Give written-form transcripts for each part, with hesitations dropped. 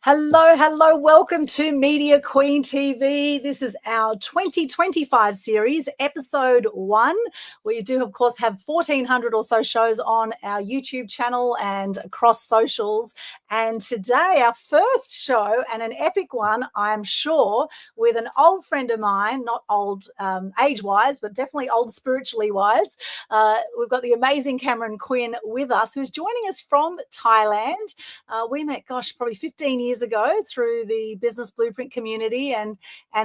Hello. Welcome to Media Queen TV. This is our 2025 series, episode 1. We do, of course, have 1,400 or so shows on our YouTube channel and across socials. And today, our first show, and an epic one, I'm sure, with an old friend of mine, not old age-wise, but definitely old spiritually-wise. We've got the amazing Cameron Quin with us, who's joining us from Thailand. We met, probably 15 years ago through the Business Blueprint community and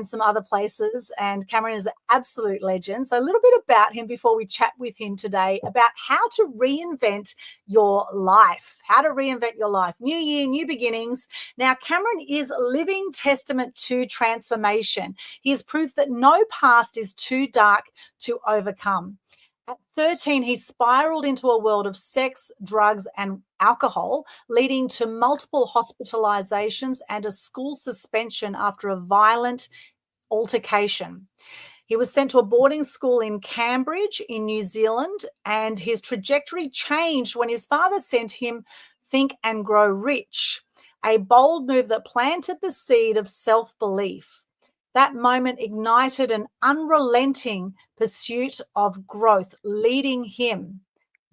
some other places. And Cameron is an absolute legend. So a little bit about him before we chat with him today about how to reinvent your life. How to reinvent your life. New year, new beginnings. Now, Cameron is a living testament to transformation. He is proof that no past is too dark to overcome. At 13, he spiraled into a world of sex, drugs, and alcohol, leading to multiple hospitalizations and a school suspension after a violent altercation. He was sent to a boarding school in Cambridge in New Zealand, and his trajectory changed when his father sent him Think and Grow Rich, a bold move that planted the seed of self-belief. That moment ignited an unrelenting pursuit of growth, leading him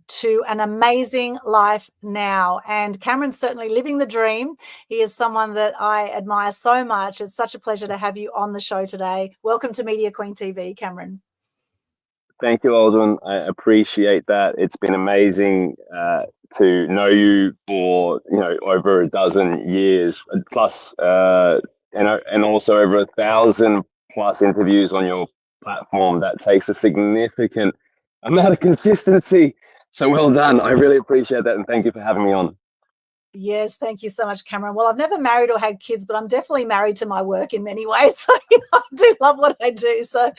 to an amazing life now. And Cameron's certainly living the dream. He is someone that I admire so much. It's such a pleasure to have you on the show today. Welcome to Media Queen TV, Cameron. Thank you, Aldwyn. I appreciate that. It's been amazing to know you for over a dozen years plus. And also over 1,000 plus interviews on your platform. That takes a significant amount of consistency. So well done. I really appreciate that. And thank you for having me on. Yes, thank you so much, Cameron. Well, I've never married or had kids, but I'm definitely married to my work in many ways. So, I do love what I do. So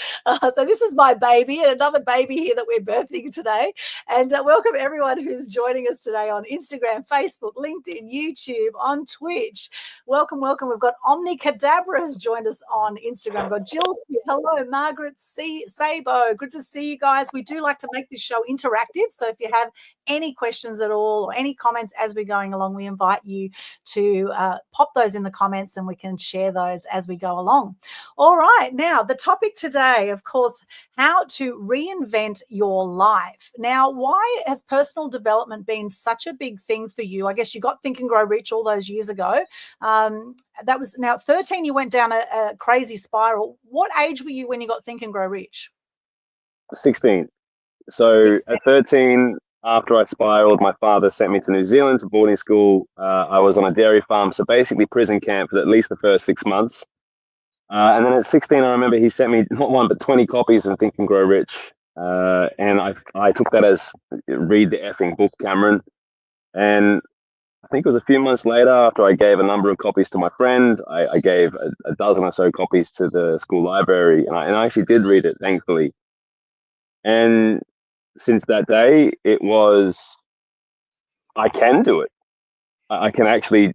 this is my baby and another baby here that we're birthing today. And welcome everyone who's joining us today on Instagram, Facebook, LinkedIn, YouTube, on Twitch. Welcome. We've got Omni Cadabra has joined us on Instagram. We've got Jill Smith. Hello, Margaret Sabo. Good to see you guys. We do like to make this show interactive. So if you have any questions at all or any comments as we're going along, we invite you to pop those in the comments and we can share those as we go along. All right. Now, the topic today, of course, how to reinvent your life. Now, why has personal development been such a big thing for you? I guess you got Think and Grow Rich all those years ago. That was now 13, you went down a crazy spiral. What age were you when you got Think and Grow Rich? 16. So 16. At 13, after I spiraled, my father sent me to New Zealand to boarding school. I was on a dairy farm, so basically prison camp for at least the first 6 months. And then at 16, I remember he sent me not one, but 20 copies of Think and Grow Rich. And I took that as read the effing book, Cameron. And I think it was a few months later, after I gave a number of copies to my friend, I gave a dozen or so copies to the school library. And I actually did read it, thankfully. And since that day, it was, I can do it. I can actually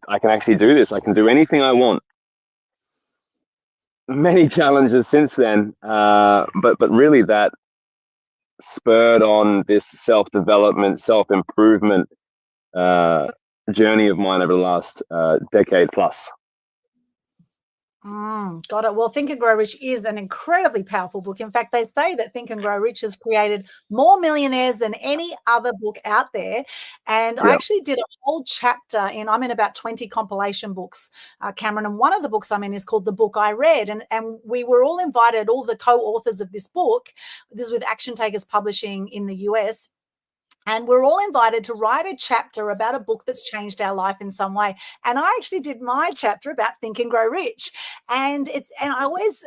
do this. I can do anything I want. Many challenges since then, but really that spurred on this self-development, self-improvement journey of mine over the last decade plus. Got it. Well, Think and Grow Rich is an incredibly powerful book. In fact, they say that Think and Grow Rich has created more millionaires than any other book out there. And I actually did a whole chapter I'm in about 20 compilation books, Cameron. And one of the books I'm in is called The Book I Read. And we were all invited, all the co-authors of this book. This is with Action Takers Publishing in the US. And we're all invited to write a chapter about a book that's changed our life in some way. And I actually did my chapter about Think and Grow Rich. And I always,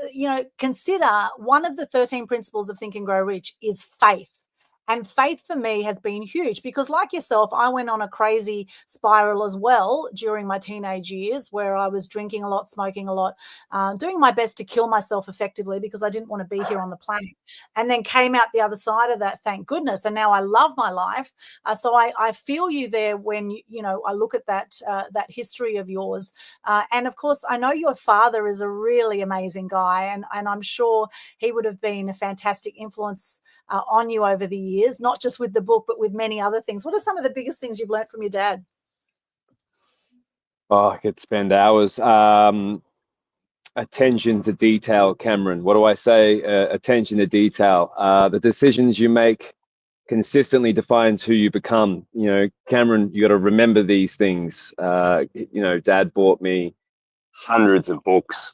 consider one of the 13 principles of Think and Grow Rich is faith. And faith for me has been huge because, like yourself, I went on a crazy spiral as well during my teenage years where I was drinking a lot, smoking a lot, doing my best to kill myself effectively because I didn't want to be here on the planet, and then came out the other side of that, thank goodness. And now I love my life. So I feel you there when, I look at that history of yours. And, of course, I know your father is a really amazing guy, and I'm sure he would have been a fantastic influence on you over the years, not just with the book, but with many other things. What are some of the biggest things you've learned from your dad? Oh, I could spend hours. Attention to detail, Cameron. What do I say? Attention to detail. The decisions you make consistently defines who you become. You know, Cameron, you got to remember these things. You know, Dad bought me hundreds of books.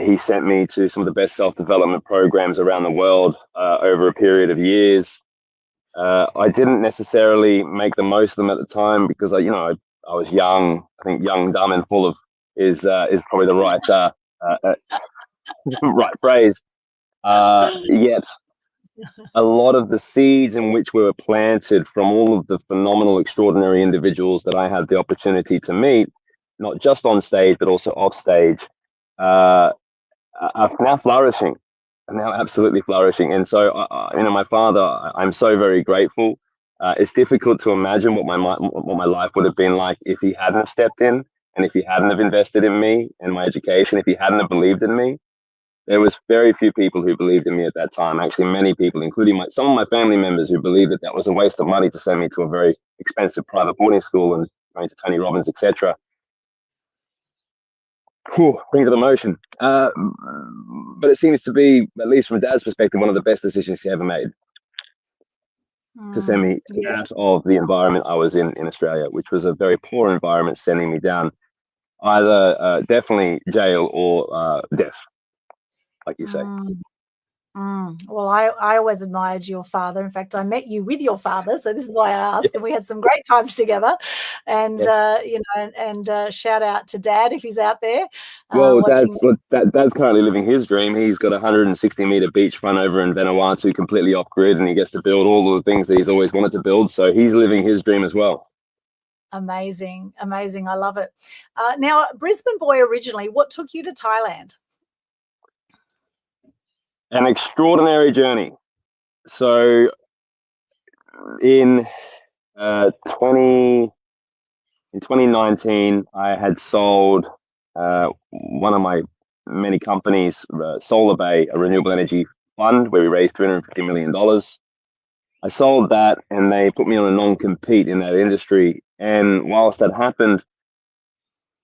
He sent me to some of the best self-development programs around the world over a period of years. I didn't necessarily make the most of them at the time because I was young. I think young, dumb, and full of is probably the right phrase. Yet a lot of the seeds in which we were planted from all of the phenomenal, extraordinary individuals that I had the opportunity to meet, not just on stage but also off stage, are now flourishing, are now absolutely flourishing. And so, my father, I'm so very grateful. It's difficult to imagine what my life would have been like if he hadn't have stepped in, and if he hadn't have invested in me and my education, if he hadn't have believed in me. There was very few people who believed in me at that time. Actually, many people, including some of my family members, who believed that was a waste of money to send me to a very expensive private boarding school and going to Tony Robbins, etc. Brings it emotion. But it seems to be, at least from Dad's perspective, one of the best decisions he ever made to send me out of the environment I was in Australia, which was a very poor environment, sending me down either definitely jail or death, like you say. Well, I always admired your father. In fact, I met you with your father, so this is why I ask. And we had some great times together. And shout out to Dad if he's out there. Well, Dad's currently living his dream. He's got a 160-meter beachfront over in Vanuatu, completely off grid, and he gets to build all of the things that he's always wanted to build. So he's living his dream as well. Amazing. I love it. Now, Brisbane boy originally, what took you to Thailand? An extraordinary journey. So in 2019, I had sold one of my many companies, Solar Bay, a renewable energy fund where we raised $350 million. I sold that and they put me on a non-compete in that industry. And whilst that happened,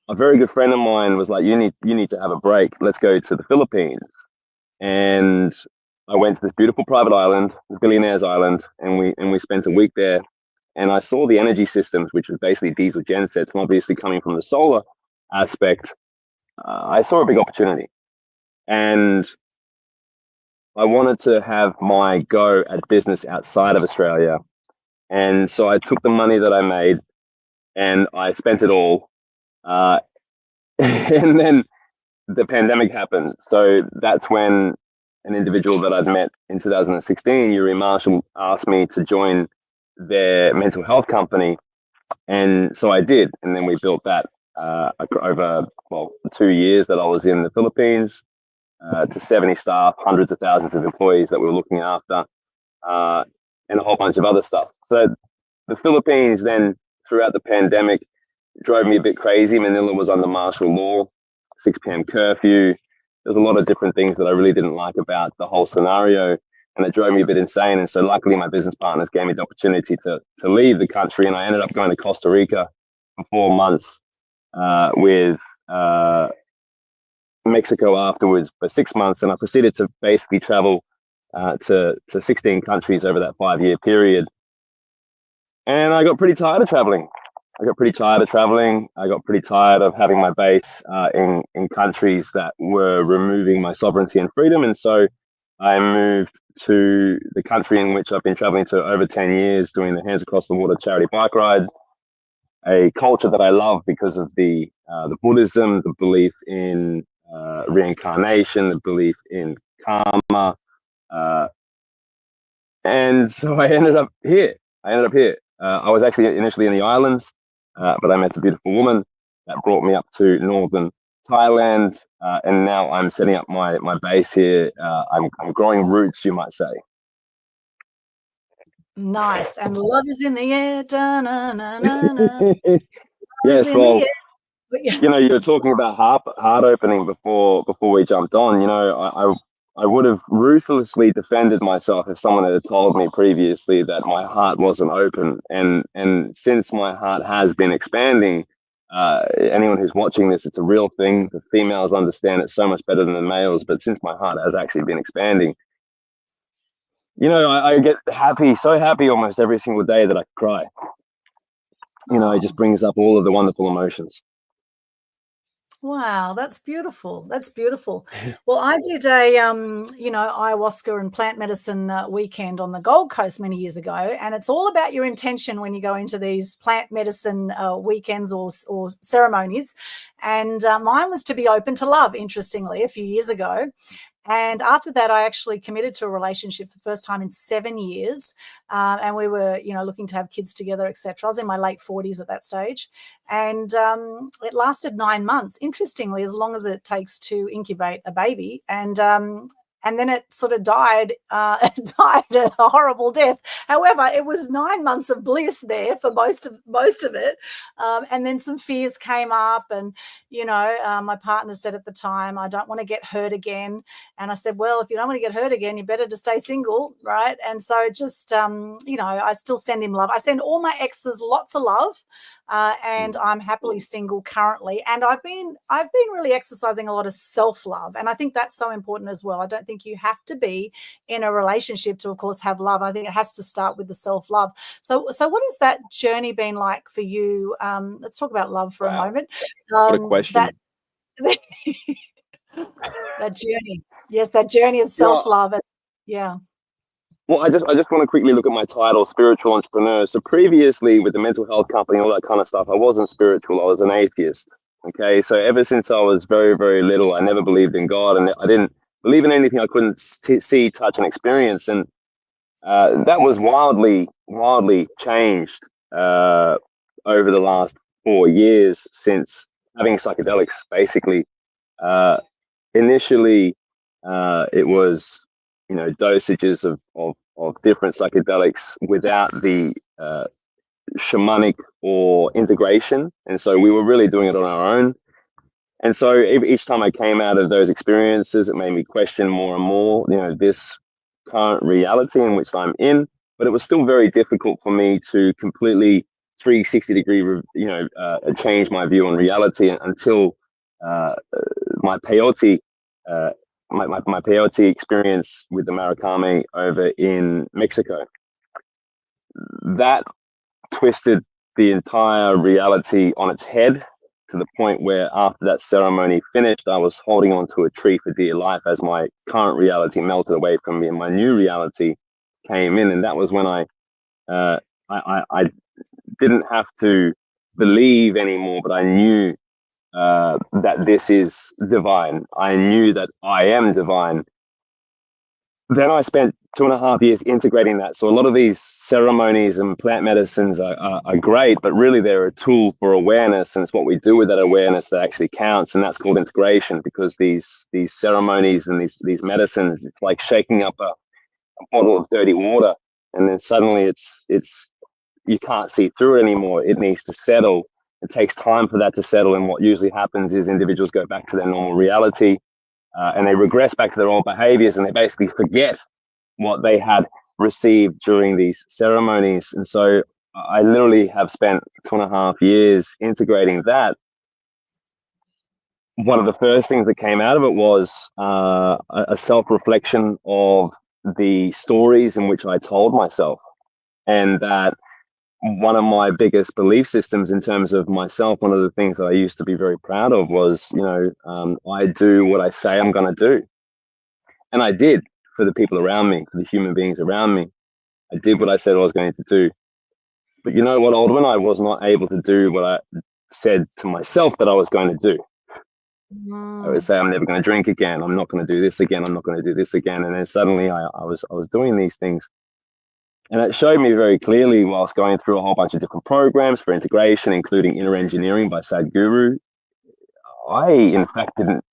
a very good friend of mine was like, you need to have a break. Let's go to the Philippines. And I went to this beautiful private island, the Billionaire's Island, and we spent a week there. And I saw the energy systems, which was basically diesel gensets, and obviously coming from the solar aspect, I saw a big opportunity. And I wanted to have my go at business outside of Australia. And so I took the money that I made and I spent it all. And then the pandemic happened. So that's when an individual that I'd met in 2016, Yuri Marshall, asked me to join their mental health company. And so I did. And then we built that over 2 years that I was in the Philippines, to 70 staff, hundreds of thousands of employees that we were looking after, and a whole bunch of other stuff. So the Philippines then, throughout the pandemic, drove me a bit crazy. Manila was under martial law, 6 p.m. curfew. There's a lot of different things that I really didn't like about the whole scenario, and it drove me a bit insane. And so luckily my business partners gave me the opportunity to leave the country, and I ended up going to Costa Rica for 4 months, with Mexico afterwards for 6 months. And I proceeded to basically travel to 16 countries over that 5-year period. And I got pretty tired of traveling. I got pretty tired of having my base in countries that were removing my sovereignty and freedom. And so I moved to the country in which I've been traveling to over 10 years, doing the Hands Across the Water charity bike ride, a culture that I love because of the Buddhism, the belief in reincarnation, the belief in karma. And so I ended up here. I was actually initially in the islands, but I met a beautiful woman that brought me up to northern Thailand, and now I'm setting up my base here. I'm growing roots, you might say. Nice. And love is in the air. Da-na-na-na-na. Yes, well, you're talking about heart opening before we jumped on. I would have ruthlessly defended myself if someone had told me previously that my heart wasn't open. And since my heart has been expanding, anyone who's watching this, it's a real thing. The females understand it so much better than the males, but since my heart has actually been expanding, you know, I get happy, so happy almost every single day that I cry. You know, it just brings up all of the wonderful emotions. Wow, that's beautiful. That's beautiful. Well, I did a ayahuasca and plant medicine weekend on the Gold Coast many years ago, and it's all about your intention when you go into these plant medicine weekends or ceremonies. And mine was to be open to love. Interestingly, a few years ago. And after that, I actually committed to a relationship for the first time in 7 years. And we were, looking to have kids together, etc. I was in my late 40s at that stage. And it lasted 9 months, interestingly, as long as it takes to incubate a baby. And then it sort of died. It died a horrible death. However, it was 9 months of bliss there for most of it. And then some fears came up, and my partner said at the time, "I don't want to get hurt again." And I said, "Well, if you don't want to get hurt again, you better to stay single, right?" And so just, I still send him love. I send all my exes lots of love. And I'm happily single currently. And I've been really exercising a lot of self-love. And I think that's so important as well. I don't think you have to be in a relationship to, of course, have love. I think it has to start with the self-love. So what has that journey been like for you? Let's talk about love for a moment. What a question. That journey. Yes, that journey of self-love. Yeah. Well, I just want to quickly look at my title, spiritual entrepreneur. So previously with the mental health company, all that kind of stuff, I wasn't spiritual. I was an atheist. Okay. So ever since I was very, very little, I never believed in God, and I didn't believe in anything I couldn't see, touch, and experience. And that was wildly changed over the last 4 years since having psychedelics. Basically, initially, it was dosages of different psychedelics without the shamanic or integration, and so we were really doing it on our own. And so each time I came out of those experiences, it made me question more and more, this current reality in which I'm in. But it was still very difficult for me to completely 360-degree, change my view on reality until my peyote. My peyote experience with the Maracame over in Mexico. That twisted the entire reality on its head, to the point where after that ceremony finished, I was holding onto a tree for dear life as my current reality melted away from me and my new reality came in. And that was when I didn't have to believe anymore, but I knew that this is divine. I knew that I am divine. Then I spent 2.5 years integrating that. So a lot of these ceremonies and plant medicines are great, but really they're a tool for awareness, and it's what we do with that awareness that actually counts, and that's called integration. Because these ceremonies and these medicines, it's like shaking up a bottle of dirty water, and then suddenly it's you can't see through it anymore. It needs to settle. It takes time for that to settle, and what usually happens is individuals go back to their normal reality, and they regress back to their old behaviors, and they basically forget what they had received during these ceremonies. And so I literally have spent 2.5 years integrating that. One of the first things that came out of it was a self-reflection of the stories in which I told myself, and that one of my biggest belief systems in terms of myself, one of the things that I used to be very proud of was, I do what I say I'm going to do. And I did, for the people around me, for the human beings around me. I did what I said I was going to do. But you know what, Aldwyn? I was not able to do what I said to myself that I was going to do. I would say, I'm never going to drink again. I'm not going to do this again. I'm not going to do this again. And then suddenly I was doing these things. And it showed me very clearly, whilst going through a whole bunch of different programs for integration, including Inner Engineering by Sadhguru, I, in fact, didn't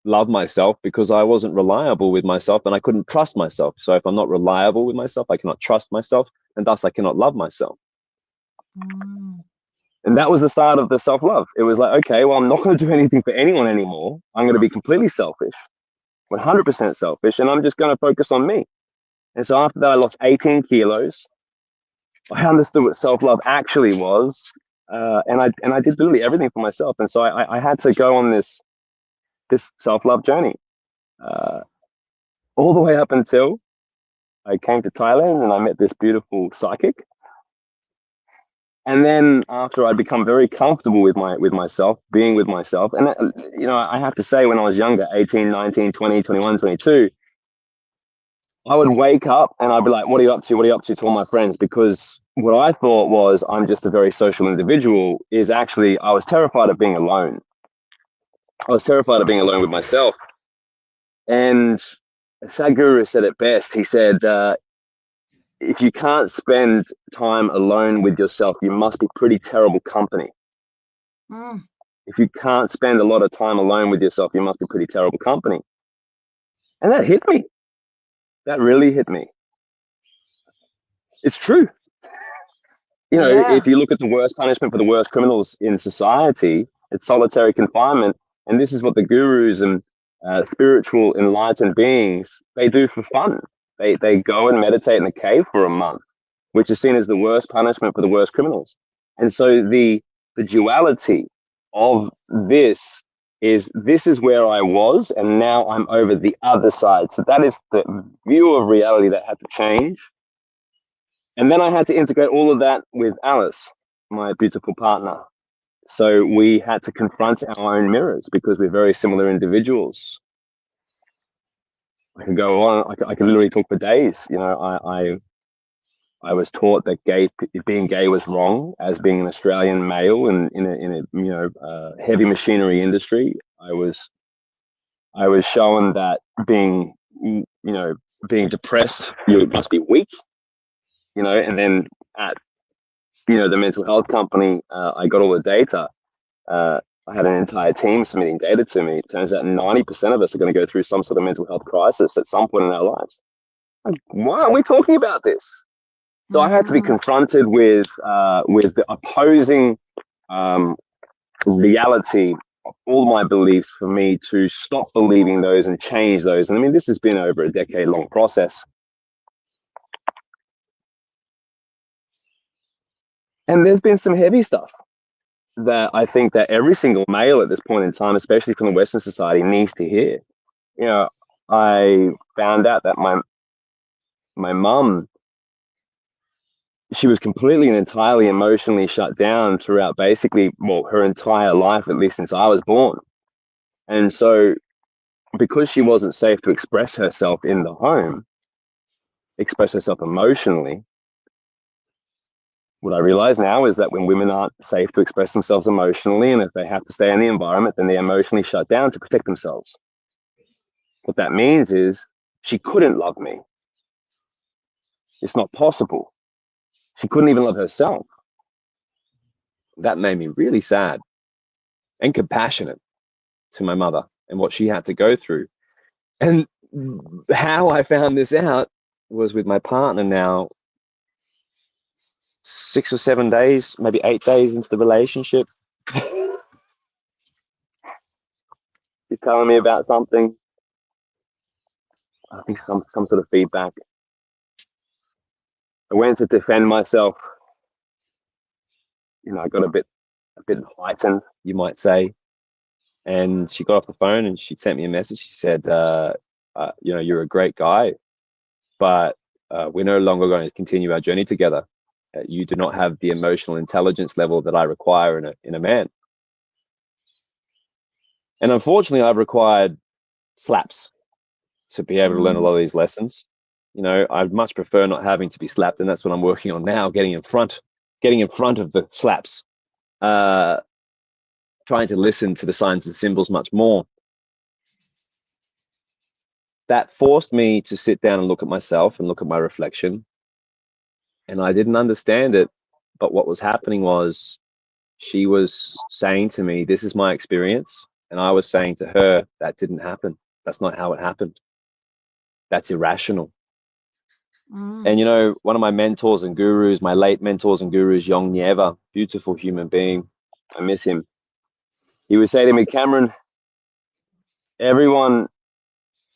love myself because I wasn't reliable with myself and I couldn't trust myself. So if I'm not reliable with myself, I cannot trust myself, and thus I cannot love myself. And that was the start of the self-love. It was like, okay, well, I'm not going to do anything for anyone anymore. I'm going to be completely selfish, 100% selfish, and I'm just going to focus on me. And so after that, I lost 18 kilos. I understood what self-love actually was. and I did literally everything for myself. And so I had to go on this self-love journey, all the way up until I came to Thailand and I met this beautiful psychic. And then after I'd become very comfortable with myself, being with myself, and you know, I have to say, when I was younger, 18, 19, 20, 21, 22, I would wake up and I'd be like, what are you up to? What are you up to all my friends? Because what I thought was I'm just a very social individual is actually I was terrified of being alone. I was terrified of being alone with myself. And Sadhguru said it best. He said, if you can't spend time alone with yourself, you must be pretty terrible company. Mm. If you can't spend a lot of time alone with yourself, you must be pretty terrible company. And that hit me. That really hit me. It's true. You know, if you look at the worst punishment for the worst criminals in society, it's solitary confinement. And this is what the gurus and spiritual enlightened beings, they do for fun. They go and meditate in a cave for a month, which is seen as the worst punishment for the worst criminals. And so the duality of this is where I was, and now I'm over the other side. So that is the view of reality that had to change. And then I had to integrate all of that with Alice, my beautiful partner. So we had to confront our own mirrors because we're very similar individuals. I could go on. I could literally talk for days. You know, I was taught that being gay was wrong as being an Australian male and in a heavy machinery industry. I was shown that being depressed, you must be weak. You know, and then at the mental health company, I got all the data. I had an entire team submitting data to me. It turns out 90% of us are going to go through some sort of mental health crisis at some point in our lives. Like, why aren't we talking about this? So I had to be confronted with the opposing reality of all my beliefs for me to stop believing those and change those. And I mean, this has been over a decade-long process. And there's been some heavy stuff that I think that every single male at this point in time, especially from the Western society, needs to hear. You know, I found out that my mum, she was completely and entirely emotionally shut down throughout basically, well, her entire life, at least since I was born. And so because she wasn't safe to express herself in the home, express herself emotionally, what I realize now is that when women aren't safe to express themselves emotionally, and if they have to stay in the environment, then they're emotionally shut down to protect themselves. What that means is she couldn't love me. It's not possible. She couldn't even love herself. That made me really sad and compassionate to my mother and what she had to go through. And how I found this out was with my partner now, 6 or 7 days, maybe 8 days into the relationship. She's telling me about something. I think some sort of feedback. I went to defend myself. You know, I got a bit heightened, you might say. And she got off the phone and she sent me a message. She said, you're a great guy, but we're no longer going to continue our journey together. You do not have the emotional intelligence level that I require in a man. And unfortunately, I've required slaps to be able to learn a lot of these lessons. You know, I'd much prefer not having to be slapped, and that's what I'm working on now, getting in front of the slaps, trying to listen to the signs and symbols much more. That forced me to sit down and look at myself and look at my reflection. And I didn't understand it, but what was happening was she was saying to me, this is my experience. And I was saying to her, that didn't happen. That's not how it happened. That's irrational. And, you know, one of my mentors and gurus, my late mentors and gurus, Yong Nyeva, beautiful human being, I miss him. He would say to me, Cameron, everyone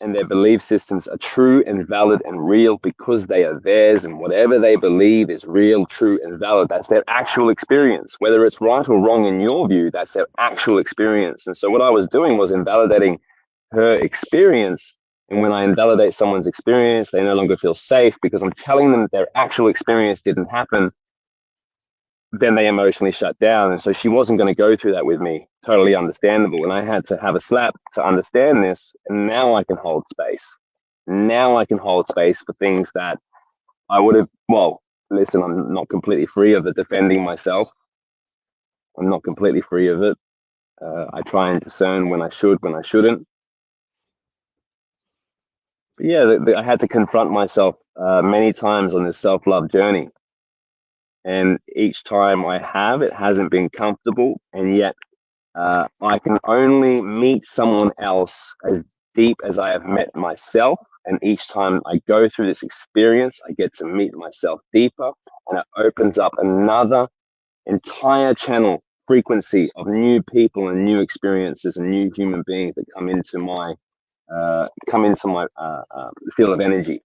and their belief systems are true and valid and real because they are theirs, and whatever they believe is real, true, and valid. That's their actual experience. Whether it's right or wrong in your view, that's their actual experience. And so what I was doing was invalidating her experience. And when I invalidate someone's experience, they no longer feel safe because I'm telling them that their actual experience didn't happen. Then they emotionally shut down. And so she wasn't going to go through that with me. Totally understandable. And I had to have a slap to understand this. And now I can hold space. Now I can hold space for things that I would have, well, listen, I'm not completely free of it, defending myself. I'm not completely free of it. I try and discern when I should, when I shouldn't. But yeah, I had to confront myself many times on this self-love journey. And each time I have, it hasn't been comfortable. And yet I can only meet someone else as deep as I have met myself. And each time I go through this experience, I get to meet myself deeper. And it opens up another entire channel frequency of new people and new experiences and new human beings that come into my field of energy.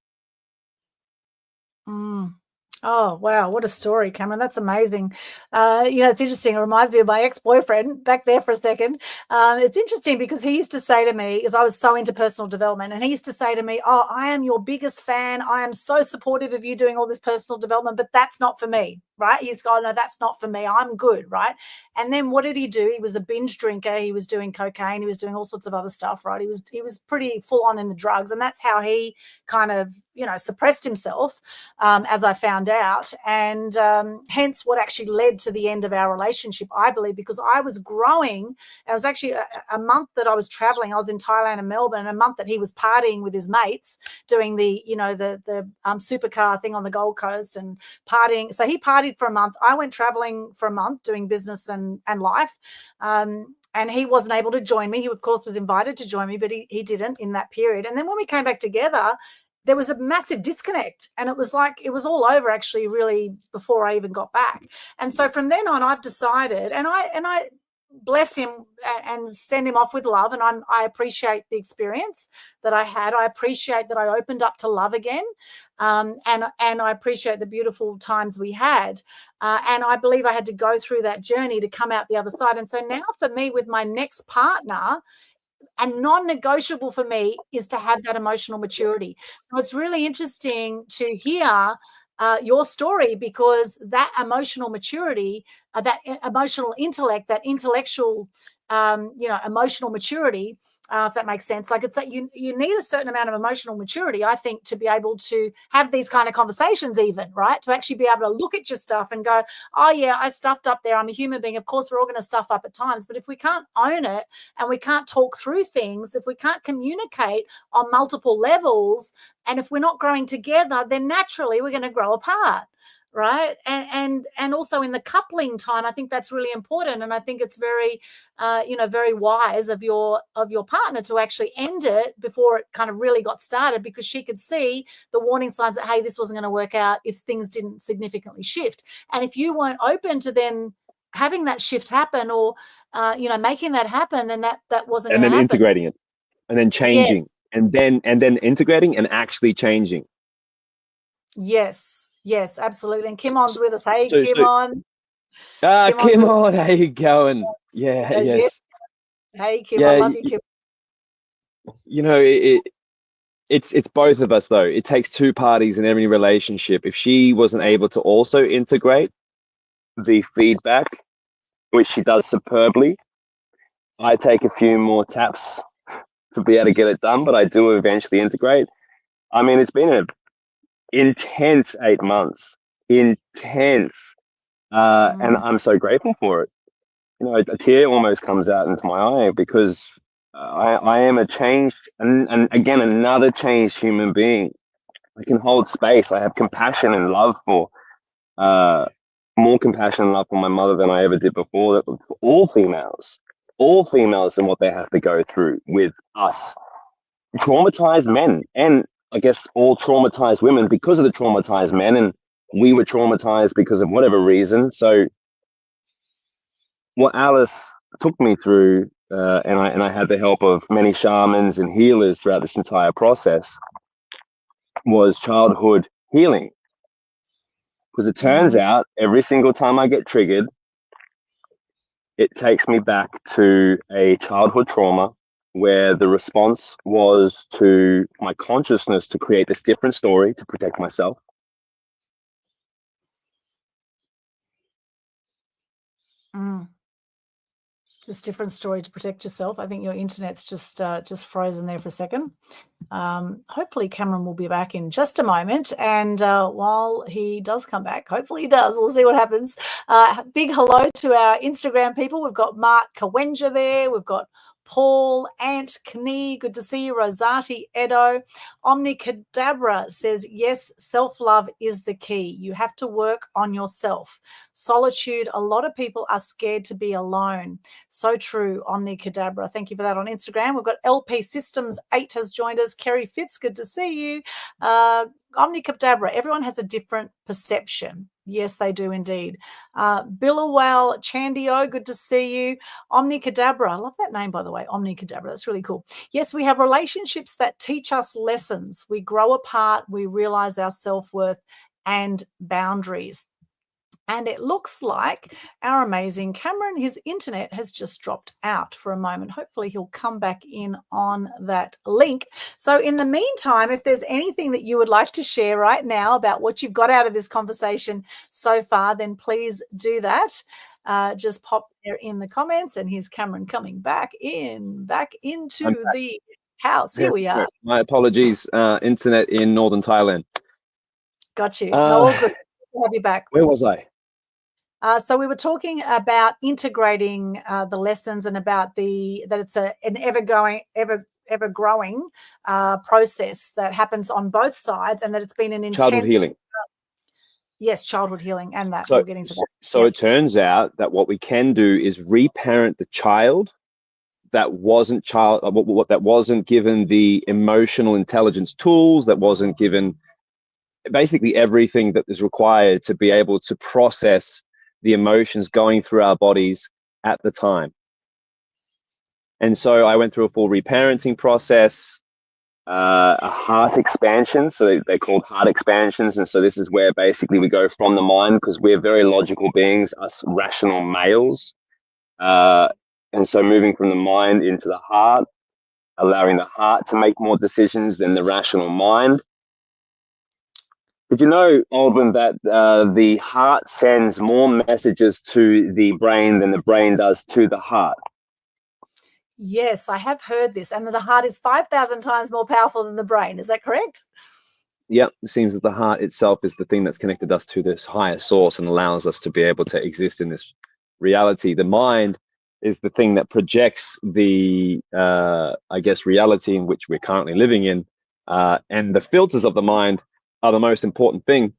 Oh, wow. What a story, Cameron. That's amazing. It's interesting. It reminds me of my ex-boyfriend back there for a second. It's interesting because he used to say to me, because I was so into personal development, and he used to say to me, oh, I am your biggest fan. I am so supportive of you doing all this personal development, but that's not for me, right? He's going, no, that's not for me. I'm good, right? And then what did he do? He was a binge drinker. He was doing cocaine. He was doing all sorts of other stuff, right? He was pretty full on in the drugs. And that's how he kind of, suppressed himself, as I found out. And hence what actually led to the end of our relationship, I believe, because I was growing. It was actually a month that I was traveling. I was in Thailand and Melbourne, a month that he was partying with his mates, doing the supercar thing on the Gold Coast and partying. So he partied for a month. I went traveling for a month doing business and life. And he wasn't able to join me. He, of course, was invited to join me, but he didn't in that period. And then when we came back together, there was a massive disconnect, and it was like it was all over actually really before I even got back. And so from then on, I've decided, and I bless him and send him off with love, and I appreciate the experience that I had. I appreciate that I opened up to love again, and I appreciate the beautiful times we had. And I believe I had to go through that journey to come out the other side. And so now for me, with my next partner, and non-negotiable for me is to have that emotional maturity. So it's really interesting to hear your story, because that emotional maturity, that emotional intellect, that intellectual, emotional maturity, if that makes sense. Like, it's that you need a certain amount of emotional maturity, I think, to be able to have these kind of conversations, even, right? To actually be able to look at your stuff and go, oh yeah, I stuffed up there. I'm a human being. Of course, we're all going to stuff up at times, but if we can't own it and we can't talk through things, if we can't communicate on multiple levels, and if we're not growing together, then naturally we're going to grow apart. Right. And also in the coupling time, I think that's really important. And I think it's very, very wise of your partner to actually end it before it kind of really got started, because she could see the warning signs that, hey, this wasn't going to work out if things didn't significantly shift. And if you weren't open to then having that shift happen, or, making that happen, then that wasn't going to happen. And then integrating it, and then changing, yes. and then integrating and actually changing. Yes, absolutely. And Kimon's with us. Hey, Kimon. Kimon, how you going? Yeah, yes. Hey, Kim, I love you, Kim. It's both of us, though. It takes two parties in every relationship. If she wasn't able to also integrate the feedback, which she does superbly, I take a few more taps to be able to get it done, but I do eventually integrate. I mean, it's been an intense 8 months, intense. And I'm so grateful for it. A tear almost comes out into my eye, because I am a changed, and again, another changed human being. I can hold space. I have compassion and love for, more compassion and love for my mother than I ever did before. For all females and what they have to go through with us, traumatized men, and I guess all traumatized women because of the traumatized men, and we were traumatized because of whatever reason. So what Alice took me through and I had the help of many shamans and healers throughout this entire process, was childhood healing. Because it turns out every single time I get triggered, it takes me back to a childhood trauma where the response was to my consciousness to create this different story to protect myself. This different story to protect yourself. I think your internet's just frozen there for a second. Hopefully Cameron will be back in just a moment, and while he does come back, hopefully he does, we'll see what happens. Big hello to our Instagram people. We've got Mark Kawenja there, we've got Paul, Ant, Knee, good to see you. Rosati, Edo, Omnicadabra says, yes, self-love is the key. You have to work on yourself. Solitude, a lot of people are scared to be alone. So true, Omnicadabra. Thank you for that on Instagram. We've got LP Systems 8 has joined us. Kerry Phipps, good to see you. Omnicadabra, everyone has a different perception. Yes, they do indeed. Billawal Chandio, good to see you. Omnicadabra, I love that name, by the way, Omnicadabra, that's really cool. Yes, we have relationships that teach us lessons. We grow apart, we realize our self-worth and boundaries. And it looks like our amazing Cameron, his internet has just dropped out for a moment. Hopefully he'll come back in on that link. So in the meantime, if there's anything that you would like to share right now about what you've got out of this conversation so far, then please do that. Just pop there in the comments. And here's Cameron coming back into the house. Here we are. My apologies, internet in northern Thailand. Got you. No, all good. We'll have you back. Where was I? So we were talking about integrating the lessons and about that it's an ever growing process that happens on both sides, and that it's been an intense childhood healing. Yes, childhood healing, and that we're getting to that. So It turns out that what we can do is reparent the child that wasn't given the emotional intelligence tools, that wasn't given basically everything that is required to be able to process the emotions going through our bodies at the time. And so I went through a full reparenting process, a heart expansion. So they're called heart expansions. And so this is where basically we go from the mind, because we're very logical beings, us rational males. And so moving from the mind into the heart, allowing the heart to make more decisions than the rational mind. Did you know, Aldwyn, that the heart sends more messages to the brain than the brain does to the heart? Yes, I have heard this. And the heart is 5,000 times more powerful than the brain. Is that correct? Yep. It seems that the heart itself is the thing that's connected us to this higher source and allows us to be able to exist in this reality. The mind is the thing that projects the, reality in which we're currently living in. And the filters of the mind are the most important thing,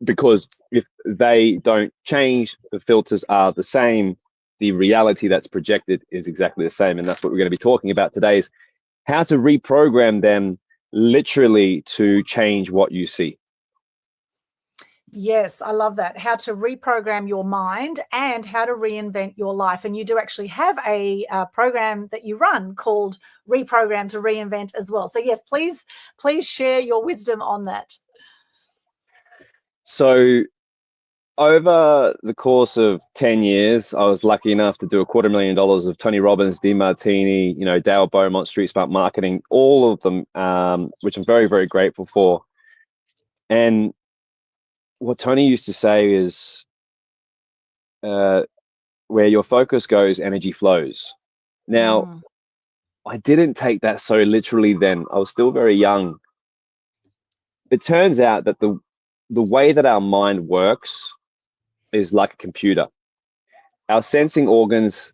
because if they don't change, the filters are the same, the reality that's projected is exactly the same. And that's what we're going to be talking about today, is how to reprogram them literally to change what you see. Yes, I love that. How to reprogram your mind and how to reinvent your life. And you do actually have a program that you run called Reprogram to Reinvent as well. So yes, please share your wisdom on that. So over the course of 10 years, I was lucky enough to do $250,000 of Tony Robbins, DeMartini, Dale Beaumont, Street Smart Marketing, all of them, which I'm very, very grateful for. And what Tony used to say is, where your focus goes, energy flows. Now, I didn't take that so literally then. I was still very young. It turns out that the way that our mind works is like a computer. Our sensing organs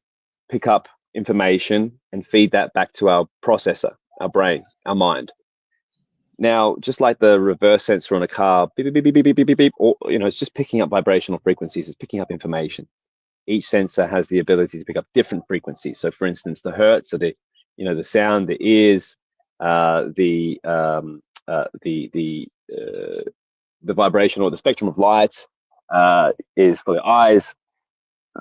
pick up information and feed that back to our processor, our brain, our mind. Now, just like the reverse sensor on a car, beep, beep, beep, beep, beep, beep, beep, beep, or, it's just picking up vibrational frequencies. It's picking up information. Each sensor has the ability to pick up different frequencies. So, for instance, the hertz, so the sound, the ears, the vibration or the spectrum of light is for the eyes.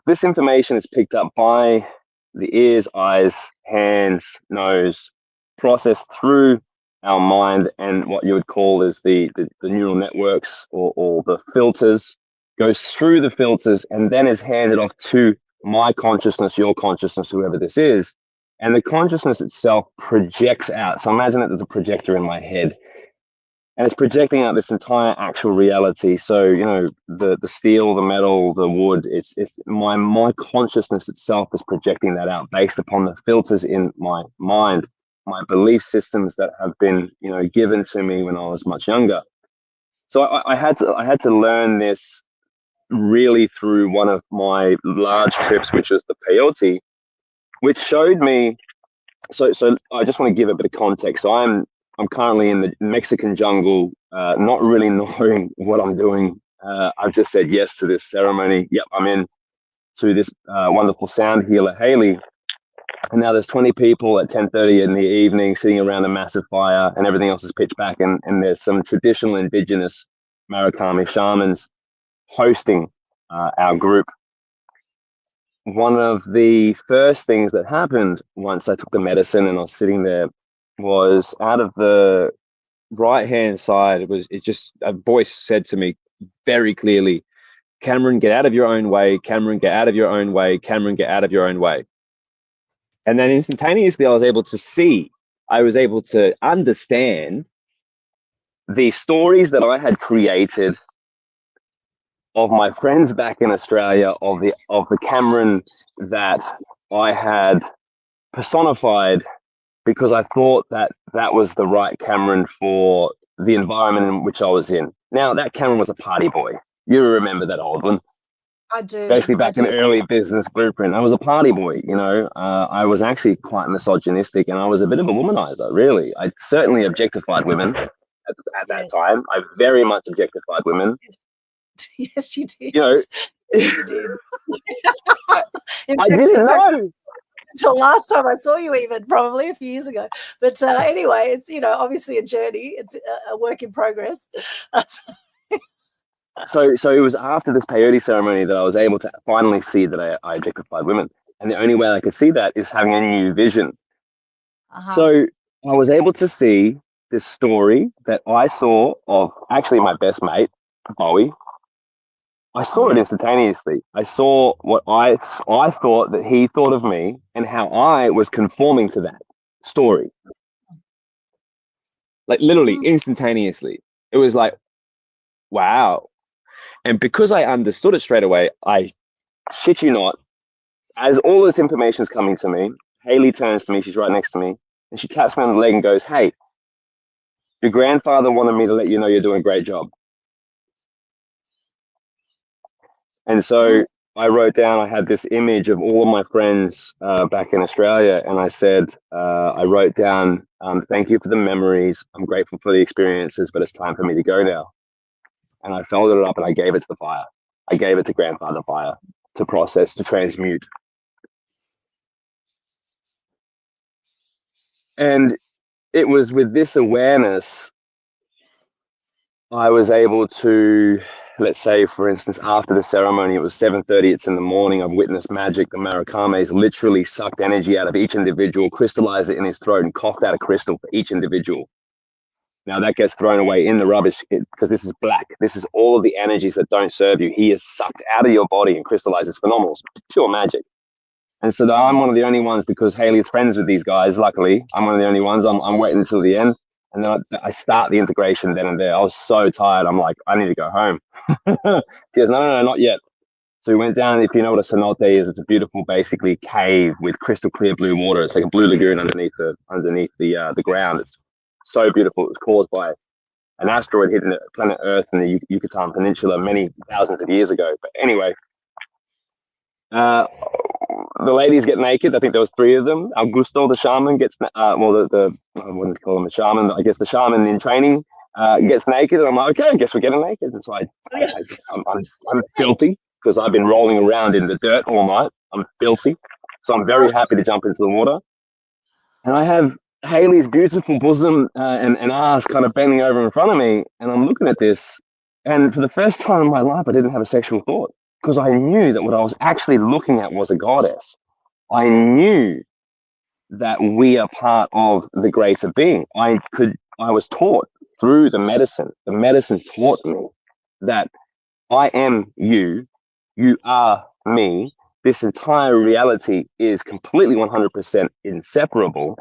This information is picked up by the ears, eyes, hands, nose, processed through our mind, and what you would call is the neural networks or the filters, goes through the filters and then is handed off to my consciousness, your consciousness, whoever this is. And the consciousness itself projects out. So imagine that there's a projector in my head and it's projecting out this entire actual reality. So, you know, the steel, the metal, the wood, it's my consciousness itself is projecting that out based upon the filters in my mind, my belief systems that have been, you know, given to me when I was much younger. So I had to learn this really through one of my large trips, which was the peyote, which showed me. So I just want to give a bit of context. So I'm currently in the Mexican jungle, not really knowing what I'm doing. I've just said yes to this ceremony. Yep, I'm in to this wonderful sound healer, Haley. And now there's 20 people at 10:30 in the evening sitting around a massive fire, and everything else is pitch black. And there's some traditional indigenous Marikami shamans hosting our group. One of the first things that happened once I took the medicine and I was sitting there was out of the right hand side, a voice said to me very clearly, Cameron, get out of your own way. Cameron, get out of your own way. Cameron, get out of your own way. And then instantaneously I was able to understand the stories that I had created of my friends back in Australia, of the Cameron that I had personified because I thought that was the right Cameron for the environment in which I was in. Now, that Cameron was a party boy. You remember that, Aldwyn? I do. Especially back in early business blueprint. I was a party boy, you know. I was actually quite misogynistic and I was a bit of a womanizer, really. I certainly objectified women at that time. I very much objectified women. Yes, you did. You know, yes, you did. I didn't know. Until last time I saw you, even probably a few years ago. But anyway, it's, you know, obviously a journey. It's a work in progress. So it was after this peyote ceremony that I was able to finally see that I objectified women. And the only way I could see that is having a new vision. So I was able to see this story that I saw of actually my best mate, Bowie. I saw it instantaneously. I saw what I thought that he thought of me and how I was conforming to that story. Like literally instantaneously. It was like, wow. And because I understood it straight away, I shit you not, as all this information is coming to me, Haley turns to me, she's right next to me, and she taps me on the leg and goes, hey, your grandfather wanted me to let you know you're doing a great job. And so I wrote down, I had this image of all of my friends back in Australia. And I said, I wrote down, thank you for the memories. I'm grateful for the experiences, but it's time for me to go now. And I folded it up and I gave it to the fire. I gave it to Grandfather Fire to process, to transmute. And it was with this awareness, I was able to, let's say, for instance, after the ceremony, it was 7:30, it's in the morning, I've witnessed magic. The Marikames literally sucked energy out of each individual, crystallized it in his throat and coughed out a crystal for each individual. Now that gets thrown away in the rubbish because this is black. This is all of the energies that don't serve you. He is sucked out of your body and crystallized. It's phenomenal. It's pure magic. And so I'm one of the only ones, because Haley's friends with these guys, luckily, I'm one of the only ones. I'm waiting until the end. And then I start the integration then and there. I was so tired. I'm like, I need to go home. She goes, no, not yet. So we went down. If you know what a cenote is, it's a beautiful, basically, cave with crystal clear blue water. It's like a blue lagoon underneath the ground. It's so beautiful. It was caused by an asteroid hitting the planet Earth in the Yucatan Peninsula many thousands of years ago. But anyway, the ladies get naked. I think there was 3 of them. Augusto, the shaman, gets I wouldn't call him a shaman, but I guess the shaman in training gets naked, and I'm like, okay, I guess we're getting naked. And so I'm filthy because I've been rolling around in the dirt all night. I'm filthy, so I'm very happy to jump into the water. And I have Haley's beautiful bosom and ass kind of bending over in front of me, and I'm looking at this, and for the first time in my life, I didn't have a sexual thought, because I knew that what I was actually looking at was a goddess. I knew that we are part of the greater being. I was taught through the medicine. The medicine taught me that I am you, you are me. This entire reality is completely 100% inseparable.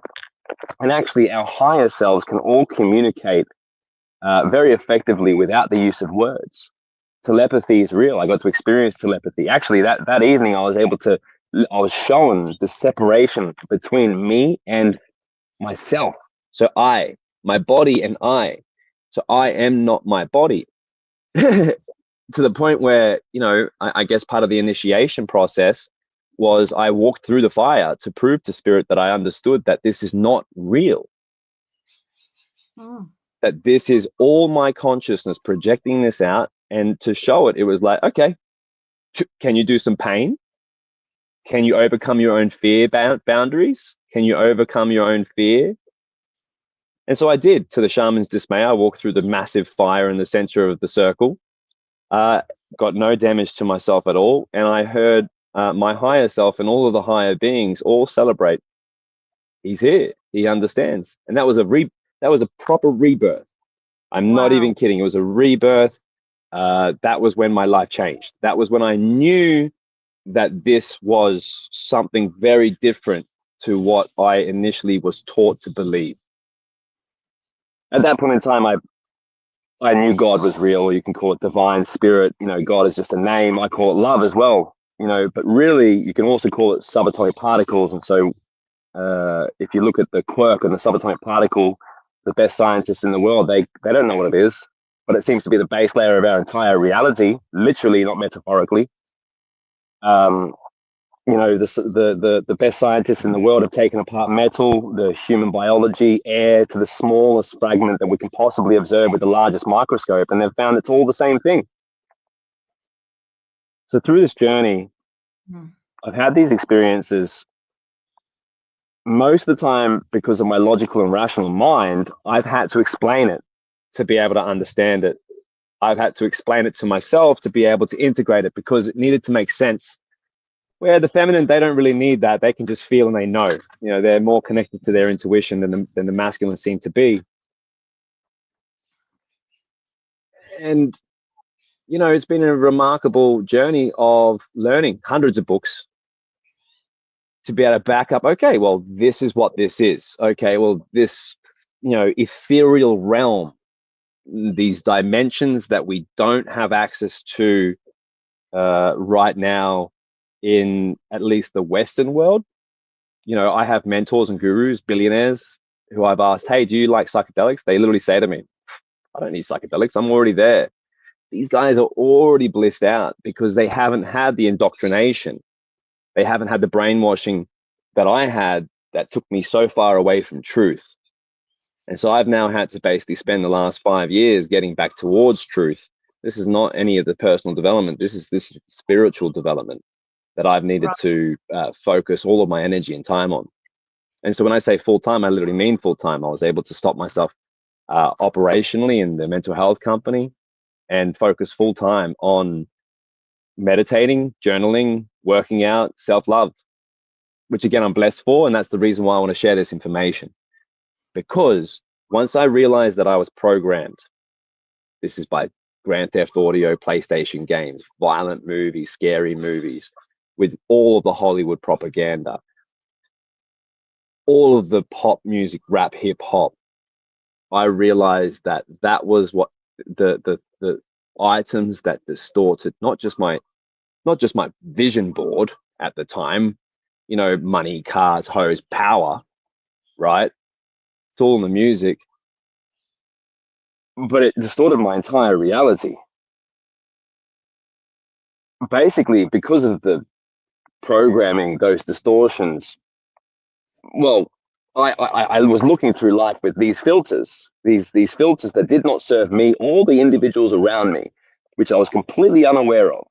And actually, our higher selves can all communicate very effectively without the use of words. Telepathy is real. I got to experience telepathy. Actually, that evening, I was shown the separation between me and myself. So my body and I. So I am not my body. To the point where, I guess part of the initiation process was I walked through the fire to prove to spirit that I understood that this is not real. That this is all my consciousness projecting this out. And to show it, it was like, okay, can you do some pain? Can you overcome your own fear boundaries? Can you overcome your own fear? And so I did. To the shaman's dismay, I walked through the massive fire in the center of the circle, got no damage to myself at all. And I heard my higher self and all of the higher beings all celebrate. He's here. He understands. And that was a proper rebirth. I'm not even kidding. It was a rebirth. That was when my life changed. That was when I knew that this was something very different to what I initially was taught to believe. At that point in time, I knew God was real, or you can call it divine spirit. God is just a name. I call it love as well, but really you can also call it subatomic particles. And so if you look at the quirk and the subatomic particle, the best scientists in the world, they don't know what it is, but it seems to be the base layer of our entire reality, literally, not metaphorically. The best scientists in the world have taken apart metal, the human biology, air, to the smallest fragment that we can possibly observe with the largest microscope, and they've found it's all the same thing. So through this journey, I've had these experiences. Most of the time, because of my logical and rational mind, I've had to explain it to be able to understand it. I've had to explain it to myself to be able to integrate it, because it needed to make sense. Where the feminine, they don't really need that. They can just feel and they know. They're more connected to their intuition than the masculine seem to be. And, it's been a remarkable journey of learning hundreds of books to be able to back up, okay, well, this is what this is. Okay, well, this, ethereal realm, these dimensions that we don't have access to right now, in at least the Western world. I have mentors and gurus, billionaires, who I've asked, hey, do you like psychedelics? They literally say to me, I don't need psychedelics. I'm already there. These guys are already blissed out because they haven't had the indoctrination. They haven't had the brainwashing that I had that took me so far away from truth. And so I've now had to basically spend the last 5 years getting back towards truth. This is not any of the personal development. This is spiritual development that I've needed to focus all of my energy and time on. And so when I say full time, I literally mean full time. I was able to stop myself operationally in the mental health company and focus full time on meditating, journaling, working out, self-love, which again, I'm blessed for. And that's the reason why I want to share this information. Because once I realized that I was programmed, this is by Grand Theft Audio, PlayStation games, violent movies, scary movies, with all of the Hollywood propaganda, all of the pop music, rap, hip hop, I realized that that was what the items that distorted not just my vision board at the time, money, cars, hoes, power, right? It's all in the music, but it distorted my entire reality. Basically, because of the programming, those distortions, well, I was looking through life with these filters, these filters that did not serve me or the individuals around me, which I was completely unaware of.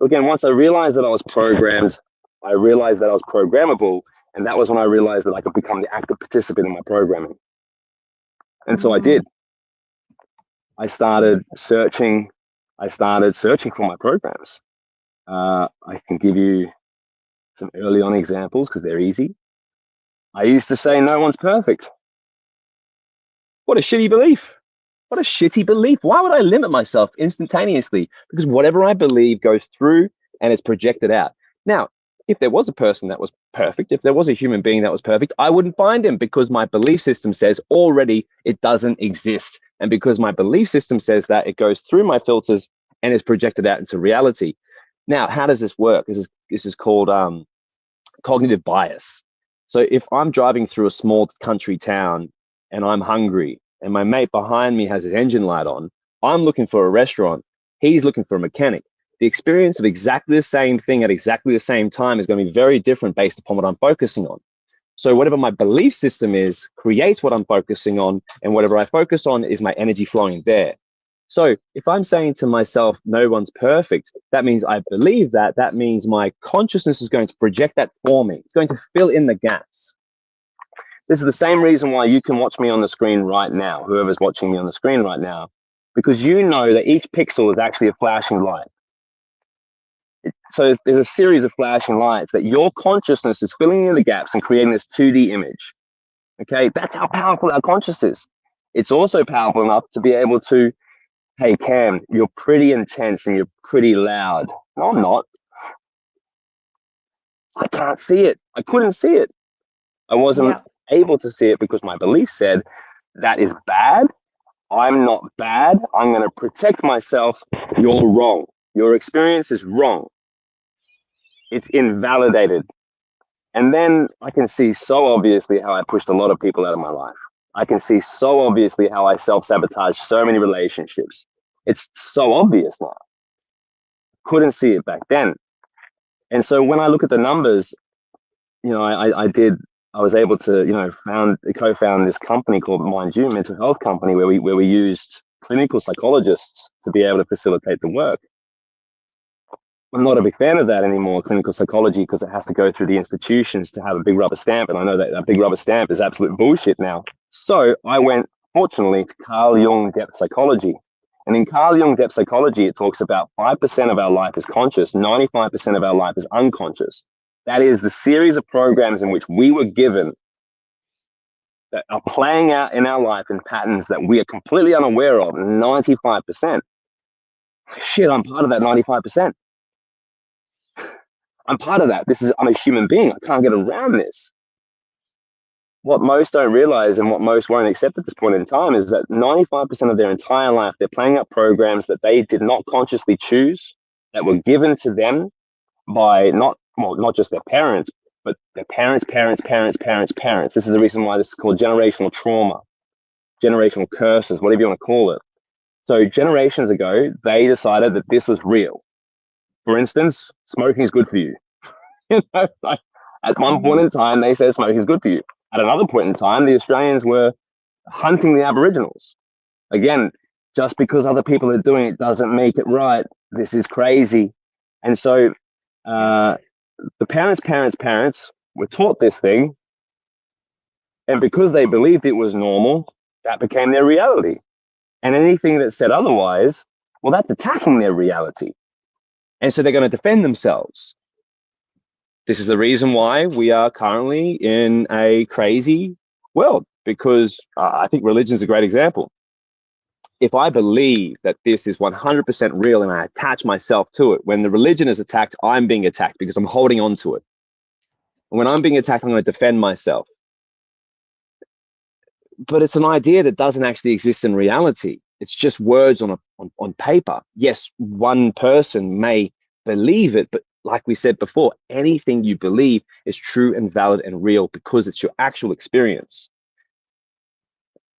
Again, once I realized that I was programmed, I realized that I was programmable, and that was when I realized that I could become the active participant in my programming. And so I did. I started searching for my programs. I can give you some early on examples because they're easy. I used to say no one's perfect. What a shitty belief. What a shitty belief. Why would I limit myself instantaneously? Because whatever I believe goes through and is projected out. Now, if there was a person that was perfect, if there was a human being that was perfect, I wouldn't find him because my belief system says already it doesn't exist. And because my belief system says that, it goes through my filters and is projected out into reality. Now, how does this work? This is called cognitive bias. So if I'm driving through a small country town and I'm hungry and my mate behind me has his engine light on, I'm looking for a restaurant, he's looking for a mechanic. The experience of exactly the same thing at exactly the same time is going to be very different based upon what I'm focusing on. So whatever my belief system is creates what I'm focusing on, and whatever I focus on is my energy flowing there. So if I'm saying to myself, no one's perfect, that means I believe that. That means my consciousness is going to project that for me. It's going to fill in the gaps. This is the same reason why you can watch me on the screen right now, whoever's watching me on the screen right now, because you know that each pixel is actually a flashing light. So there's a series of flashing lights that your consciousness is filling in the gaps and creating this 2D image. Okay, that's how powerful our conscious is. It's also powerful enough to be able to, hey, Cam, you're pretty intense and you're pretty loud. No, I'm not. I can't see it. I couldn't see it. I wasn't able to see it because my belief said that is bad. I'm not bad. I'm going to protect myself. You're wrong. Your experience is wrong. It's invalidated. And then I can see so obviously how I pushed a lot of people out of my life. I can see so obviously how I self-sabotaged so many relationships. It's so obvious now. Couldn't see it back then. And so when I look at the numbers, you know, I was able to, you know, co-found this company called, mind you, mental health company, where we used clinical psychologists to be able to facilitate the work. I'm not a big fan of that anymore, clinical psychology, because it has to go through the institutions to have a big rubber stamp. And I know that big rubber stamp is absolute bullshit now. So I went, fortunately, to Carl Jung depth psychology. And in Carl Jung depth psychology, it talks about 5% of our life is conscious, 95% of our life is unconscious. That is the series of programs in which we were given that are playing out in our life in patterns that we are completely unaware of, 95%. Shit, I'm part of that 95%. I'm part of that. I'm a human being. I can't get around this. What most don't realize and what most won't accept at this point in time is that 95% of their entire life, they're playing up programs that they did not consciously choose, that were given to them by not just their parents, but their parents. This is the reason why this is called generational trauma, generational curses, whatever you want to call it. So generations ago, they decided that this was real. For instance, smoking is good for you. You know, like at one point in time, they said smoking is good for you. At another point in time, the Australians were hunting the Aboriginals. Again, just because other people are doing it doesn't make it right. This is crazy. And so the parents were taught this thing. And because they believed it was normal, that became their reality. And anything that said otherwise, well, that's attacking their reality. And so they're going to defend themselves. This is the reason why we are currently in a crazy world, because I think religion is a great example. If I believe that this is 100% real and I attach myself to it, when the religion is attacked, I'm being attacked because I'm holding on to it. And when I'm being attacked, I'm going to defend myself. But it's an idea that doesn't actually exist in reality. It's just words on paper. Yes, one person may believe it, but like we said before, anything you believe is true and valid and real because it's your actual experience.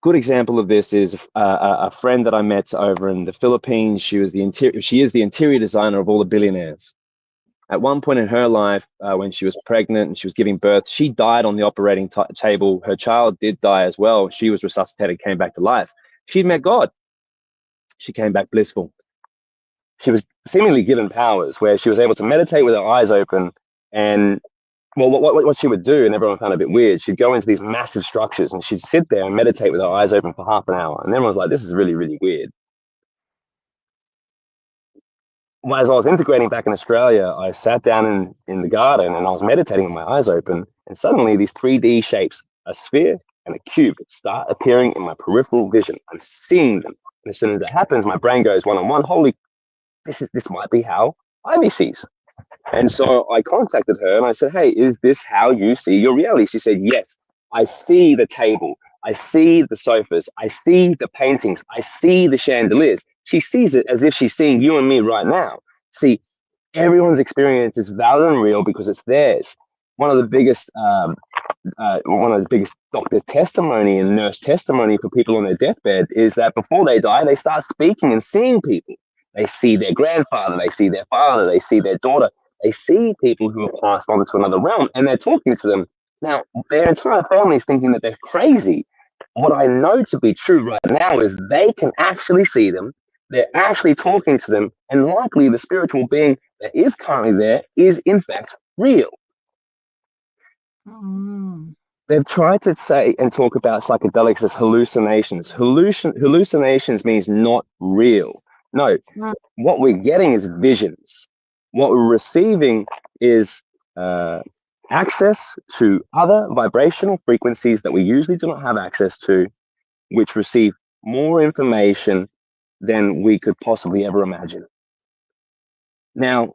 Good example of this is a friend that I met over in the Philippines. She is the interior designer of all the billionaires. At one point in her life, when she was pregnant and she was giving birth, she died on the operating table. Her child did die as well. She was resuscitated, came back to life. She'd met God. She came back blissful. She was seemingly given powers where she was able to meditate with her eyes open. And well, what she would do, and everyone found it a bit weird, she'd go into these massive structures and she'd sit there and meditate with her eyes open for half an hour. And everyone's like, this is really, really weird. as I was integrating back in Australia, I sat down in the garden and I was meditating with my eyes open, and suddenly these 3D shapes, a sphere and a cube, start appearing in my peripheral vision. I'm seeing them. And as soon as that happens, my brain goes one-on-one, holy, this might be how Ivy sees. And so I contacted her and I said, hey, is this how you see your reality? She said, yes, I see the table. I see the sofas. I see the paintings. I see the chandeliers. She sees it as if she's seeing you and me right now. See, everyone's experience is valid and real because it's theirs. One of the biggest doctor testimony and nurse testimony for people on their deathbed is that before they die, they start speaking and seeing people. They see their grandfather, they see their father, they see their daughter. They see people who have passed on to another realm and they're talking to them. Now, their entire family is thinking that they're crazy. What I know to be true right now is they can actually see them. They're actually talking to them. And likely the spiritual being that is currently there is in fact real. They've tried to say and talk about psychedelics as hallucinations. Hallucinations means not real. No, what we're getting is visions. What we're receiving is access to other vibrational frequencies that we usually do not have access to, which receive more information than we could possibly ever imagine. Now,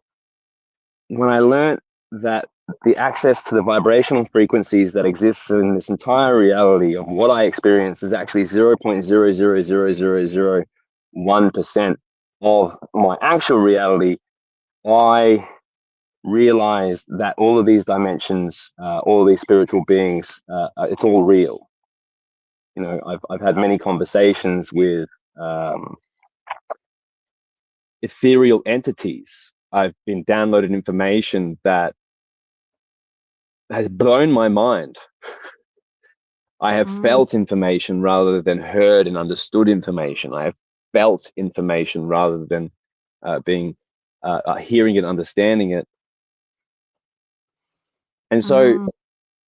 when I learned that the access to the vibrational frequencies that exist in this entire reality of what I experience is actually 0.0000001% of my actual reality, I realized that all of these dimensions, all of these spiritual beings, it's all real. You know, I've had many conversations with ethereal entities. I've been downloaded information that has blown my mind. I have felt information rather than heard and understood information. I have felt information rather than hearing it, understanding it. And so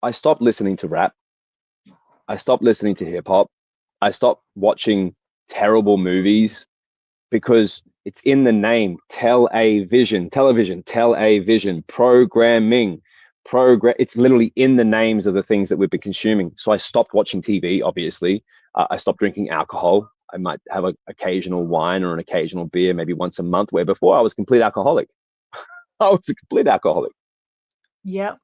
I stopped listening to rap. I stopped listening to hip hop. I stopped watching terrible movies because it's in the name. Television, programming, it's literally in the names of the things that we've been consuming. So I stopped watching TV, obviously. I stopped drinking alcohol. I might have an occasional wine or an occasional beer, maybe once a month, where before I was a complete alcoholic. I was a complete alcoholic. Yep.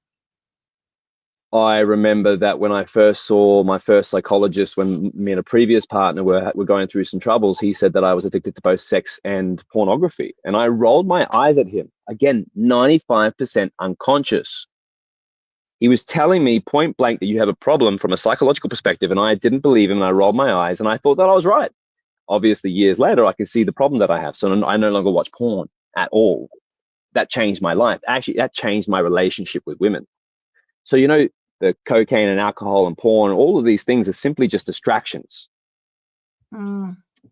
I remember that when I first saw my first psychologist, when me and a previous partner were going through some troubles, he said that I was addicted to both sex and pornography. And I rolled my eyes at him. Again, 95% unconscious. He was telling me point blank that you have a problem from a psychological perspective, and I didn't believe him, and I rolled my eyes, and I thought that I was right. Obviously, years later, I can see the problem that I have. So I no longer watch porn at all. That changed my life. Actually, that changed my relationship with women. So, you know, the cocaine and alcohol and porn, all of these things are simply just distractions.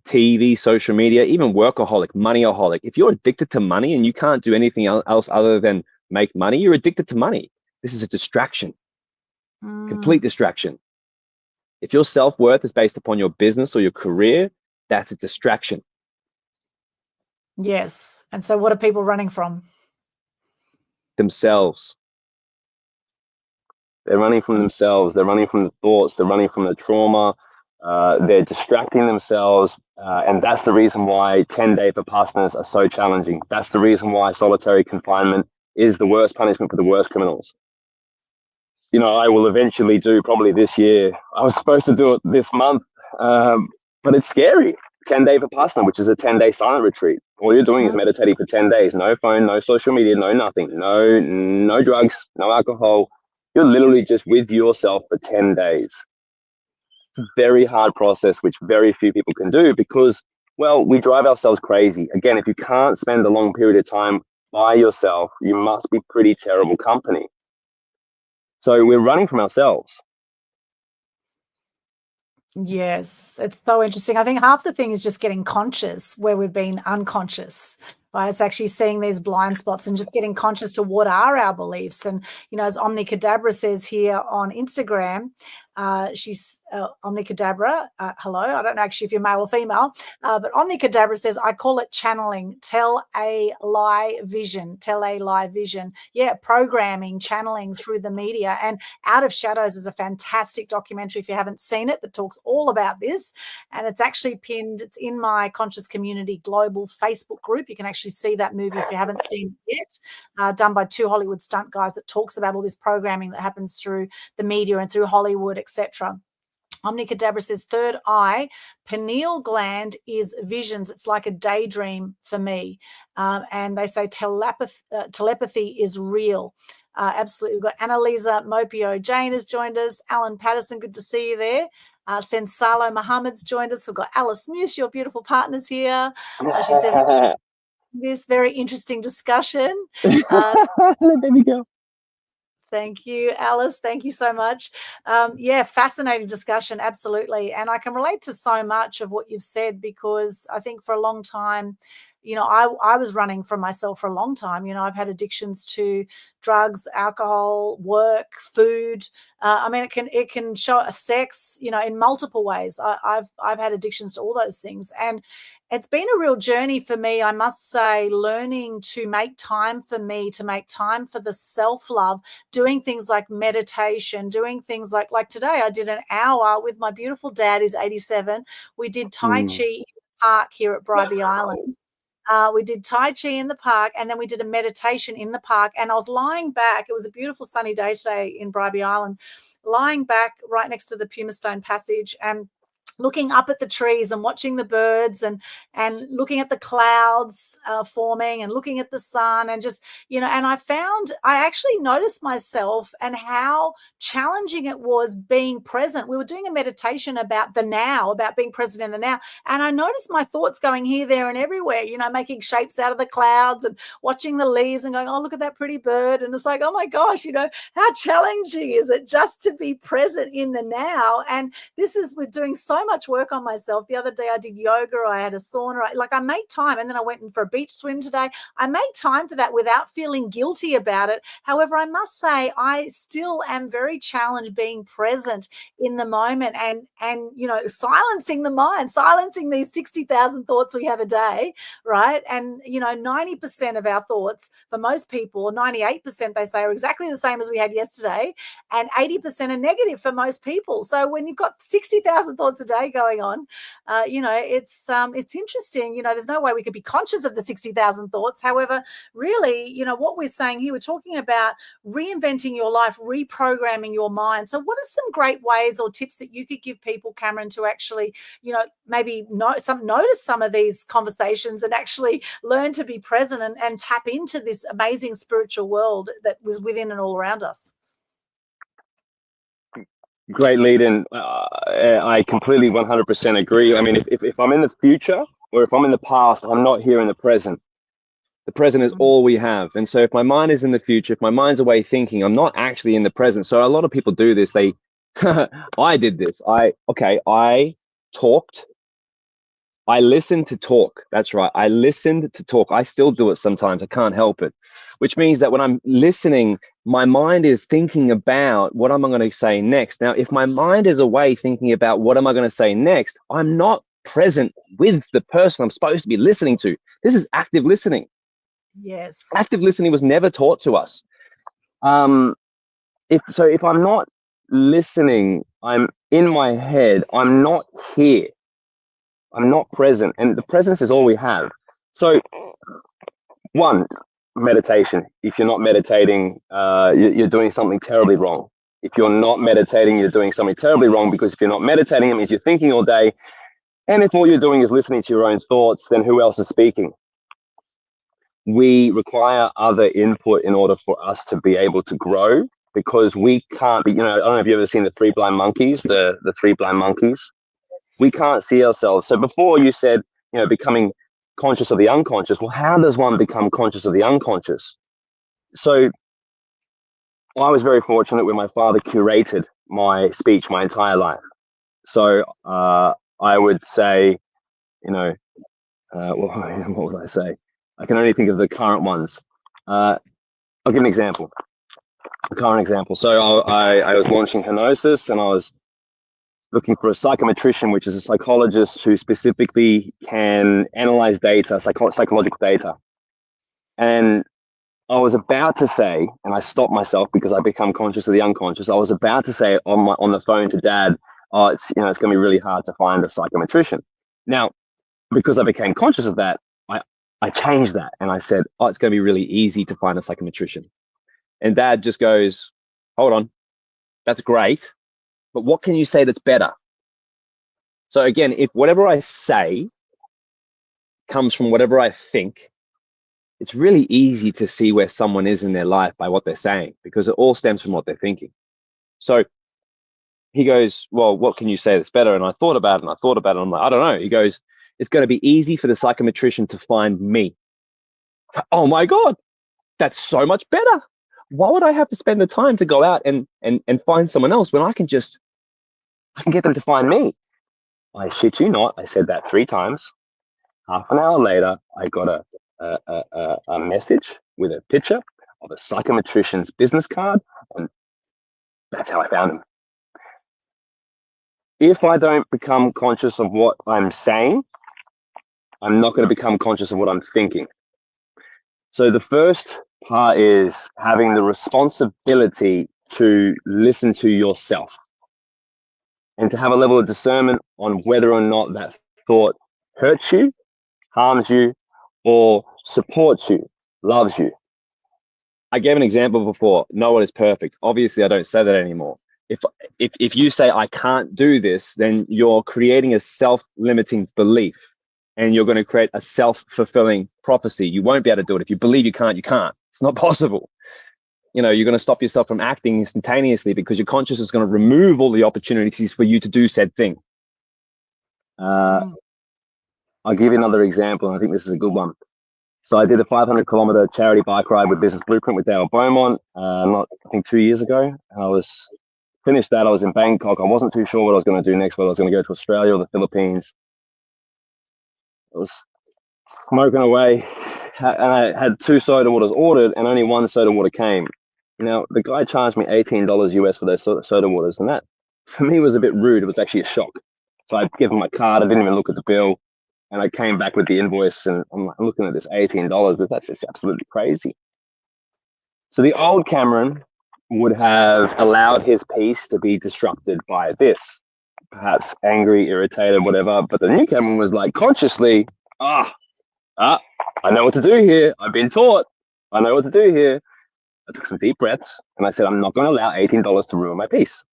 TV, social media, even workaholic, moneyaholic. If you're addicted to money and you can't do anything else other than make money, you're addicted to money. This is a distraction, complete distraction. If your self-worth is based upon your business or your career, that's a distraction. Yes. And so what are people running from? Themselves. They're running from themselves. They're running from the thoughts. They're running from the trauma. They're distracting themselves. And that's the reason why 10-day Vipassanas are so challenging. That's the reason why solitary confinement is the worst punishment for the worst criminals. You know, I will eventually do probably this year. I was supposed to do it this month, but it's scary. 10-day Vipassana, which is a 10-day silent retreat. All you're doing is meditating for 10 days. No phone, no social media, no nothing. No drugs, no alcohol. You're literally just with yourself for 10 days. It's a very hard process, which very few people can do because, well, we drive ourselves crazy. Again, if you can't spend a long period of time by yourself, you must be pretty terrible company. So we're running from ourselves. Yes, it's so interesting. I think half the thing is just getting conscious where we've been unconscious, right? It's actually seeing these blind spots and just getting conscious to what are our beliefs. And, you know, as Omni Cadabra says here on Instagram, She's Omnicadabra. Hello. I don't know actually if you're male or female, but Omnicadabra says, I call it channeling. Tell a lie vision. Tell a lie vision. Yeah, programming, channeling through the media. And Out of Shadows is a fantastic documentary if you haven't seen it that talks all about this. And it's actually pinned. It's in my Conscious Community Global Facebook group. You can actually see that movie if you haven't seen it yet, done by two Hollywood stunt guys that talks about all this programming that happens through the media and through Hollywood, etc. Omnicadabra says, third eye, pineal gland is visions. It's like a daydream for me. And they say telepathy is real. Absolutely. We've got Annalisa Mopio Jane has joined us. Alan Patterson, good to see you there. Sensalo Muhammad's joined us. We've got Alice Muse, your beautiful partner's here. She says, this very interesting discussion. Baby girl. Thank you, Alice. Thank you so much. Yeah, fascinating discussion. Absolutely. And I can relate to so much of what you've said, because I think for a long time, you know, I was running from myself for a long time. You know, I've had addictions to drugs, alcohol, work, food. I mean, it can show a sex, you know, in multiple ways. I've had addictions to all those things, and it's been a real journey for me, I must say, learning to make time for me, to make time for the self-love, doing things like meditation, doing things like today I did an hour with my beautiful dad. He's 87. We did Tai Chi in the park here at Bribey Island. We did Tai Chi in the park, and then we did a meditation in the park. And I was lying back. It was a beautiful sunny day today in Bribey Island, lying back right next to the Puma Stone Passage and looking up at the trees and watching the birds and looking at the clouds forming and looking at the sun, and just, you know, and I actually noticed myself and how challenging it was being present. We were doing a meditation about the now, about being present in the now. And I noticed my thoughts going here, there, and everywhere, you know, making shapes out of the clouds and watching the leaves and going, oh, look at that pretty bird. And it's like, oh my gosh, you know, how challenging is it just to be present in the now? And this is with doing so much work on myself. The other day I did yoga, I had a sauna, like I made time, and then I went in for a beach swim today. I made time for that without feeling guilty about it. However, I must say I still am very challenged being present in the moment and you know, silencing the mind, silencing these 60,000 thoughts we have a day, right? And you know, 90% of our thoughts for most people, or 98% they say, are exactly the same as we had yesterday, and 80% are negative for most people. So when you've got 60,000 thoughts a day going on, you know, it's interesting. You know, there's no way we could be conscious of the 60,000 thoughts. However, really, you know, what we're saying here, we're talking about reinventing your life, reprogramming your mind. So what are some great ways or tips that you could give people, Cameron, to actually, you know, maybe notice some of these conversations and actually learn to be present and tap into this amazing spiritual world that was within and all around us? Great lead in. I completely 100% agree. I mean, if I'm in the future or if I'm in the past, I'm not here in the present. The present is all we have. And so if my mind is in the future, if my mind's away thinking, I'm not actually in the present. So a lot of people do this. I did this. I talked. I listened to talk. That's right. I listened to talk. I still do it sometimes. I can't help it, which means that when I'm listening, my mind is thinking about what am I going to say next. Now, if my mind is away thinking about what am I going to say next, I'm not present with the person I'm supposed to be listening to. This is active listening. Yes. Active listening was never taught to us. If I'm not listening, I'm in my head. I'm not here. I'm not present, and the presence is all we have. So, one, meditation. If you're not meditating, you're doing something terribly wrong. If you're not meditating, you're doing something terribly wrong, because if you're not meditating, it means you're thinking all day. And if all you're doing is listening to your own thoughts, then who else is speaking? We require other input in order for us to be able to grow, because we can't be, you know, I don't know if you've ever seen the three blind monkeys, the three blind monkeys. We can't see ourselves. So before you said, you know, becoming conscious of the unconscious. Well, how does one become conscious of the unconscious? So I was very fortunate when my father curated my speech my entire life. So I would say, you know, what would I say? I can only think of the current ones. I'll give an example. A current example. So I was launching Hypnosis, and I was looking for a psychometrician, which is a psychologist who specifically can analyze data, psychological data. And I was about to say, and I stopped myself because I become conscious of the unconscious. I was about to say on the phone to Dad, "Oh, it's going to be really hard to find a psychometrician." Now, because I became conscious of that, I changed that and I said, "Oh, it's going to be really easy to find a psychometrician." And Dad just goes, "Hold on, that's great, but what can you say that's better?" So again, if whatever I say comes from whatever I think, it's really easy to see where someone is in their life by what they're saying, because it all stems from what they're thinking. So he goes, "Well, what can you say that's better?" And I thought about it and I thought about it. I'm like, "I don't know." He goes, "It's going to be easy for the psychometrician to find me." Oh my God, that's so much better. Why would I have to spend the time to go out and find someone else when I can just get them to find me? I shit you not. I said that 3 times. Half an hour later, I got a message with a picture of a psychometrician's business card, and that's how I found him. If I don't become conscious of what I'm saying, I'm not going to become conscious of what I'm thinking. So the first part is having the responsibility to listen to yourself and to have a level of discernment on whether or not that thought hurts you, harms you, or supports you, loves you. I gave an example before. No one is perfect. Obviously, I don't say that anymore. If you say I can't do this, then you're creating a self-limiting belief, and you're going to create a self-fulfilling prophecy. You won't be able to do it. If you believe you can't, you can't. It's not possible. You're going to stop yourself from acting instantaneously because your conscious is going to remove all the opportunities for you to do said thing. I'll give you another example, and I think this is a good one. So I did a 500-kilometer charity bike ride with Business Blueprint with Dale Beaumont, I think 2 years ago. I was finished that. I was in Bangkok. I wasn't too sure what I was going to do next, whether I was going to go to Australia or the Philippines. I was smoking away, and I had 2 soda waters ordered, and only 1 soda water came. Now, the guy charged me $18 US for those soda waters, and that, for me, was a bit rude. It was actually a shock. So I gave him my card. I didn't even look at the bill. And I came back with the invoice, and I'm looking at this $18, but that's just absolutely crazy. So the old Cameron would have allowed his peace to be disrupted by this, perhaps angry, irritated, whatever. But the new Cameron was like, consciously, I know what to do here. I've been taught. I know what to do here. I took some deep breaths, and I said, I'm not going to allow $18 to ruin my peace.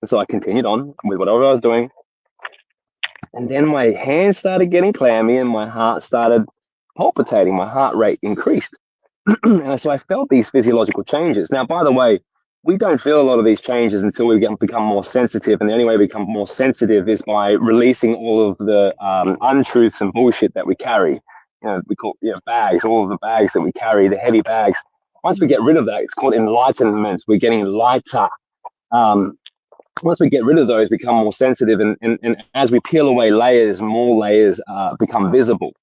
And so I continued on with whatever I was doing. And then my hands started getting clammy and my heart started palpitating. My heart rate increased. And so I felt these physiological changes. Now, by the way, we don't feel a lot of these changes until we become more sensitive. And the only way we become more sensitive is by releasing all of the untruths and bullshit that we carry. We call bags, all of the bags that we carry, the heavy bags. Once we get rid of that, it's called enlightenment. We're getting lighter. Once we get rid of those, become more sensitive, and as we peel away layers, more layers become visible.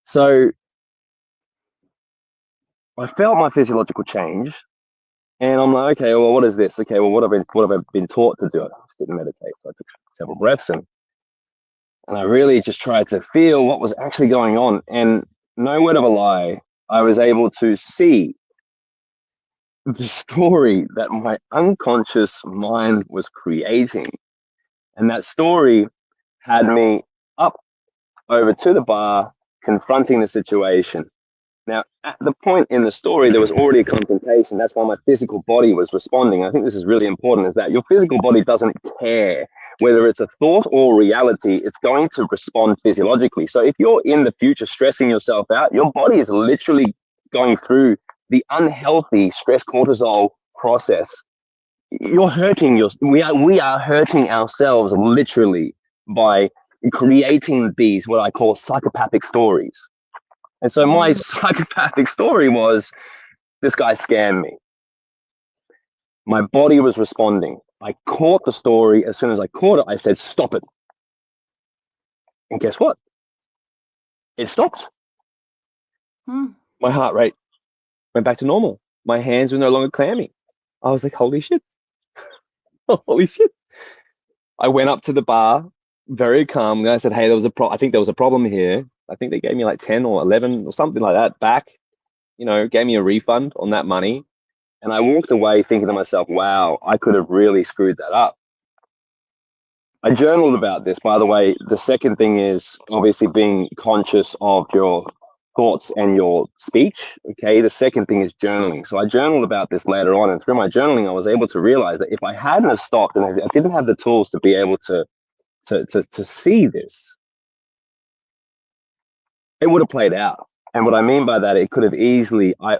So I felt my physiological change, and I'm like, okay, well, what is this? Okay, well, what have I been taught to do? I sit and meditate. So I took several breaths, and I really just tried to feel what was actually going on. And no word of a lie, I was able to see the story that my unconscious mind was creating. And that story had me up over to the bar, confronting the situation. Now, at the point in the story, there was already a confrontation. That's why my physical body was responding. I think this is really important, is that your physical body doesn't care whether it's a thought or reality. It's going to respond physiologically. So if you're in the future stressing yourself out, your body is literally going through the unhealthy stress cortisol process. You're hurting we are hurting ourselves literally by creating these what I call psychopathic stories. And so my psychopathic story was, this guy scammed me. My body was responding. I caught the story. As soon as I caught it, I said, stop it. And guess what? It stopped. My heart rate went back to normal. My hands were no longer clammy. I was like, holy shit. Holy shit. I went up to the bar very calmly. I said, hey, I think there was a problem here. I think they gave me like 10 or 11 or something like that back, gave me a refund on that money. And I walked away thinking to myself, wow, I could have really screwed that up. I journaled about this, by the way. The second thing is obviously being conscious of your thoughts and your speech. Okay. The second thing is journaling. So I journaled about this later on, and through my journaling, I was able to realize that if I hadn't have stopped and I didn't have the tools to be able to see this, it would have played out. And what I mean by that, it could have easily, I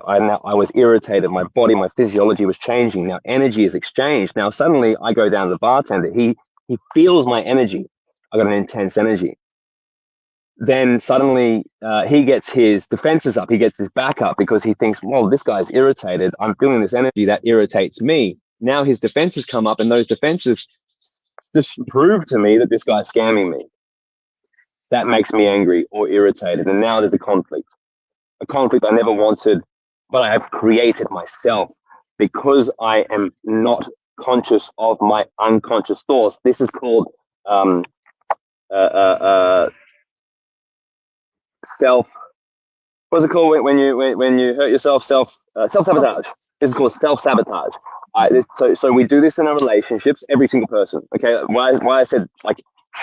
was irritated. My body, my physiology was changing. Now energy is exchanged. Now suddenly I go down to the bartender. He feels my energy. I got an intense energy. Then suddenly he gets his defenses up. He gets his back up because he thinks, well, this guy's irritated. I'm feeling this energy that irritates me. Now his defenses come up, and those defenses just prove to me that this guy's scamming me. That makes me angry or irritated. And now there's a conflict I never wanted, but I have created myself because I am not conscious of my unconscious thoughts. This is called self. What's it called when you hurt yourself? Self-sabotage. This is called self-sabotage. So we do this in our relationships. Every single person. Okay. Why I said like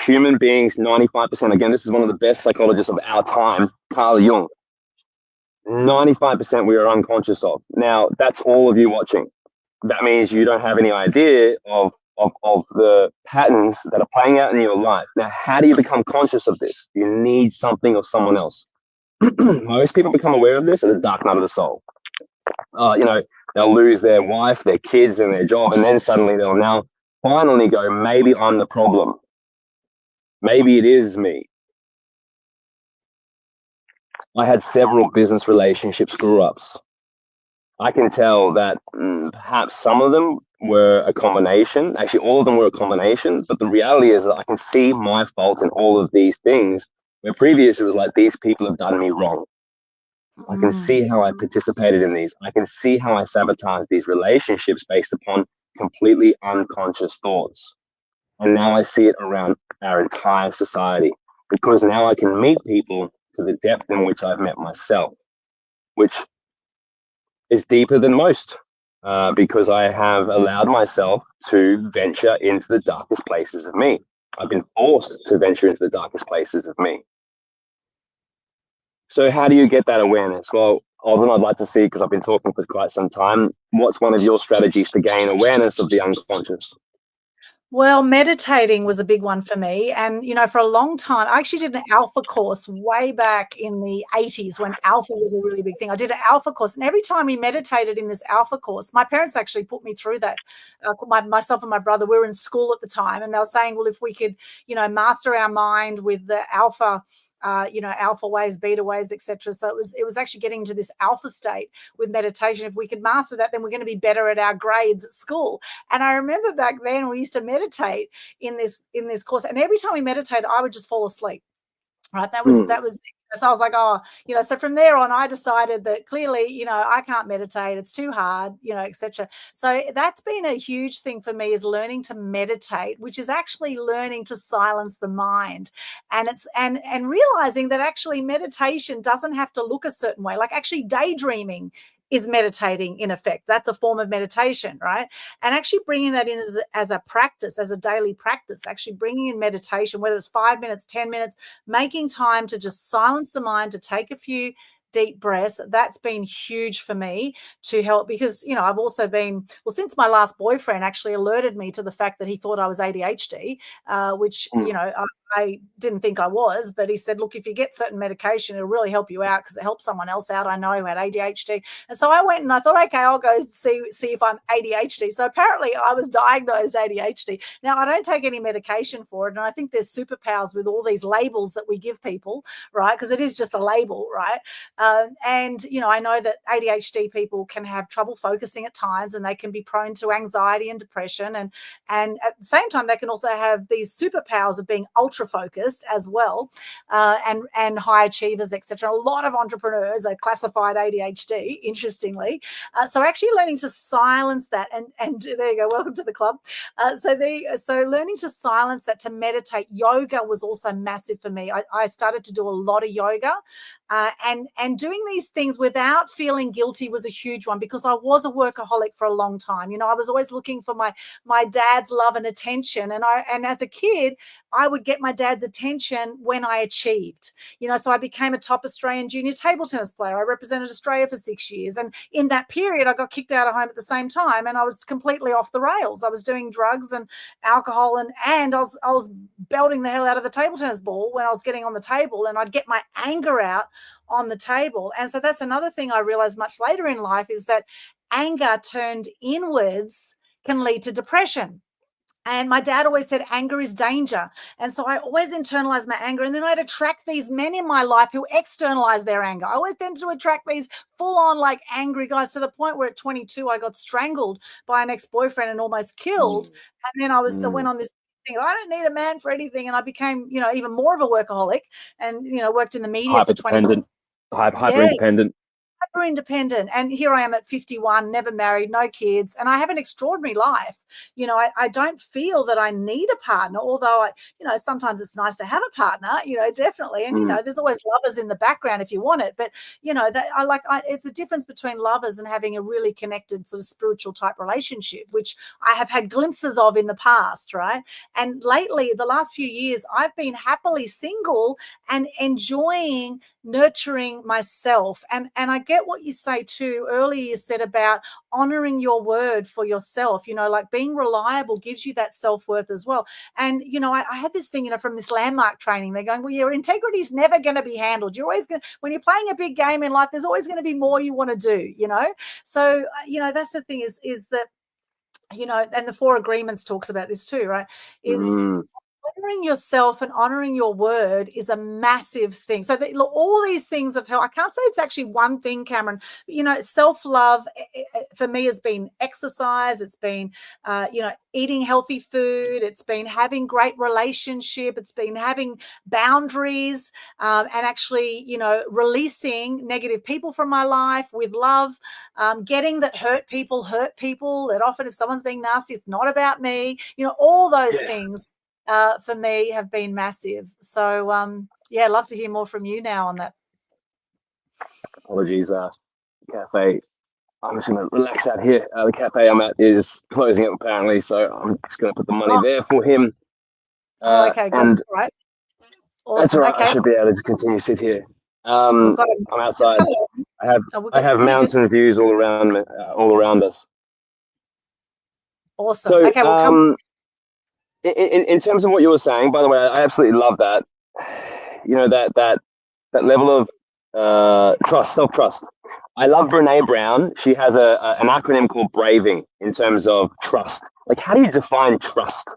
human beings, 95%. Again, this is one of the best psychologists of our time, Carl Jung. 95% we are unconscious of. Now that's all of you watching. That means you don't have any idea of the patterns that are playing out in your life. Now, how do you become conscious of this? You need something or someone else. Most people become aware of this at the dark night of the soul. They'll lose their wife, their kids, and their job, and then suddenly they'll now finally go, maybe I'm the problem. Maybe it is me. I had several business relationship screw-ups. I can tell that perhaps some of them were a combination. Actually, all of them were a combination. But the reality is that I can see my fault in all of these things, where previously it was like, these people have done me wrong. I can see how I participated in these. I can see how I sabotaged these relationships based upon completely unconscious thoughts. And now I see it around our entire society, because now I can meet people to the depth in which I've met myself, which is deeper than most, because I have allowed myself to venture into the darkest places of me. I've been forced to venture into the darkest places of me. So how do you get that awareness? Well, Aldwyn, I'd like to see, because I've been talking for quite some time, what's one of your strategies to gain awareness of the unconscious? Well, meditating was a big one for me. And, for a long time, I actually did an alpha course way back in the 80s when alpha was a really big thing. I did an alpha course, and every time we meditated in this alpha course, my parents actually put me through that. Myself and my brother, we were in school at the time, and they were saying, well, if we could, master our mind with the alpha, alpha waves, beta waves, etc. So it was actually getting to this alpha state with meditation. If we could master that, then we're going to be better at our grades at school. And I remember back then we used to meditate in this course, and every time we meditated, I would just fall asleep. Right. That was so I was like, so from there on, I decided that clearly, I can't meditate. It's too hard, etc. So that's been a huge thing for me, is learning to meditate, which is actually learning to silence the mind. And it's and realizing that actually meditation doesn't have to look a certain way. Like actually daydreaming is meditating in effect. That's a form of meditation, right? And actually bringing that in as a practice, as a daily practice, actually bringing in meditation, whether it's 5 minutes, 10 minutes, making time to just silence the mind, to take a few deep breaths. That's been huge for me to help, because, I've also been, since my last boyfriend actually alerted me to the fact that he thought I was ADHD, which, I didn't think I was, but he said, look, if you get certain medication, it'll really help you out, because it helps someone else out I know who had ADHD. And so I went and I thought, okay, I'll go see if I'm ADHD. So apparently I was diagnosed ADHD. Now, I don't take any medication for it. And I think there's superpowers with all these labels that we give people, right? Because it is just a label, right? And I know that ADHD people can have trouble focusing at times, and they can be prone to anxiety and depression. And at the same time, they can also have these superpowers of being ultra ultra focused as well, and high achievers, etc. A lot of entrepreneurs are classified ADHD, interestingly. So actually learning to silence that, and there you go, welcome to the club. So learning to silence that, to meditate. Yoga was also massive for me. I started to do a lot of yoga, and doing these things without feeling guilty was a huge one, because I was a workaholic for a long time. I was always looking for my dad's love and attention, and as a kid I would get my dad's attention when I achieved. So I became a top Australian junior table tennis player. I represented Australia for 6 years, and in that period I got kicked out of home at the same time, and I was completely off the rails. I was doing drugs and alcohol, and I was belting the hell out of the table tennis ball when I was getting on the table, and I'd get my anger out on the table. And so that's another thing I realized much later in life, is that anger turned inwards can lead to depression. And my dad always said anger is danger. And so I always internalized my anger. And then I'd attract these men in my life who externalize their anger. I always tended to attract these full-on like angry guys, to the point where at 22 I got strangled by an ex-boyfriend and almost killed. And then I went on this thing, I don't need a man for anything. And I became, even more of a workaholic, and, worked in the media for 20 years. Hyper independent. Hyper independent. And here I am at 51, never married, no kids, and I have an extraordinary life. I don't feel that I need a partner, although sometimes it's nice to have a partner, definitely. And, there's always lovers in the background if you want it. But, it's the difference between lovers and having a really connected sort of spiritual type relationship, which I have had glimpses of in the past, right? And lately, the last few years, I've been happily single and enjoying nurturing myself. And I get what you say too. Earlier you said about honoring your word for yourself, like being reliable gives you that self-worth as well. And, I had this thing, from this landmark training, they're going, well, your integrity is never going to be handled. You're always going to, when you're playing a big game in life, there's always going to be more you want to do, So, that's the thing is that, and the 4 agreements talks about this too, right? Honoring yourself and honoring your word is a massive thing. So all these things of how I can't say it's actually one thing, Cameron. Self-love for me has been exercise. It's been, eating healthy food. It's been having great relationship. It's been having boundaries, and actually, releasing negative people from my life with love, getting that hurt people, that often if someone's being nasty, it's not about me. All those things. For me have been massive. So, I'd love to hear more from you now on that. Apologies, cafe. I'm just going to relax out here. The cafe I'm at is closing up apparently, so I'm just going to put the money there for him. Okay, good. And right. Awesome. That's all right. Okay. I should be able to continue to sit here. I'm outside. I have mountain views all around us. Awesome. So, okay, we'll come. In terms of what you were saying, by the way, I absolutely love that. That level of trust, self-trust. I love Brene Brown. She has an acronym called BRAVING in terms of trust. Like, how do you define trust?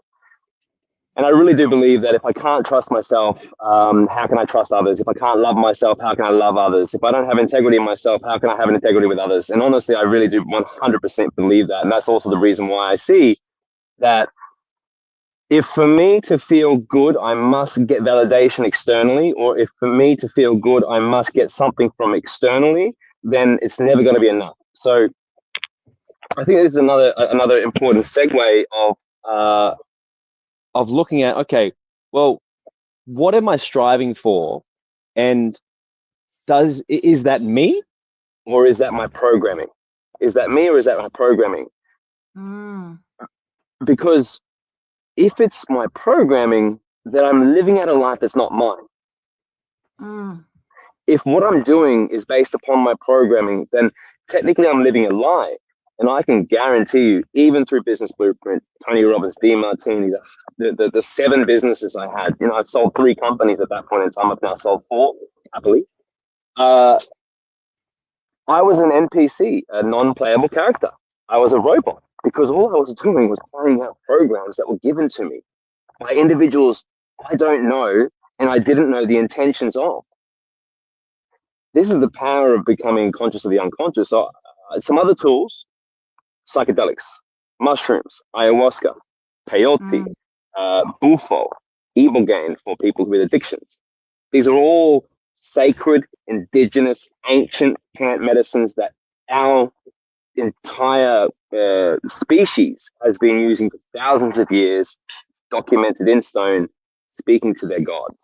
And I really do believe that if I can't trust myself, how can I trust others? If I can't love myself, how can I love others? If I don't have integrity in myself, how can I have an integrity with others? And honestly, I really do 100% believe that. And that's also the reason why I see that if for me to feel good, I must get validation externally, or if for me to feel good, I must get something from externally, then it's never going to be enough. So I think this is another important segue of looking at, okay, well, what am I striving for? And is that me, or is that my programming? Is that me, or is that my programming? Because if it's my programming, then I'm living out a life that's not mine. If what I'm doing is based upon my programming, then technically I'm living a lie. And I can guarantee you, even through Business Blueprint, Tony Robbins, Martini, the 7 businesses I had, I've sold 3 companies at that point in time. I've now sold 4, happily. I was an NPC, a non-playable character. I was a robot, because all I was doing was playing out programs that were given to me by individuals I don't know, and I didn't know the intentions of. This is the power of becoming conscious of the unconscious. So, some other tools: psychedelics, mushrooms, ayahuasca, peyote, bufo, ibogaine for people with addictions. These are all sacred, indigenous, ancient plant medicines that our entire species has been using for thousands of years, documented in stone, speaking to their gods.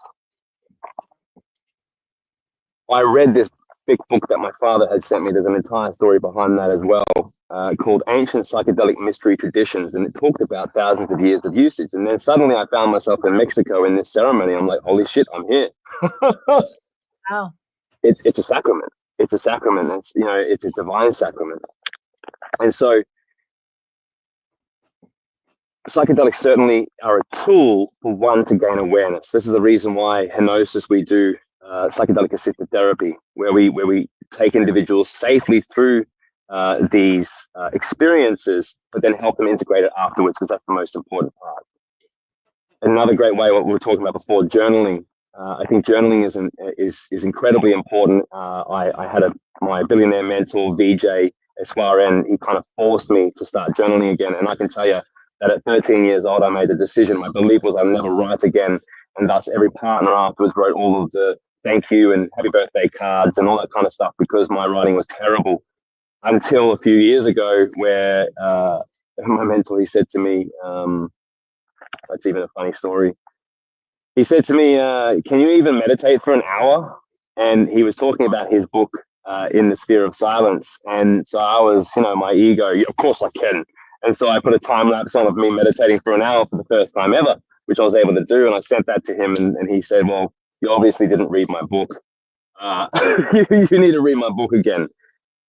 I read this big book that my father had sent me. There's an entire story behind that as well, called Ancient Psychedelic Mystery Traditions, and it talked about thousands of years of usage. And then suddenly I found myself in Mexico in this ceremony. I'm like, holy shit, I'm here. Wow. It's a sacrament. It's a sacrament. It's, you know, it's a divine sacrament. And so psychedelics certainly are a tool for one to gain awareness. This is the reason why Hypnosis, we do psychedelic assisted therapy, where we take individuals safely through these experiences, but then help them integrate it afterwards, because that's the most important part. Another great way, what we were talking about before, journaling. I think journaling is incredibly important. I had my billionaire mentor, VJ SYN, he kind of forced me to start journaling again. And I can tell you that at 13 years old, I made the decision. My belief was I'll never write again. And thus every partner afterwards wrote all of the thank you and happy birthday cards and all that kind of stuff, because my writing was terrible. Until a few years ago, where my mentor, he said to me, that's even a funny story. He said to me, can you even meditate for an hour? And he was talking about his book, In the Sphere of Silence. And so I was, you know, my ego, of course I can. And so I put a time lapse on of me meditating for an hour for the first time ever, which I was able to do. And I sent that to him, and he said, well, you obviously didn't read my book. You need to read my book again.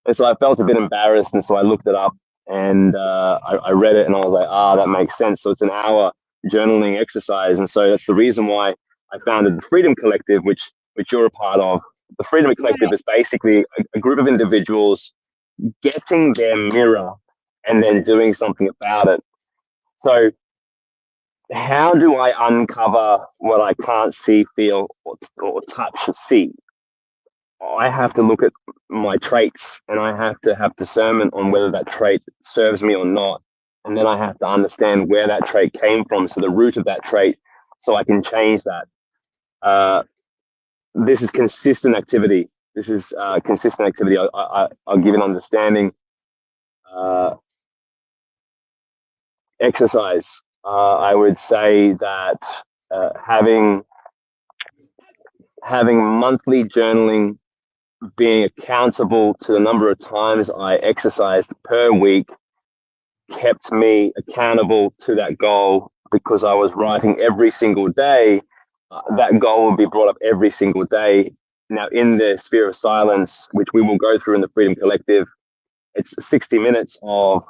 And so I felt a bit embarrassed. And so I looked it up, and I read it, and I was like, that makes sense. So it's an hour journaling exercise. And so that's the reason why I founded the Freedom Collective, which you're a part of. The Freedom Collective is basically a group of individuals getting their mirror and then doing something about it. So how do I uncover what I can't see, feel, or touch, or see? I have to look at my traits, and I have to have discernment on whether that trait serves me or not. And then I have to understand where that trait came from, so the root of that trait, so I can change that. This is consistent activity. This is consistent activity. I'll give an understanding. Exercise. I would say that having monthly journaling, being accountable to the number of times I exercised per week, kept me accountable to that goal, because I was writing every single day. That goal would be brought up every single day. Now, in the Sphere of Silence, which we will go through in the Freedom Collective, it's 60 minutes of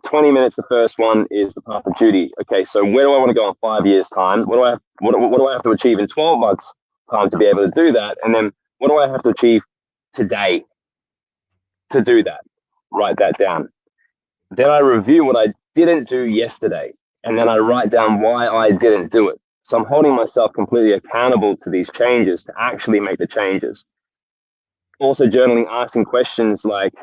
20 minutes. The first one is the path of duty. Okay, so where do I want to go in 5 years' time? What do I have to achieve in 12 months' time to be able to do that? And then what do I have to achieve today to do that? Write that down. Then I review what I didn't do yesterday, and then I write down why I didn't do it. So I'm holding myself completely accountable to these changes, to actually make the changes. Also journaling, asking questions like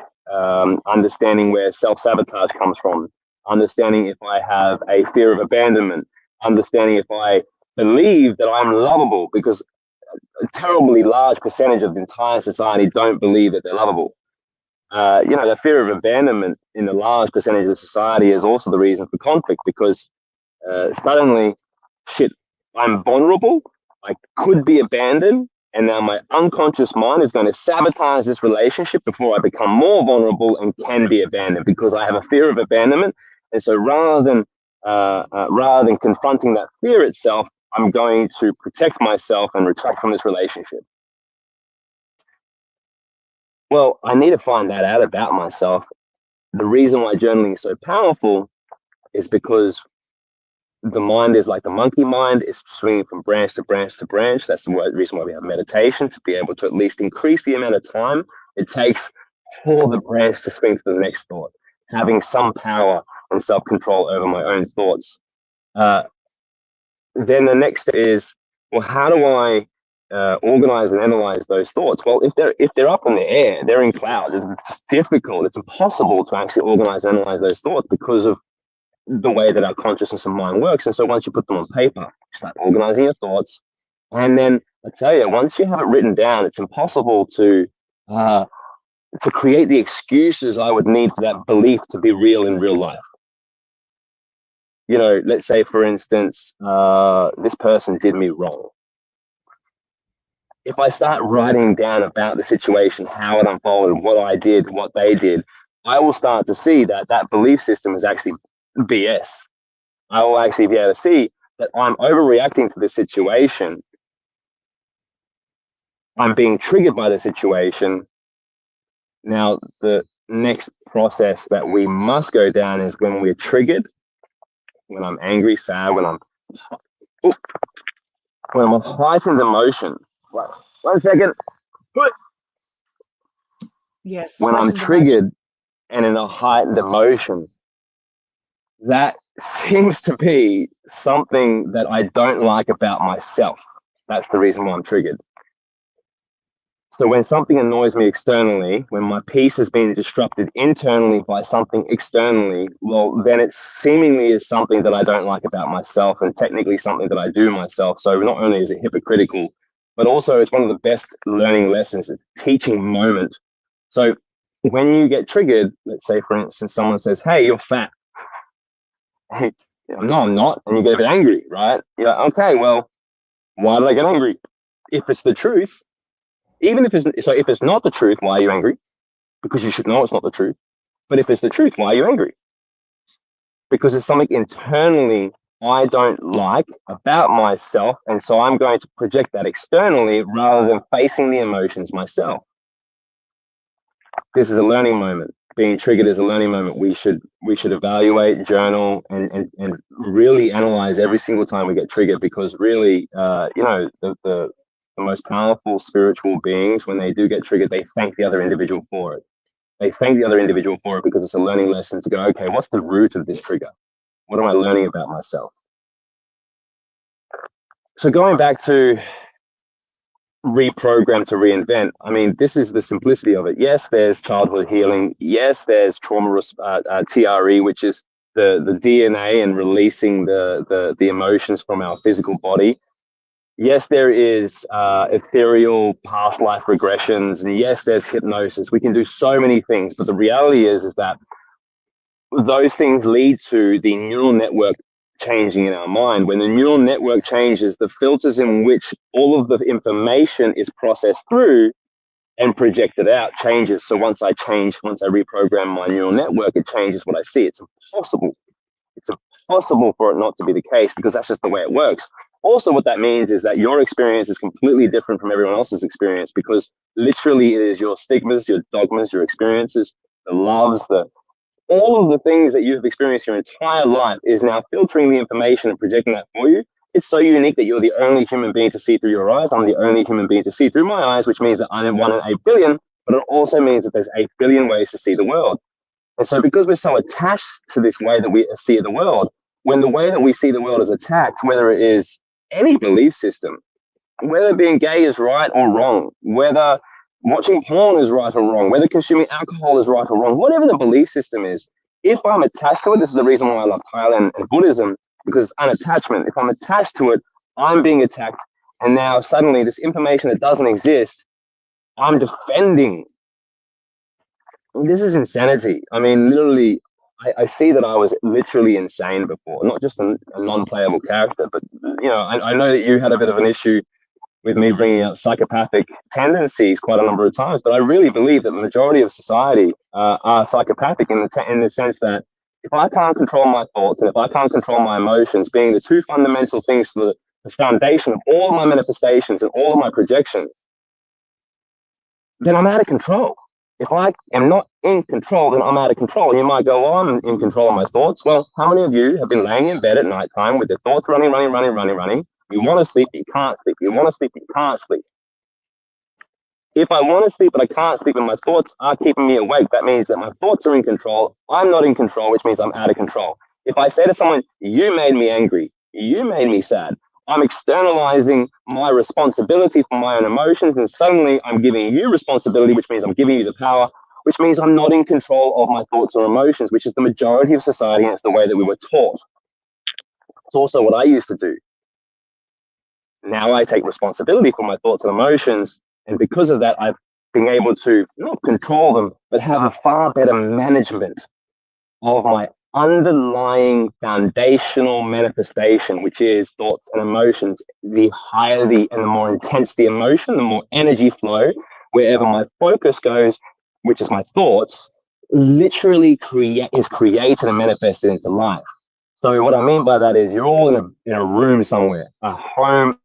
understanding where self-sabotage comes from, understanding if I have a fear of abandonment, understanding if I believe that I'm lovable, because a terribly large percentage of the entire society don't believe that they're lovable. The fear of abandonment in a large percentage of the society is also the reason for conflict, because suddenly, shit, I'm vulnerable, I could be abandoned, and now my unconscious mind is going to sabotage this relationship before I become more vulnerable and can be abandoned, because I have a fear of abandonment. And so rather than confronting that fear itself, I'm going to protect myself and retract from this relationship. Well, I need to find that out about myself. The reason why journaling is so powerful is because the mind is like the monkey mind. It's swinging from branch to branch to branch. That's the reason why we have meditation, to be able to at least increase the amount of time it takes for the branch to swing to the next thought, having some power and self-control over my own thoughts. Then the next step is, well, how do I organize and analyze those thoughts? Well, if they're up in the air, they're in clouds. It's difficult. It's impossible to actually organize and analyze those thoughts because of the way that our consciousness and mind works. And so once you put them on paper, you start organizing your thoughts. And then I tell you, once you have it written down, it's impossible to create the excuses I would need for that belief to be real in real life. You know, let's say, for instance, this person did me wrong. If I start writing down about the situation, how it unfolded, what I did, what they did, I will start to see that that belief system is actually BS. I will actually be able to see that I'm overreacting to the situation. I'm being triggered by the situation. Now, the next process that we must go down is when we're triggered, when I'm angry, sad, when I'm a heightened emotion. Right. 1 second. Yes. When I'm triggered and in a heightened emotion, that seems to be something that I don't like about myself. That's the reason why I'm triggered. So when something annoys me externally, when my peace is being disrupted internally by something externally, well, then it seemingly is something that I don't like about myself, and technically something that I do myself. So not only is it hypocritical, but also it's one of the best learning lessons. It's a teaching moment. So when you get triggered, let's say, for instance, someone says, "Hey, you're fat." Hey, no, I'm not. And you get a bit angry, right? You're like, okay, well, why did I get angry? If it's the truth, even if it's not the truth, why are you angry? Because you should know it's not the truth. But if it's the truth, why are you angry? Because it's something internally I don't like about myself, and so I'm going to project that externally rather than facing the emotions myself. This is a learning moment. Being triggered is a learning moment. We should evaluate, journal, and really analyze every single time we get triggered, because really, the most powerful spiritual beings, when they do get triggered, they thank the other individual for it. They thank the other individual for it because it's a learning lesson to go, okay, what's the root of this trigger? What am I learning about myself? So going back to reprogram to reinvent, I mean, this is the simplicity of it. Yes, there's childhood healing. Yes, there's trauma TRE, which is the DNA and releasing the emotions from our physical body. Yes, there is ethereal past life regressions, and yes, there's hypnosis. We can do so many things, but the reality is that those things lead to the neural network changing in our mind. When the neural network changes, the filters in which all of the information is processed through and projected out changes. So once I reprogram my neural network, it changes what I see. It's impossible for it not to be the case, because that's just the way it works. Also, what that means is that your experience is completely different from everyone else's experience, because literally it is your stigmas, your dogmas, your experiences, the loves, all of the things that you have experienced your entire life is now filtering the information and projecting that for you. It's so unique that you're the only human being to see through your eyes. I'm the only human being to see through my eyes, which means that I'm 1 in 8 billion, but it also means that there's 8 billion ways to see the world. And so because we're so attached to this way that we see the world, when the way that we see the world is attacked, whether it is any belief system, whether being gay is right or wrong, whether watching porn is right or wrong, whether consuming alcohol is right or wrong, whatever the belief system is, if I'm attached to it, this is the reason why I love Thailand and Buddhism, because unattachment. If I'm attached to it, I'm being attacked. And now suddenly this information that doesn't exist, I'm defending. This is insanity. I mean, literally, I see that I was literally insane before, not just a non-playable character, but, I know that you had a bit of an issue with me bringing up psychopathic tendencies quite a number of times, but I really believe that the majority of society are psychopathic in the sense that if I can't control my thoughts and if I can't control my emotions, being the two fundamental things for the foundation of all of my manifestations and all of my projections, then I'm out of control. If I am not in control, then I'm out of control. You might go, oh, I'm in control of my thoughts. Well, how many of you have been laying in bed at nighttime with your thoughts running? You want to sleep, but you can't sleep. You want to sleep, but you can't sleep. If I want to sleep, but I can't sleep, and my thoughts are keeping me awake, that means that my thoughts are in control. I'm not in control, which means I'm out of control. If I say to someone, you made me angry, you made me sad, I'm externalizing my responsibility for my own emotions, and suddenly I'm giving you responsibility, which means I'm giving you the power. which means I'm not in control of my thoughts or emotions, which is the majority of society, and it's the way that we were taught. It's also what I used to do. Now I take responsibility for my thoughts and emotions, and because of that, I've been able to not control them, but have a far better management of my underlying foundational manifestation, which is thoughts and emotions. The higher and the more intense the emotion, the more energy flow, wherever my focus goes, which is my thoughts, literally is created and manifested into life. So what I mean by that is you're all in a room somewhere, a home.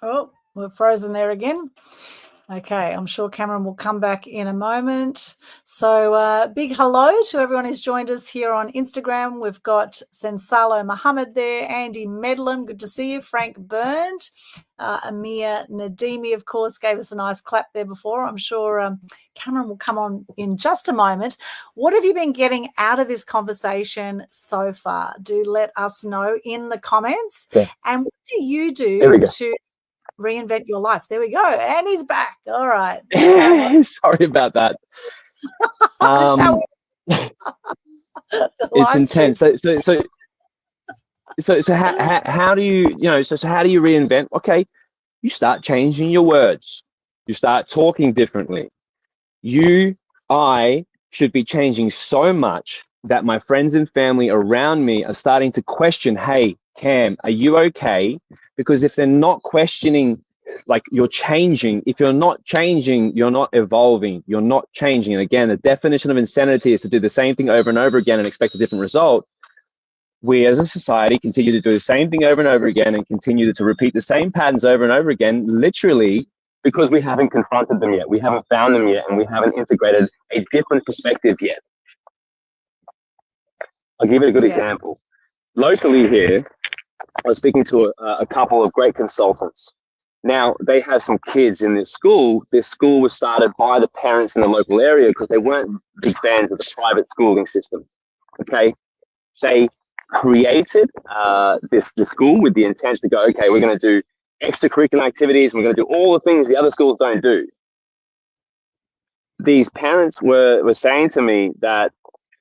Oh, we're frozen there again. Okay, I'm sure Cameron will come back in a moment. So big hello to everyone who's joined us here on Instagram. We've got Sensalo Muhammad there, Andy Medlam, good to see you, Frank Burned, Amir Nadimi, of course, gave us a nice clap there before. I'm sure Cameron will come on in just a moment. What have you been getting out of this conversation so far? Do let us know in the comments. Okay. And what do you do to reinvent your life? There we go. And he's back. All right. Sorry about that. It's intense. So how do you, so how do you reinvent? Okay, you start changing your words. You start talking differently. I should be changing so much that my friends and family around me are starting to question, hey, Cam, are you okay? Because if they're not questioning, like, you're changing, if you're not changing, you're not evolving, you're not changing. And again, the definition of insanity is to do the same thing over and over again and expect a different result. We as a society continue to do the same thing over and over again and continue to repeat the same patterns over and over again, literally because we haven't confronted them yet. We haven't found them yet, and we haven't integrated a different perspective yet. I'll give it a good example. Locally here, I was speaking to a couple of great consultants. Now, they have some kids in this school. This school was started by the parents in the local area because they weren't big fans of the private schooling system. Okay, they created this school with the intent to go, okay, we're going to do extracurricular activities. We're going to do all the things the other schools don't do. These parents were saying to me that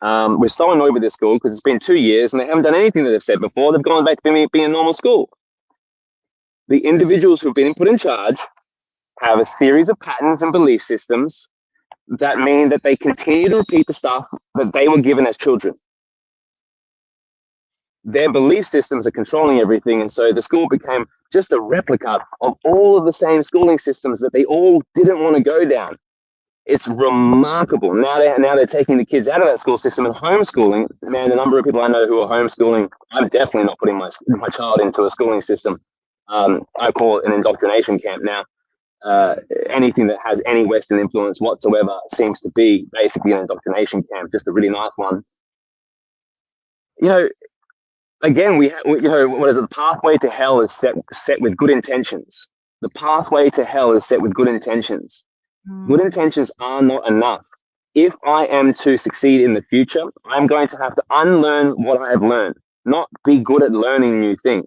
we're so annoyed with this school because it's been 2 years and they haven't done anything that they've said before. They've gone back to being a normal school. The individuals who've been put in charge have a series of patterns and belief systems that mean that they continue to repeat the stuff that they were given as children. Their belief systems are controlling everything, and so the school became just a replica of all of the same schooling systems that they all didn't want to go down. It's remarkable. Now they're taking the kids out of that school system and homeschooling. Man, the number of people I know who are homeschooling, I'm definitely not putting my child into a schooling system. I call it an indoctrination camp now. Anything that has any Western influence whatsoever seems to be basically an indoctrination camp, just a really nice one. Again, what is it? The pathway to hell is set with good intentions. The pathway to hell is set with good intentions. Good intentions are not enough. If I am to succeed in the future, I'm going to have to unlearn what I have learned, not be good at learning new things.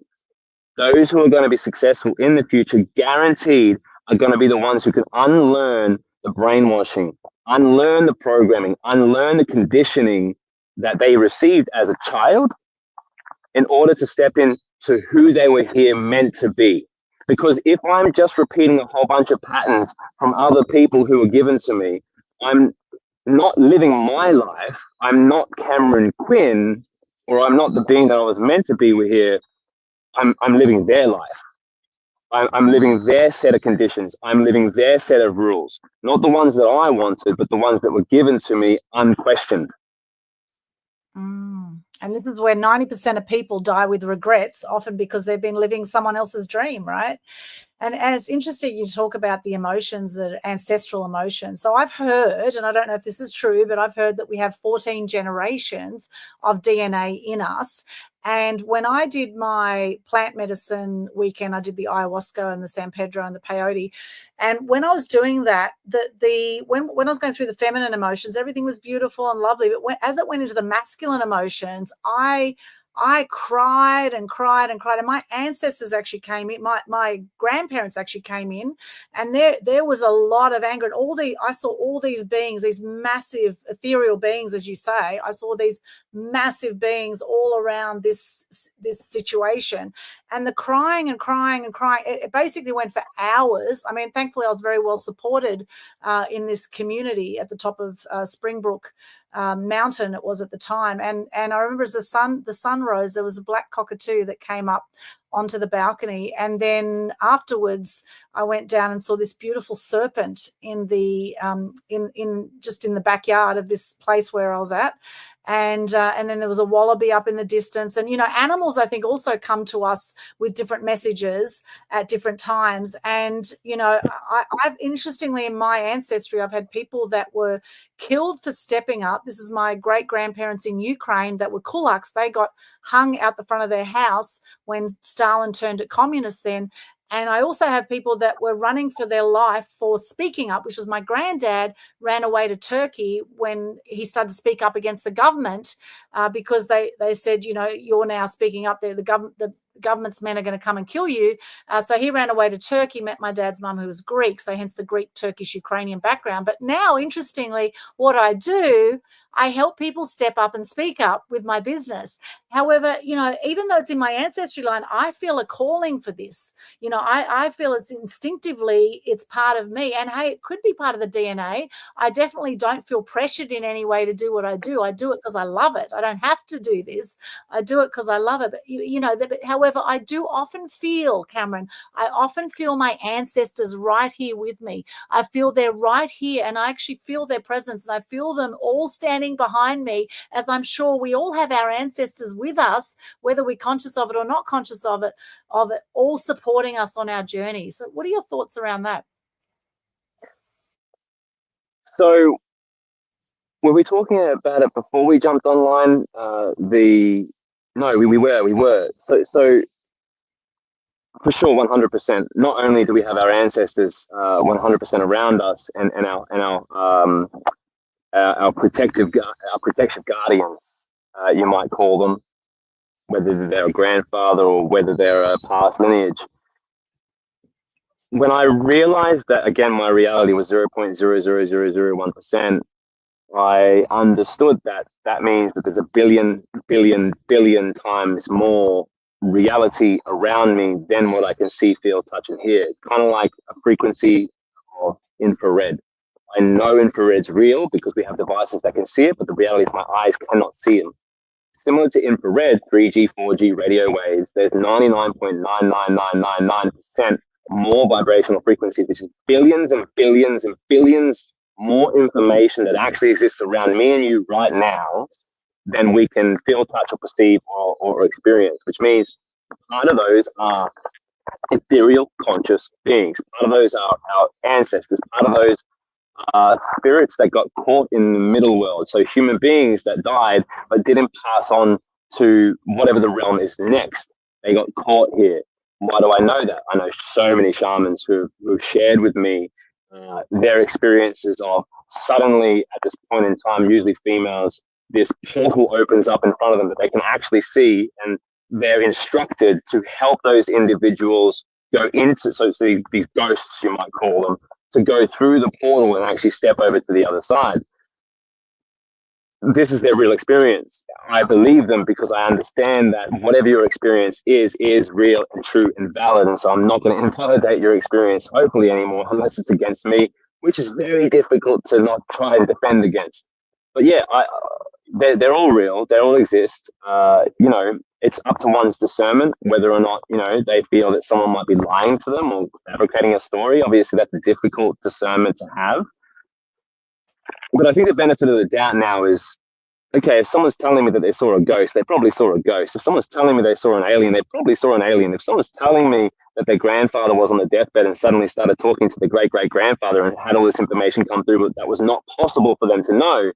Those who are going to be successful in the future, guaranteed, are going to be the ones who can unlearn the brainwashing, unlearn the programming, unlearn the conditioning that they received as a child in order to step into who they were here meant to be. Because if I'm just repeating a whole bunch of patterns from other people who were given to me, I'm not living my life. I'm not Cameron Quin, or I'm not the being that I was meant to be here. I'm living their life. I'm living their set of conditions. I'm living their set of rules, not the ones that I wanted, but the ones that were given to me unquestioned. And this is where 90% of people die with regrets, often because they've been living someone else's dream, right? And it's interesting you talk about the emotions, the ancestral emotions. So I've heard, and I don't know if this is true, but I've heard that we have 14 generations of DNA in us. And when I did my plant medicine weekend, I did the ayahuasca and the San Pedro and the peyote. And when I was doing that, when I was going through the feminine emotions, everything was beautiful and lovely. But as it went into the masculine emotions, I I cried and cried and cried. And my ancestors actually came in. My grandparents actually came in, and there was a lot of anger. And I saw all these beings, these massive ethereal beings, as you say. I saw these massive beings all around this situation, and the crying and crying and crying. It basically went for hours. I mean, thankfully, I was very well supported in this community at the top of Springbrook mountain it was at the time, and I remember as the sun rose, there was a black cockatoo that came up onto the balcony, and then afterwards I went down and saw this beautiful serpent in the in the backyard of this place where I was at. And then there was a wallaby up in the distance. And, animals, I think, also come to us with different messages at different times. And, I've interestingly, in my ancestry, I've had people that were killed for stepping up. This is my great-grandparents in Ukraine that were kulaks. They got hung out the front of their house when Stalin turned it communist then. And I also have people that were running for their life for speaking up, which was my granddad ran away to Turkey when he started to speak up against the government because they said, you're now speaking up there. The government's men are going to come and kill you. So he ran away to Turkey, met my dad's mum, who was Greek, so hence the Greek, Turkish, Ukrainian background. But now, interestingly, what I do, I help people step up and speak up with my business. However, even though it's in my ancestry line, I feel a calling for this. I feel it's instinctively, it's part of me. And hey, it could be part of the DNA. I definitely don't feel pressured in any way to do what I do. I do it because I love it. I don't have to do this. I do it because I love it. But, however, I do often feel, Cameron, I often feel my ancestors right here with me. I feel they're right here, and I actually feel their presence, and I feel them all standing behind me, as I'm sure we all have our ancestors with us, whether we're conscious of it or not conscious of it, all supporting us on our journey. So what are your thoughts around that? So were we talking about it before we jumped online? We were. So for sure, 100%. Not only do we have our ancestors 100% around us, and our protective guardians, you might call them, whether they're a grandfather or whether they're a past lineage. When I realized that, again, my reality was 0.00001%, I understood that means that there's a billion times more reality around me than what I can see, feel, touch, and hear. It's kind of like a frequency of infrared. I know infrared's real because we have devices that can see it, but the reality is my eyes cannot see them. Similar to infrared, 3G, 4G radio waves, there's 99.99999% more vibrational frequencies, which is billions and billions and billions more information that actually exists around me and you right now than we can feel, touch, or perceive or experience, which means part of those are ethereal conscious beings. Part of those are our ancestors. Part of those spirits that got caught in the middle world. So human beings that died but didn't pass on to whatever the realm is next. They got caught here. Why do I know that? I know so many shamans who've shared with me their experiences of suddenly at this point in time, usually females, this portal opens up in front of them that they can actually see, and they're instructed to help those individuals go into, so these ghosts, you might call them, to go through the portal and actually step over to the other side. This is their real experience. I believe them because I understand that whatever your experience is real and true and valid. And so I'm not going to invalidate your experience, hopefully, anymore, unless it's against me, which is very difficult to not try and defend against. But yeah, they're all real. They all exist. It's up to one's discernment whether or not, they feel that someone might be lying to them or fabricating a story. Obviously, that's a difficult discernment to have. But I think the benefit of the doubt now is, okay, if someone's telling me that they saw a ghost, they probably saw a ghost. If someone's telling me they saw an alien, they probably saw an alien. If someone's telling me that their grandfather was on the deathbed and suddenly started talking to the great-great-grandfather and had all this information come through, but that was not possible for them to know,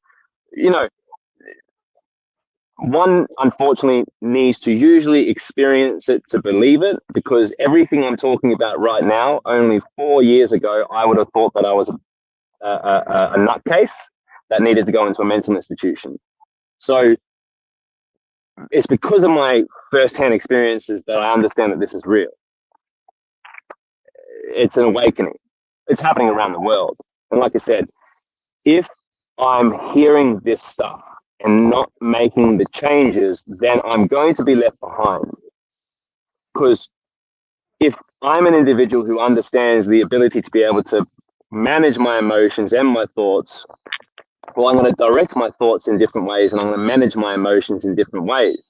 one unfortunately needs to usually experience it to believe it, because everything I'm talking about right now, only 4 years ago, I would have thought that I was a nutcase that needed to go into a mental institution. So it's because of my first-hand experiences that I understand that this is real. It's an awakening. It's happening around the world. And like I said, if I'm hearing this stuff and not making the changes, then I'm going to be left behind. Because if I'm an individual who understands the ability to be able to manage my emotions and my thoughts, well, I'm going to direct my thoughts in different ways and I'm going to manage my emotions in different ways.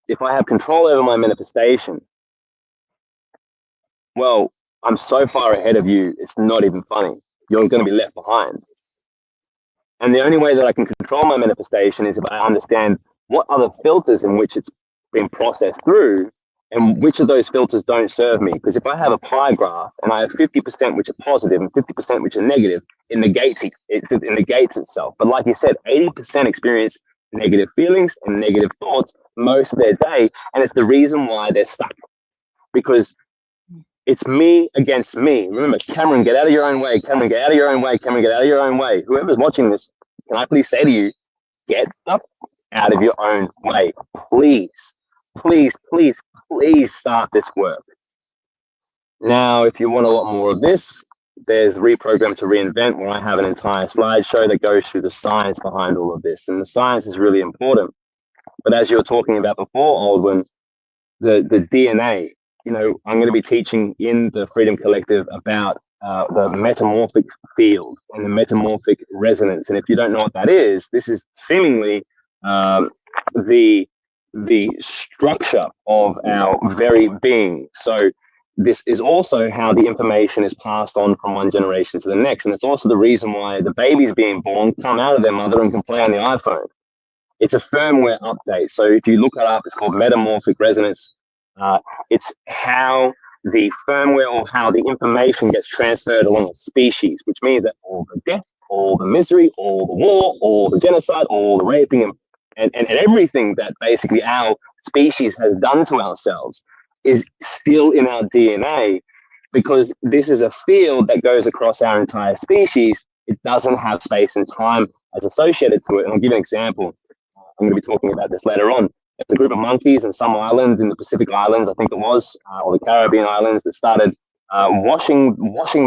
If I have control over my manifestation, well, I'm so far ahead of you, it's not even funny. You're going to be left behind. And the only way that I can control my manifestation is if I understand what are the filters in which it's been processed through and which of those filters don't serve me. Because if I have a pie graph and I have 50% which are positive and 50% which are negative, it negates itself. But like you said, 80% experience negative feelings and negative thoughts most of their day. And it's the reason why they're stuck. Because it's me against me. Remember, Cameron, get out of your own way. Cameron, get out of your own way. Cameron, get out of your own way. Whoever's watching this, can I please say to you, get up out of your own way. Please, please, please, please start this work. Now, if you want a lot more of this, there's Reprogram to Reinvent, where I have an entire slideshow that goes through the science behind all of this. And the science is really important. But as you were talking about before, Aldwyn, the DNA, you know, I'm going to be teaching in the Freedom Collective about the metamorphic field and the metamorphic resonance. And if you don't know what that is, this is seemingly the structure of our very being. So this is also how the information is passed on from one generation to the next. And it's also the reason why the babies being born come out of their mother and can play on the iPhone. It's a firmware update. So if you look it up, it's called metamorphic resonance. It's how the firmware or how the information gets transferred along a species, which means that all the death, all the misery, all the war, all the genocide, all the raping, and everything that basically our species has done to ourselves is still in our DNA, because this is a field that goes across our entire species. It doesn't have space and time as associated to it. And I'll give you an example. I'm going to be talking about this later on. It's a group of monkeys in some island in the Pacific Islands, I think it was, or the Caribbean Islands, that started washing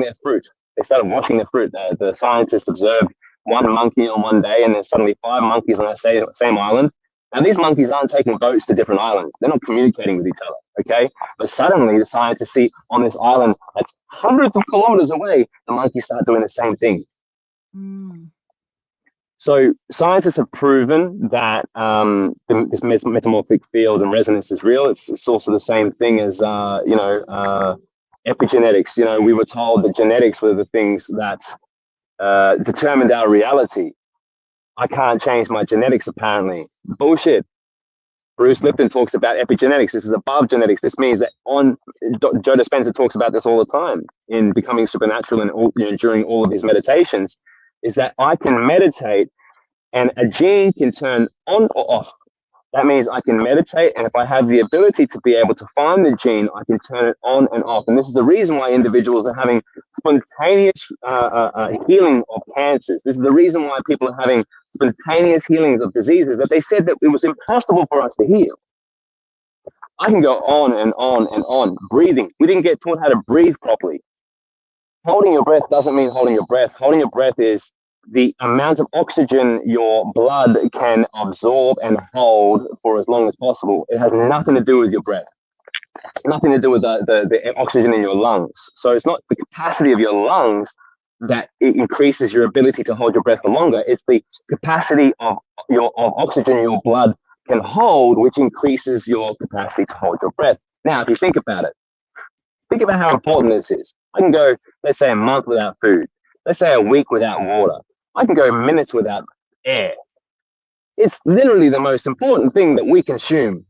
their fruit. They started washing their fruit. The scientists observed one monkey on one day, and there's suddenly 5 monkeys on that same island. Now, these monkeys aren't taking boats to different islands. They're not communicating with each other, okay? But suddenly, the scientists see on this island that's hundreds of kilometers away, the monkeys start doing the same thing. Mm. So scientists have proven that this metamorphic field and resonance is real. It's also the same thing as, epigenetics. You know, we were told that genetics were the things that determined our reality. I can't change my genetics, apparently. Bullshit. Bruce Lipton talks about epigenetics. This is above genetics. This means that Joe Dispenza talks about this all the time in Becoming Supernatural and during all of his meditations, is that I can meditate and a gene can turn on or off. That means I can meditate, and if I have the ability to be able to find the gene, I can turn it on and off. And this is the reason why individuals are having spontaneous healing of cancers. This is the reason why people are having spontaneous healings of diseases that they said that it was impossible for us to heal. I can go on and on and on. Breathing. We didn't get taught how to breathe properly. Holding your breath doesn't mean holding your breath. Holding your breath is the amount of oxygen your blood can absorb and hold for as long as possible. It has nothing to do with your breath, nothing to do with the oxygen in your lungs. So it's not the capacity of your lungs that it increases your ability to hold your breath for longer. It's the capacity of oxygen your blood can hold, which increases your capacity to hold your breath. Now, if you think about it, think about how important this is. I can go, let's say, a month without food. Let's say a week without water. I can go minutes without air. It's literally the most important thing that we consume.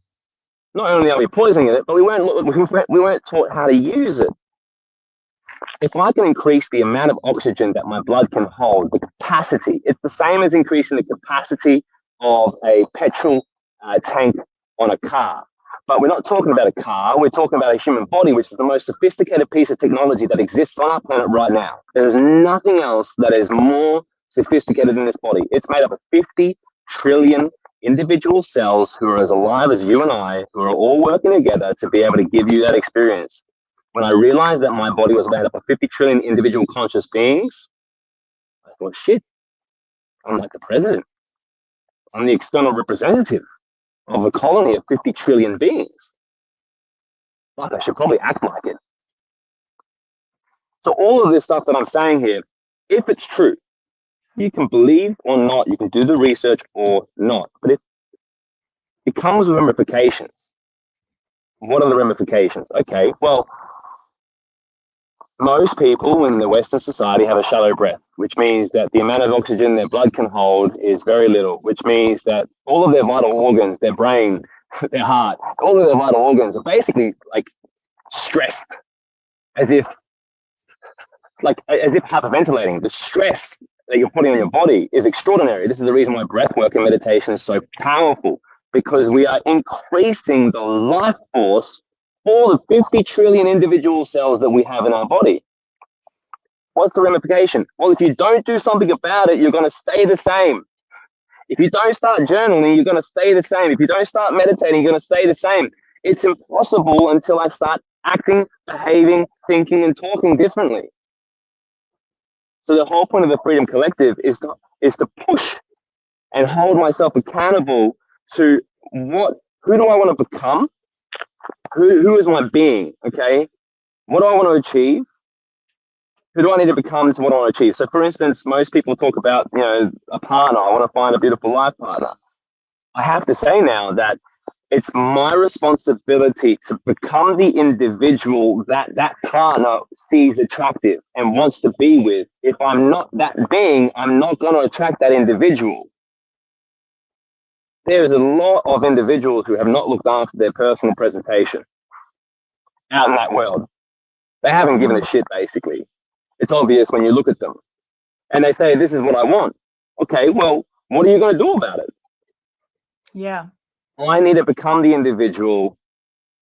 Not only are we poisoning it, but we weren't taught how to use it. If I can increase the amount of oxygen that my blood can hold, the capacity, it's the same as increasing the capacity of a petrol tank on a car. But we're not talking about a car, we're talking about a human body, which is the most sophisticated piece of technology that exists on our planet right now. There is nothing else that is more sophisticated than this body. It's made up of 50 trillion individual cells who are as alive as you and I, who are all working together to be able to give you that experience. When I realized that my body was made up of 50 trillion individual conscious beings, I thought, shit, I'm like the president. I'm the external representative of a colony of 50 trillion beings. Fuck, I should probably act like it. So all of this stuff that I'm saying here, if it's true, you can believe or not, you can do the research or not, but it comes with ramifications. What are the ramifications? Okay, well, most people in the Western society have a shallow breath, which means that the amount of oxygen their blood can hold is very little, which means that all of their vital organs, their brain, their heart, all of their vital organs are basically like stressed, as if hyperventilating. The stress that you're putting on your body is extraordinary. This is the reason why breath work and meditation is so powerful, because we are increasing the life force for the 50 trillion individual cells that we have in our body. What's the ramification? Well, if you don't do something about it, you're going to stay the same. If you don't start journaling, you're going to stay the same. If you don't start meditating, you're going to stay the same. It's impossible until I start acting, behaving, thinking, and talking differently. So the whole point of the Freedom Collective is to push and hold myself accountable to who do I want to become? Who is my being? Okay, what do I want to achieve? Who do I need to become to what I want to achieve? So, for instance, most people talk about, a partner. I want to find a beautiful life partner. I have to say now that it's my responsibility to become the individual that partner sees attractive and wants to be with. If I'm not that being, I'm not going to attract that individual. There is a lot of individuals who have not looked after their personal presentation out in that world. They haven't given a shit, basically. It's obvious when you look at them. And they say, this is what I want. Okay, well, what are you going to do about it? Yeah. I need to become the individual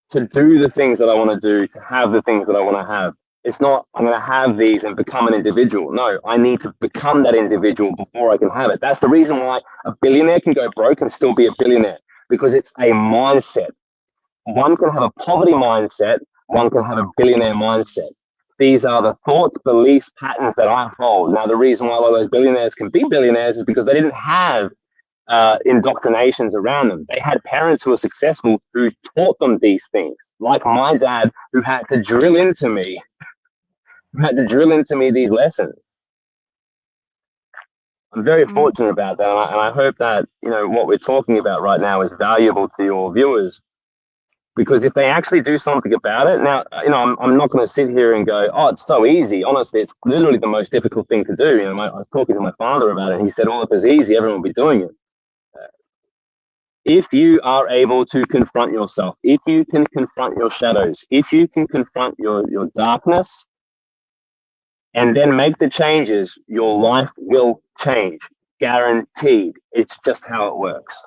to do the things that I want to do, to have the things that I want to have. It's not, I'm going to have these and become an individual. No, I need to become that individual before I can have it. That's the reason why a billionaire can go broke and still be a billionaire, because it's a mindset. One can have a poverty mindset, one can have a billionaire mindset. These are the thoughts, beliefs, patterns that I hold. Now, the reason why a lot of those billionaires can be billionaires is because they didn't have indoctrinations around them. They had parents who were successful who taught them these things, like my dad, who had to drill into me these lessons. I'm very fortunate about that, and I hope that what we're talking about right now is valuable to your viewers, because if they actually do something about it, now I'm not going to sit here and go, oh, it's so easy. Honestly, it's literally the most difficult thing to do. I was talking to my father about it, and he said, well, if it's easy, everyone will be doing it. If you are able to confront yourself, if you can confront your shadows, if you can confront your darkness, and then make the changes, your life will change. Guaranteed. It's just how it works.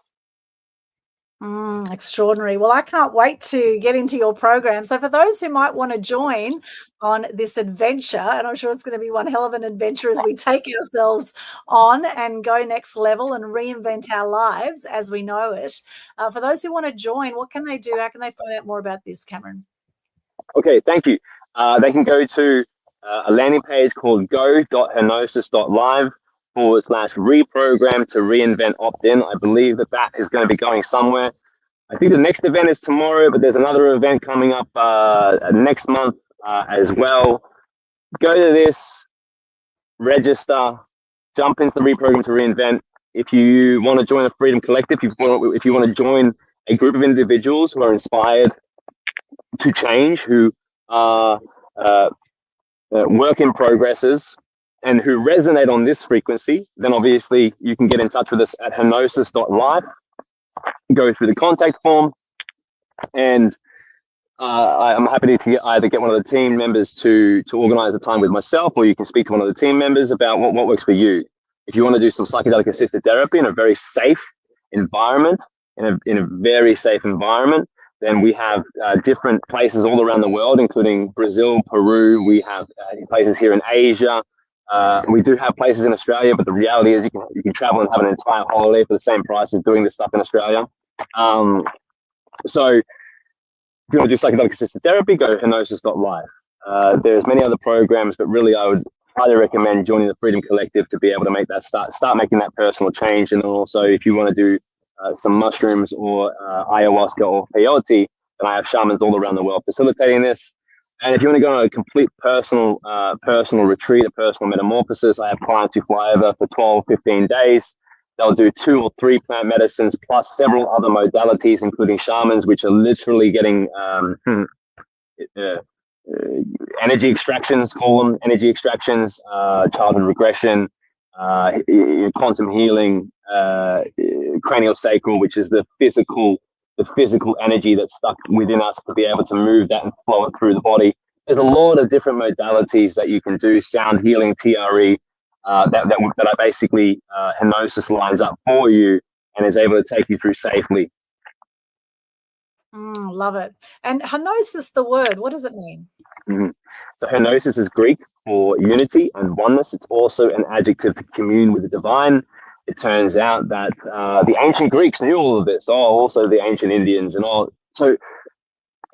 Extraordinary. Well, I can't wait to get into your program. So for those who might want to join on this adventure, and I'm sure it's going to be one hell of an adventure as we take ourselves on and go next level and reinvent our lives as we know it. For those who want to join, what can they do? How can they find out more about this, Cameron? Okay, thank you. They can go to a landing page called go.hypnosis.live/reprogram to reinvent opt-in. I believe that is going to be going somewhere. I think the next event is tomorrow, but there's another event coming up next month as well. Go to this, register, jump into the reprogram to reinvent. If you want to join a Freedom Collective, if you want to join a group of individuals who are inspired to change, who are work in progresses, and who resonate on this frequency, then obviously you can get in touch with us at hypnosis.live, go through the contact form, and I'm happy to either get one of the team members to organize a time with myself, or you can speak to one of the team members about what works for you. If you want to do some psychedelic assisted therapy in a very safe environment, in a very safe environment, then we have different places all around the world, including Brazil, Peru. We have places here in Asia, We do have places in Australia, but the reality is you can travel and have an entire holiday for the same price as doing this stuff in Australia. So if you want to do psychedelic assisted therapy, go to hypnosis.life. There's many other programs, but really I would highly recommend joining the Freedom Collective to be able to make that start making that personal change. And then also, if you want to do some mushrooms or ayahuasca or peyote, then I have shamans all around the world facilitating this. And if you want to go on a complete personal retreat, a personal metamorphosis, I have clients who fly over for 12, 15 days. They'll do 2 or 3 plant medicines plus several other modalities, including shamans, which are literally getting energy extractions, childhood regression, quantum healing, cranial sacral, which is the physical energy that's stuck within us to be able to move that and flow it through the body. There's a lot of different modalities that you can do, sound healing, TRE, that I basically, hypnosis lines up for you and is able to take you through safely. Love it. And hypnosis, the word, what does it mean? Mm-hmm. So hypnosis is Greek for unity and oneness. It's also an adjective to commune with the divine. It turns out that the ancient Greeks knew all of this, also the ancient Indians and all. So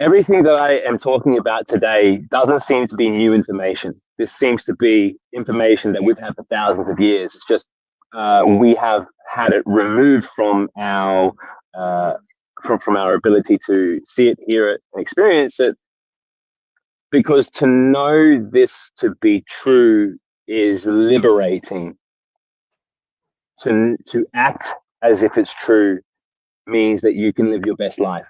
everything that I am talking about today doesn't seem to be new information. This seems to be information that we've had for thousands of years. It's just we have had it removed from our ability to see it, hear it, and experience it. Because to know this to be true is liberating. To act as if it's true means that you can live your best life.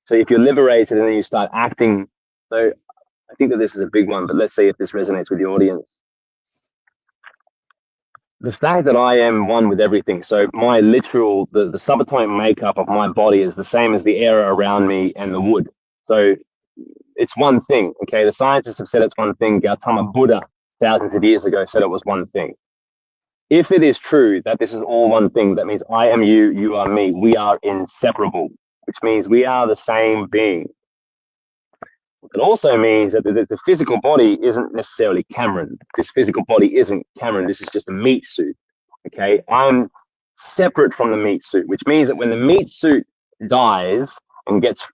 So if you're liberated and then you start acting, so I think that this is a big one, but let's see if this resonates with the audience. The fact that I am one with everything. So my literal, the subatomic makeup of my body is the same as the air around me and the wood. So it's one thing, okay? The scientists have said it's one thing. Gautama Buddha, thousands of years ago, said it was one thing. If it is true that this is all one thing, that means I am you, you are me. We are inseparable, which means we are the same being. It also means that the physical body isn't necessarily Cameron. This physical body isn't Cameron. This is just a meat suit, okay? I'm separate from the meat suit, which means that when the meat suit dies and gets,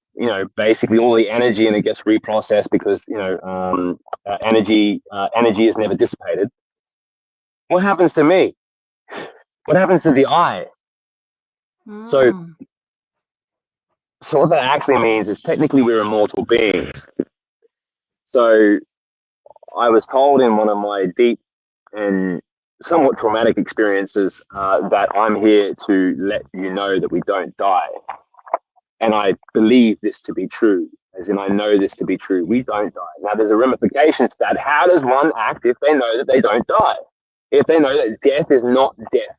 basically all the energy and it gets reprocessed because, energy is never dissipated. What happens to me? What happens to the I? So what that actually means is technically we're immortal beings. So I was told in one of my deep and somewhat traumatic experiences that I'm here to let you know that we don't die. And I believe this to be true, as in I know this to be true. We don't die. Now there's a ramification to that. How does one act if they know that they don't die? If they know that death is not death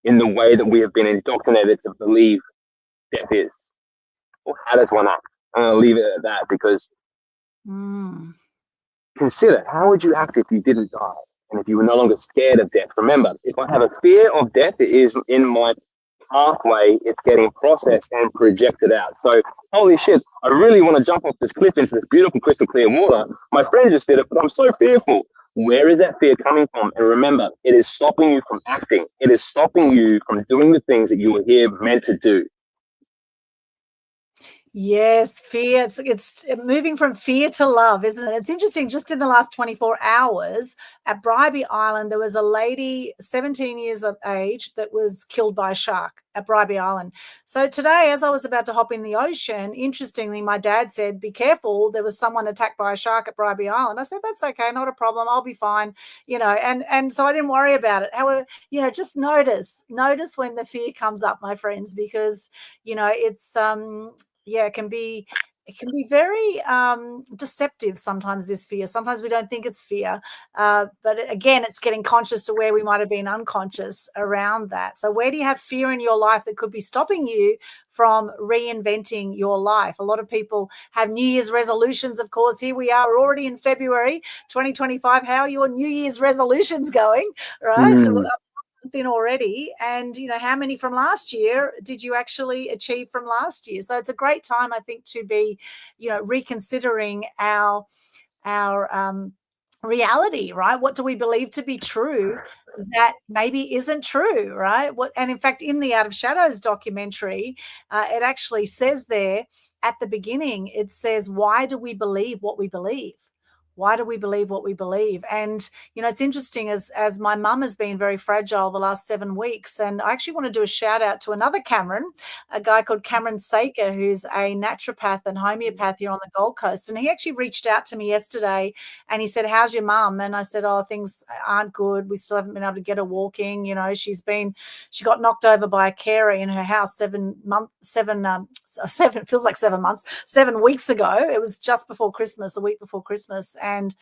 in the way that we have been indoctrinated to believe death is? Well, how does one act? I'm going to leave it at that because consider, how would you act if you didn't die and if you were no longer scared of death? Remember, if I have a fear of death, it is in my pathway, it's getting processed and projected out. So, holy shit, I really want to jump off this cliff into this beautiful crystal clear water. My friend just did it, but I'm so fearful. Where is that fear coming from? And remember, it is stopping you from acting. It is stopping you from doing the things that you were here meant to do. Yes, fear. It's moving from fear to love, isn't it? It's interesting. Just in the last 24 hours at Bribie Island, there was a lady, 17 years of age, that was killed by a shark at Bribie Island. So today, as I was about to hop in the ocean, interestingly, my dad said, "Be careful. There was someone attacked by a shark at Bribie Island." I said, "That's okay, not a problem. I'll be fine." And so I didn't worry about it. However, just notice when the fear comes up, my friends, because it's it can be very deceptive sometimes, this fear. Sometimes we don't think it's fear. But again, it's getting conscious to where we might have been unconscious around that. So where do you have fear in your life that could be stopping you from reinventing your life? A lot of people have New Year's resolutions, of course. Here we are already in February 2025. How are your New Year's resolutions going, right? In already, and how many from last year did you actually achieve from last year? So it's a great time, I think, to be reconsidering our reality, right? What do we believe to be true that maybe isn't true, right? And in fact, in the Out of Shadows documentary, it actually says there at the beginning, it says, why do we believe what we believe? Why do we believe what we believe? And, it's interesting as my mum has been very fragile the last 7 weeks. And I actually want to do a shout out to another Cameron, a guy called Cameron Saker, who's a naturopath and homeopath here on the Gold Coast. And he actually reached out to me yesterday and he said, how's your mum? And I said, oh, things aren't good. We still haven't been able to get her walking. She got knocked over by a carer in her house 7 feels like 7 months, 7 weeks ago. It was just before Christmas, a week before Christmas. And,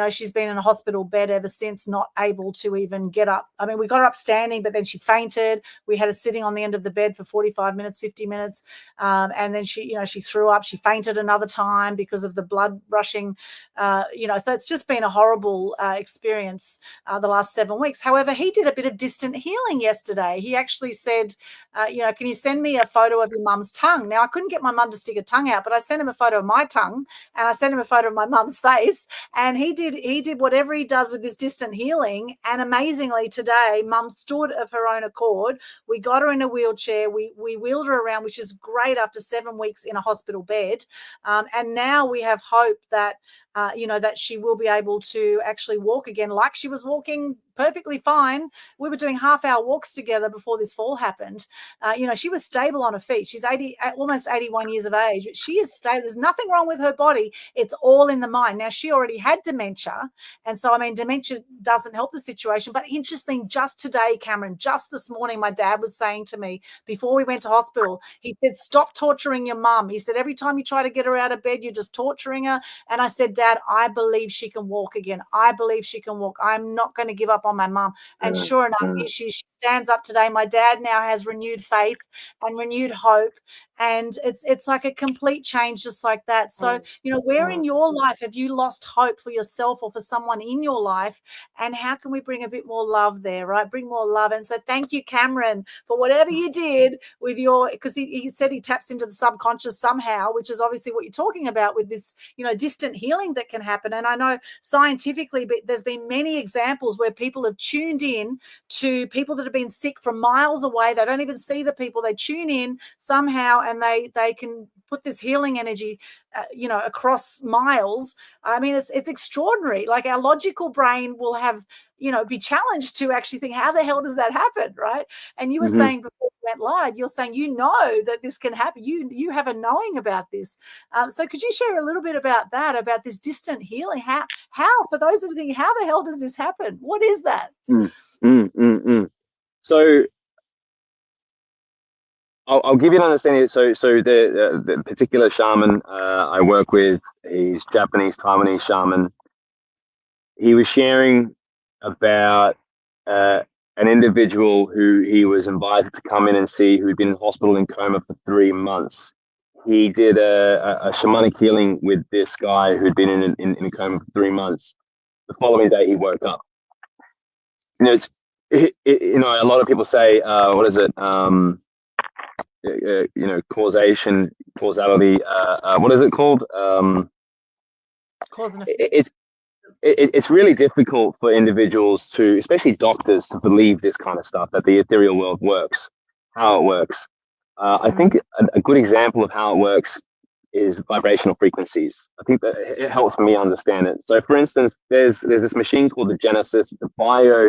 she's been in a hospital bed ever since, not able to even get up. I mean, we got her up standing, but then she fainted. We had her sitting on the end of the bed for 45 minutes, 50 minutes. And then she threw up. She fainted another time because of the blood rushing. So it's just been a horrible experience the last 7 weeks. However, he did a bit of distant healing yesterday. He actually said, can you send me a photo of your mum's tongue? Now, I couldn't get my mum to stick her tongue out, but I sent him a photo of my tongue and I sent him a photo of my mum's face. And he did whatever he does with this distant healing. And amazingly today, mum stood of her own accord. We got her in a wheelchair. We wheeled her around, which is great after 7 weeks in a hospital bed. And now we have hope that, that she will be able to actually walk again like she was walking perfectly fine. We were doing half-hour walks together before this fall happened. She was stable on her feet. She's almost 81 years of age, but she is stable. There's nothing wrong with her body. It's all in the mind. Now, she already had dementia. And so, dementia doesn't help the situation. But interesting, just today, Cameron, just this morning, my dad was saying to me before we went to hospital, he said, stop torturing your mum. He said, every time you try to get her out of bed, you're just torturing her. And I said, Dad, I believe she can walk again. I believe she can walk. I'm not going to give up on my mum. And sure enough, she stands up today. My dad now has renewed faith and renewed hope. And it's like a complete change just like that. So, where in your life have you lost hope for yourself or for someone in your life? And how can we bring a bit more love there, right? Bring more love. And so thank you, Cameron, for whatever you did with because he said he taps into the subconscious somehow, which is obviously what you're talking about with this, distant healing that can happen. And I know scientifically, but there's been many examples where people have tuned in to people that have been sick from miles away. They don't even see the people. They tune in somehow and they can put this healing energy, across miles. It's extraordinary. Like our logical brain will have, be challenged to actually think, how the hell does that happen, right? And you were saying before we went live, you're saying, that this can happen. You have a knowing about this. So could you share a little bit about that, about this distant healing? How for those that are thinking, how the hell does this happen? What is that? So I'll give you an understanding. So the particular shaman I work with, he's Japanese, Taiwanese shaman. He was sharing about an individual who he was invited to come in and see, who'd been in hospital in coma for 3 months. He did a shamanic healing with this guy who'd been in a coma for 3 months. The following day, he woke up. A lot of people say, what is it? Causation, causality. What is it called? Cause and effect. It's really difficult for individuals to, especially doctors, to believe this kind of stuff, that the ethereal world works, how it works. I think a good example of how it works is vibrational frequencies. I think that it helps me understand it. So, for instance, there's this machine called the Genesis, the bioscanner,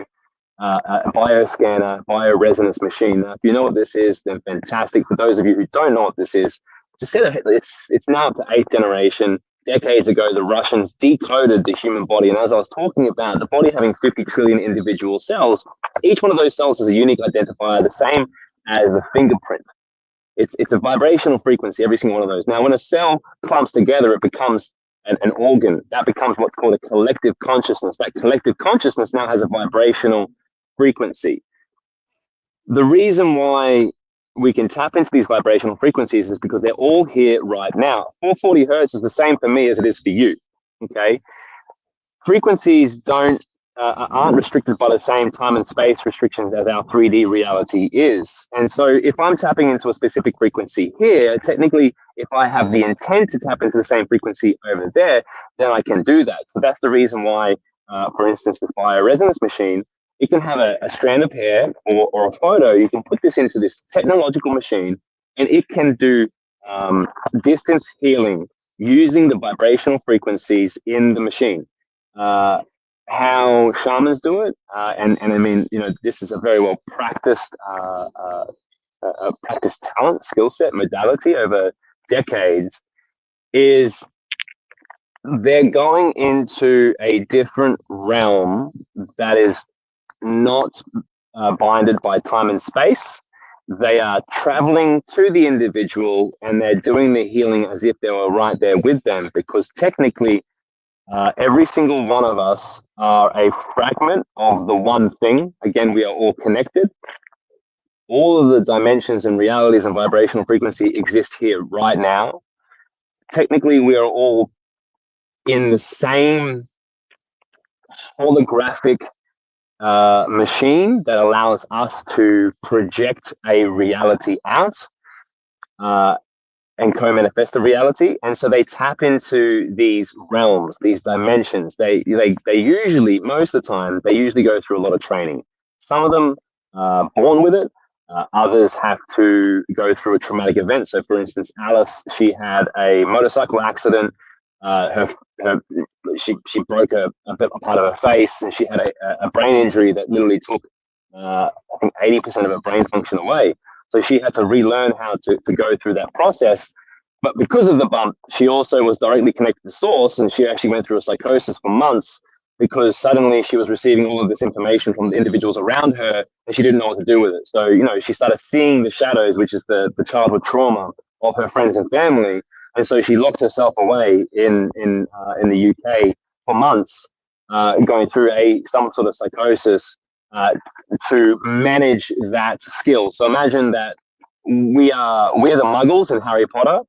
bioresonance machine. Now, if you know what this is, then fantastic. For those of you who don't know what this is, it's now up to 8th generation. Decades ago, the Russians decoded the human body. And as I was talking about, the body having 50 trillion individual cells, each one of those cells is a unique identifier, the same as the fingerprint. It's a vibrational frequency, every single one of those. Now, when a cell clumps together, it becomes an organ. That becomes what's called a collective consciousness. That collective consciousness now has a vibrational frequency. The reason why we can tap into these vibrational frequencies is because they're all here right now. 440 hertz is the same for me as it is for you. Okay, frequencies aren't restricted by the same time and space restrictions as our 3D reality is. And so if I'm tapping into a specific frequency here, technically, if I have the intent to tap into the same frequency over there, then I can do that. So that's the reason why for instance, this bioresonance machine, it can have a strand of hair or a photo. You can put this into this technological machine, and it can do distance healing using the vibrational frequencies in the machine. How shamans do it, and I mean, this is a very well practiced practiced talent, skill set, modality over decades, is they're going into a different realm that is not binded by time and space. They are traveling to the individual and they're doing the healing as if they were right there with them, because technically every single one of us are a fragment of the one thing. Again, we are all connected. All of the dimensions and realities and vibrational frequency exist here right now. Technically, we are all in the same holographic machine that allows us to project a reality out and co-manifest a reality. And so they tap into these realms, these dimensions. They usually, most of the time, they usually go through a lot of training. Some of them are born with it. Others have to go through a traumatic event. So, for instance, Alice, she had a motorcycle accident. She broke a part of her face, and she had a brain injury that literally took I think 80% of her brain function away. So she had to relearn how to go through that process. But because of the bump, she also was directly connected to source, and she actually went through a psychosis for months, because suddenly she was receiving all of this information from the individuals around her, and she didn't know what to do with it. So, she started seeing the shadows, which is the childhood trauma of her friends and family. And so she locked herself away in the UK for months, going through some sort of psychosis to manage that skill. So imagine that we're the muggles in Harry Potter.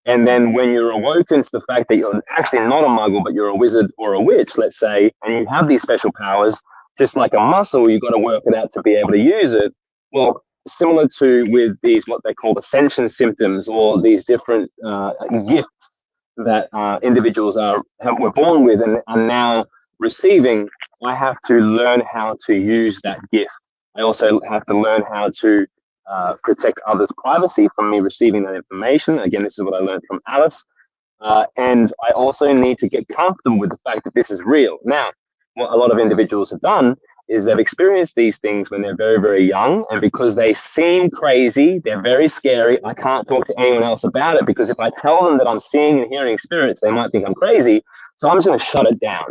And then when you're awoken to the fact that you're actually not a muggle, but you're a wizard or a witch, let's say, and you have these special powers, just like a muscle, you've got to work it out to be able to use it. Well, similar to with these, what they call ascension symptoms, or these different gifts that individuals were born with and are now receiving, I have to learn how to use that gift. I also have to learn how to protect others' privacy from me receiving that information. Again, this is what I learned from Alice. And I also need to get comfortable with the fact that this is real. Now, what a lot of individuals have done is they've experienced these things when they're very, very young. And because they seem crazy, they're very scary, I can't talk to anyone else about it, because if I tell them that I'm seeing and hearing spirits, they might think I'm crazy. So I'm just going to shut it down.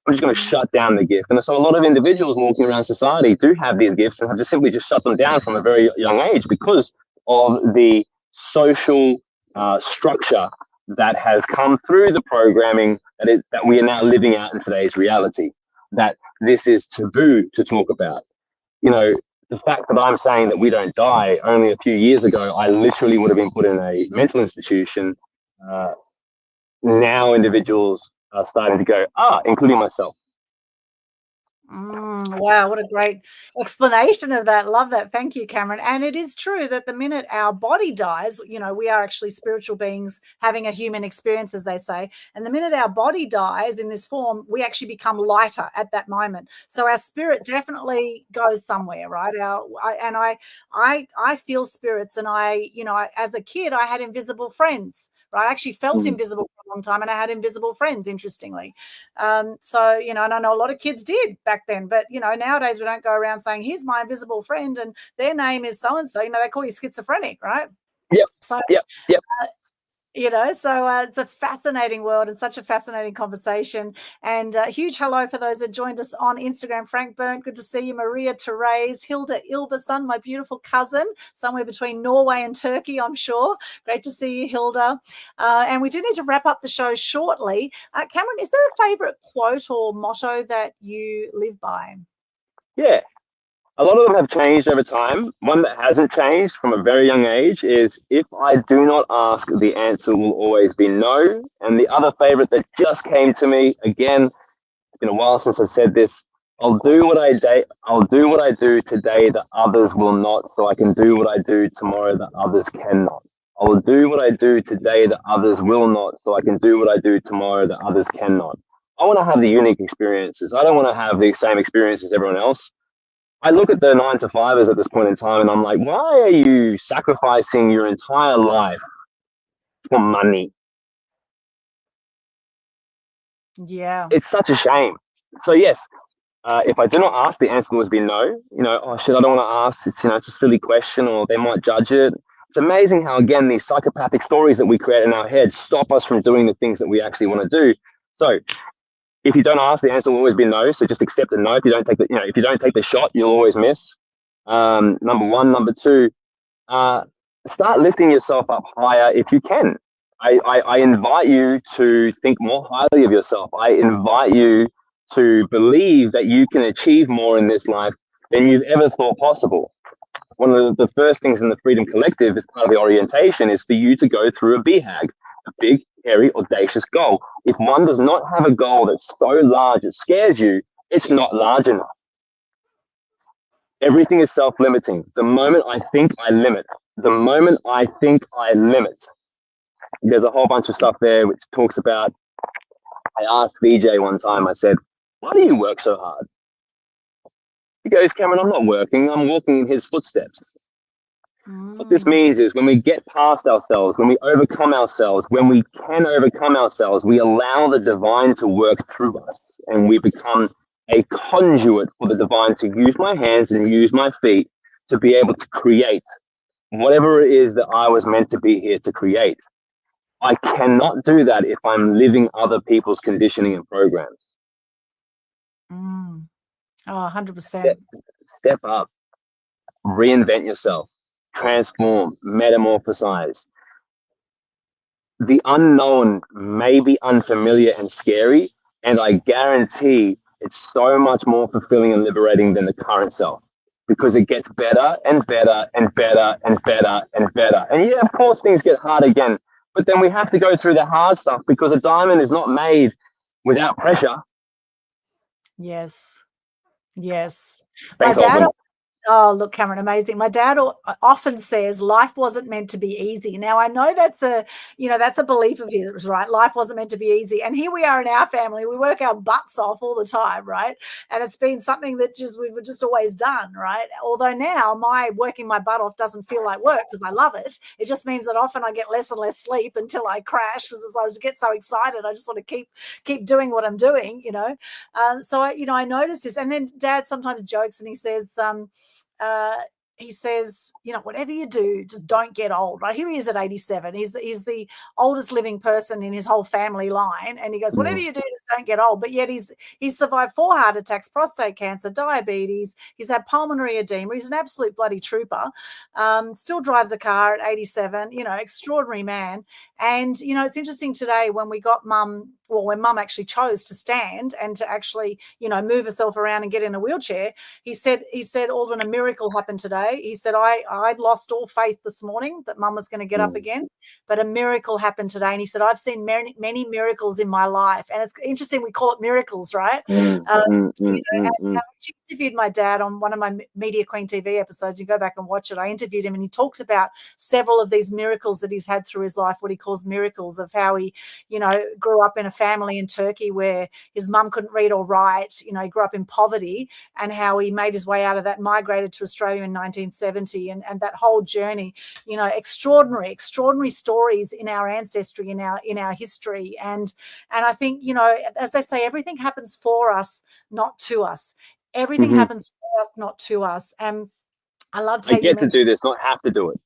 I'm just going to shut down the gift. And so a lot of individuals walking around society do have these gifts and have just simply just shut them down from a very young age, because of the social structure that has come through the programming that we are now living out in today's reality, that this is taboo to talk about. The fact that I'm saying that we don't die, only a few years ago, I literally would have been put in a mental institution. Now individuals are starting to go, including myself. Wow, what a great explanation of that. Love that. Thank you, Cameron. And it is true that the minute our body dies, we are actually spiritual beings having a human experience, as they say. And the minute our body dies in this form, we actually become lighter at that moment. So our spirit definitely goes somewhere, right? I feel spirits, and as a kid, I had invisible friends, right? I actually felt invisible for a long time, and I had invisible friends, interestingly. So, and I know a lot of kids did back then, but, nowadays we don't go around saying, here's my invisible friend and their name is so-and-so, they call you schizophrenic, right? Yep. So, yep. So it's a fascinating world and such a fascinating conversation. And a huge hello for those that joined us on Instagram. Frank Burnt, good to see you. Maria Therese, Hilda Ilberson, my beautiful cousin, somewhere between Norway and Turkey, I'm sure. Great to see you, Hilda. And we do need to wrap up the show shortly. Cameron, is there a favourite quote or motto that you live by? Yeah. A lot of them have changed over time. One that hasn't changed from a very young age is, if I do not ask, the answer will always be no. And the other favorite that just came to me, again, it's been a while since I've said this, I'll do what I do today that others will not, so I can do what I do tomorrow that others cannot. I will do what I do today that others will not, so I can do what I do tomorrow that others cannot. I want to have the unique experiences. I don't want to have the same experience as everyone else. I look at the 9-to-5ers at this point in time and I'm like, why are you sacrificing your entire life for money? Yeah. It's such a shame. So yes, if I do not ask, the answer will always be no. You know, oh shit, I don't want to ask. It's, you know, it's a silly question, or they might judge it. It's amazing how, again, these psychopathic stories that we create in our head stop us from doing the things that we actually want to do. So if you don't ask, the answer will always be no. So just accept the no. If you don't take the, you know, if you don't take the shot, you'll always miss. Number one. Number two, start lifting yourself up higher if you can. I invite you to think more highly of yourself. I invite you to believe that you can achieve more in this life than you've ever thought possible. One of the first things in the Freedom Collective as part of the orientation is for you to go through a BHAG, a big, hairy, audacious goal. If one does not have a goal that's so large it scares you, it's not large enough. Everything is self-limiting. The moment I think, I limit. The moment I think, I limit. There's a whole bunch of stuff there which talks about, I asked VJ one time, I said, why do you work so hard? He goes, Cameron, I'm not working, I'm walking in his footsteps. What this means is when we get past ourselves, when we overcome ourselves, when we can overcome ourselves, we allow the divine to work through us, and we become a conduit for the divine to use my hands and use my feet to be able to create whatever it is that I was meant to be here to create. I cannot do that if I'm living other people's conditioning and programs. Oh, 100%. Step up, reinvent yourself, transform, metamorphosize. The unknown may be unfamiliar and scary, and I guarantee it's so much more fulfilling and liberating than the current self, because it gets better and better and better and better and better. And yeah, of course, things get hard again, but then we have to go through the hard stuff because a diamond is not made without pressure. Yes. Yes. Thanks, My dad Aldwyn. Oh, look, Cameron, amazing. My dad often says life wasn't meant to be easy. Now, I know that's a belief of his, right? Life wasn't meant to be easy. And here we are in our family. We work our butts off all the time, right? And it's been something that we've just always done, right? Although now my working my butt off doesn't feel like work because I love it. It just means that often I get less and less sleep until I crash because as I get so excited, I just want to keep doing what I'm doing, you know? So I notice this. And then Dad sometimes jokes and he says, whatever you do, just don't get old, right? Here he is at 87. He's the oldest living person in his whole family line. And he goes, whatever you do, just don't get old. But yet he's survived 4 heart attacks, prostate cancer, diabetes. He's had pulmonary edema. He's an absolute bloody trooper. Still drives a car at 87, extraordinary man. And, it's interesting today when when Mum actually chose to stand and to actually, move herself around and get in a wheelchair, he said, Aldwyn, a miracle happened today. He said, I'd lost all faith this morning that Mum was going to get up again, but a miracle happened today. And he said, I've seen many, many miracles in my life. And it's interesting, we call it miracles, right? And I interviewed my dad on one of my Media Queen TV episodes. You go back and watch it. I interviewed him and he talked about several of these miracles that he's had through his life, what he calls miracles, of how he, grew up in a family in Turkey where his mum couldn't read or write. He grew up in poverty, and how he made his way out of that, migrated to Australia in 1970, and that whole journey, extraordinary stories in our ancestry, in our history. And I think, as they say, everything happens for us, not to us. Everything happens for us, not to us. And I loved how I get to do this, not have to do it.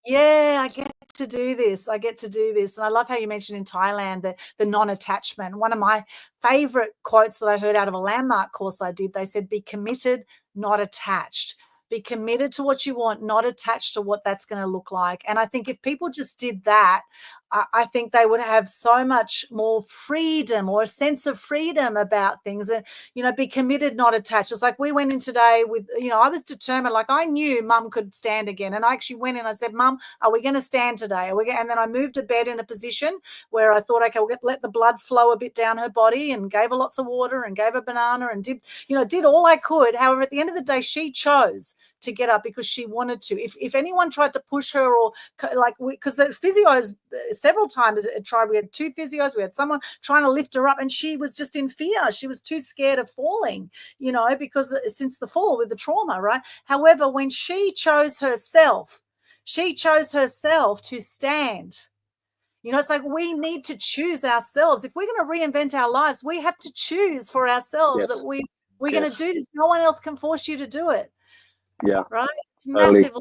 Yeah, I get to do this. And I love how you mentioned in Thailand the non-attachment. One of my favorite quotes that I heard out of a landmark course I did, they said, be committed, not attached. Be committed to what you want, not attached to what that's going to look like. And I think if people just did that, I think they would have so much more freedom, or a sense of freedom about things, and, be committed, not attached. It's like we went in today with, I was determined, like I knew Mum could stand again. And I actually went in, I said, Mum, are we going to stand today? And then I moved a bed in a position where I thought, okay, we'll let the blood flow a bit down her body, and gave her lots of water and gave her banana and did all I could. However, at the end of the day, she chose to get up because she wanted to. If anyone tried to push her or because the physios several times tried, we had 2 physios, we had someone trying to lift her up, and she was just in fear. She was too scared of falling, because since the fall with the trauma, right? However, when she chose herself to stand. It's like we need to choose ourselves. If we're going to reinvent our lives, we have to choose for ourselves that we're going to do this. No one else can force you to do it. Yeah. Right? It's Totally.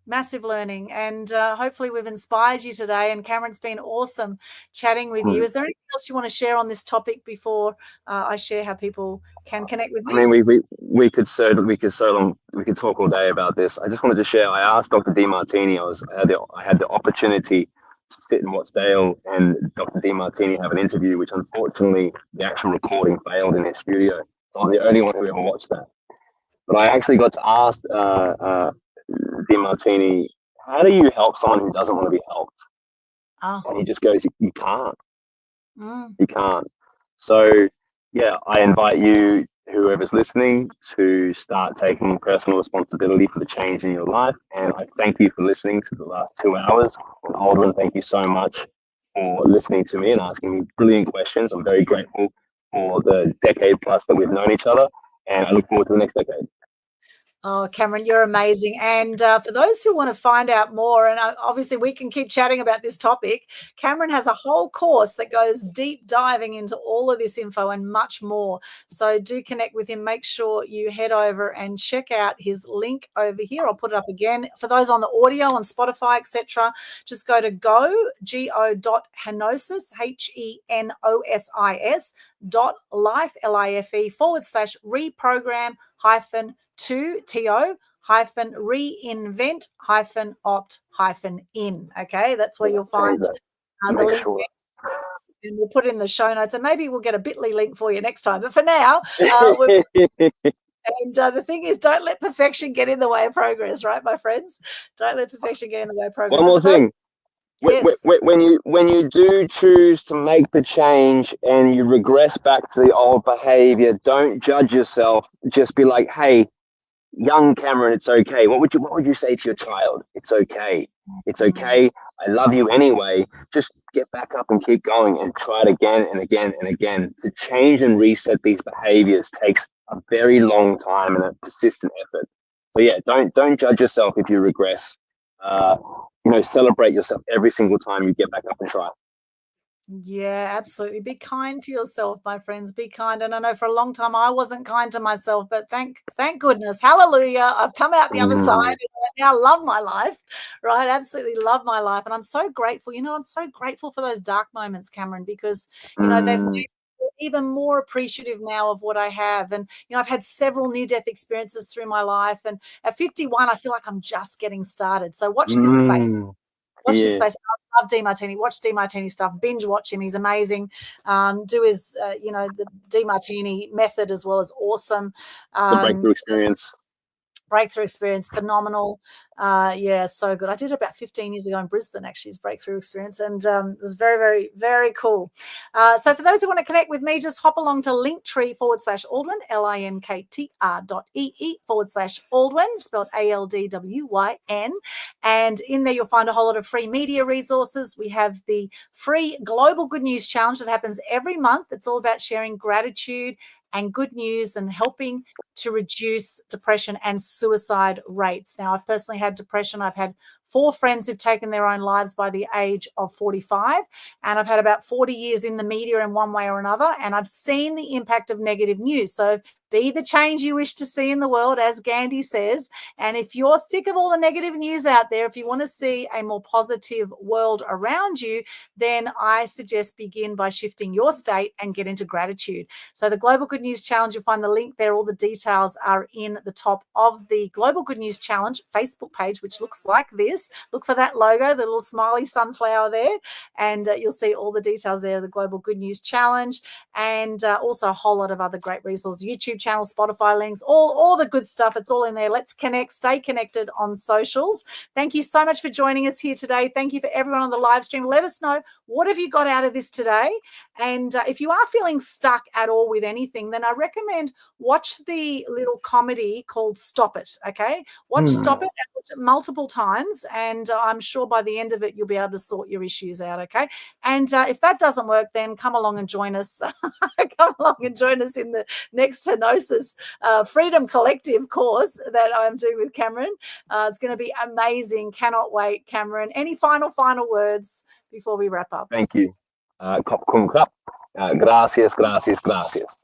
massive learning. And hopefully we've inspired you today. And Cameron's been awesome chatting with you. Is there anything else you want to share on this topic before I share how people can connect with me? I mean, we could talk all day about this. I just wanted to share. I asked Dr. DeMartini. I had the opportunity to sit and watch Dale and Dr. DeMartini have an interview, which unfortunately the actual recording failed in his studio. So I'm the only one who ever watched that. But I actually got to ask DeMartini, how do you help someone who doesn't want to be helped? Oh. And he just goes, you can't. Mm. You can't. So yeah, I invite you, whoever's listening, to start taking personal responsibility for the change in your life. And I thank you for listening to the last 2 hours. And Aldwyn, thank you so much for listening to me and asking me brilliant questions. I'm very grateful for the decade plus that we've known each other, and I look forward to the next decade. Oh, Cameron, you're amazing. And for those who want to find out more, and obviously we can keep chatting about this topic, Cameron has a whole course that goes deep diving into all of this info and much more. So do connect with him. Make sure you head over and check out his link over here. I'll put it up again. For those on the audio, on Spotify, etc., just go to go.henosis, HENOSIS.life, LIFE/reprogram -to-reinvent-opt-in. Okay, that's where you'll find the link. Sure. And we'll put it in the show notes, and maybe we'll get a bit.ly link for you next time. But for now, the thing is, don't let perfection get in the way of progress, right, my friends? Don't let perfection get in the way of progress. One more thing. Yes. When you do choose to make the change and you regress back to the old behavior, don't judge yourself. Just be like, hey, young Cameron, it's okay. What would you say to your child? It's okay. It's okay. I love you anyway. Just get back up and keep going and try it again and again and again. To change and reset these behaviors takes a very long time and a persistent effort. So yeah, don't judge yourself if you regress. Celebrate yourself every single time you get back up and try. Yeah, absolutely. Be kind to yourself, my friends. Be kind. And I know for a long time I wasn't kind to myself, but thank goodness, hallelujah, I've come out the other side and I now love my life, right? Absolutely love my life. And I'm so grateful. I'm so grateful for those dark moments, Cameron, because, they've made me even more appreciative now of what I have. And, I've had several near-death experiences through my life. And at 51, I feel like I'm just getting started. So watch this space. Watch this space. I love DeMartini. Watch DeMartini stuff. Binge watch him. He's amazing. Do his, the DeMartini method as well as awesome. The breakthrough experience. Breakthrough experience, phenomenal. So good. I did it about 15 years ago in Brisbane, actually, his breakthrough experience, and it was very, very, very cool. So for those who want to connect with me, just hop along to linktr.ee/Aldwyn, linktr.ee/Aldwyn, spelled ALDWYN. And in there, you'll find a whole lot of free media resources. We have the free Global Good News Challenge that happens every month. It's all about sharing gratitude and good news and helping to reduce depression and suicide rates. Now, I've personally had depression. I've had 4 friends who've taken their own lives by the age of 45, and I've had about 40 years in the media in one way or another, and I've seen the impact of negative news. So be the change you wish to see in the world, as Gandhi says. And if you're sick of all the negative news out there, if you want to see a more positive world around you, then I suggest begin by shifting your state and get into gratitude. So the Global Good News Challenge, you'll find the link there. All the details are in the top of the Global Good News Challenge Facebook page, which looks like this. this. Look for that logo, the little smiley sunflower there, and you'll see all the details there of the Global Good News Challenge, and also a whole lot of other great resources, YouTube channel, Spotify links, all the good stuff. It's all in there. Let's connect, stay connected on socials. Thank you so much for joining us here today. Thank you for everyone on the live stream. Let us know, what have you got out of this today? And if you are feeling stuck at all with anything, then I recommend watch the little comedy called Stop It, okay? Watch Stop It and watch it multiple times, and I'm sure by the end of it, you'll be able to sort your issues out, okay? And if that doesn't work, then come along and join us. Come along and join us in the next Hypnosis Freedom Collective course that I'm doing with Cameron. It's going to be amazing. Cannot wait, Cameron. Any final words before we wrap up? Thank you. Kop kun kap. Gracias, gracias, gracias.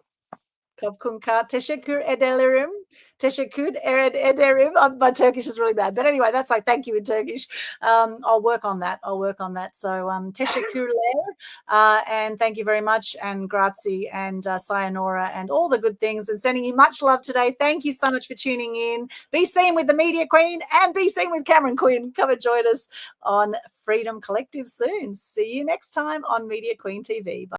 Teşekkür ederim. Teşekkür ederim. My Turkish is really bad. But anyway, that's like thank you in Turkish. I'll work on that. So teşekkürler. And thank you very much. And grazie and sayonara and all the good things. And sending you much love today. Thank you so much for tuning in. Be seen with the Media Queen and be seen with Cameron Quin. Come and join us on Freedom Collective soon. See you next time on Media Queen TV. Bye.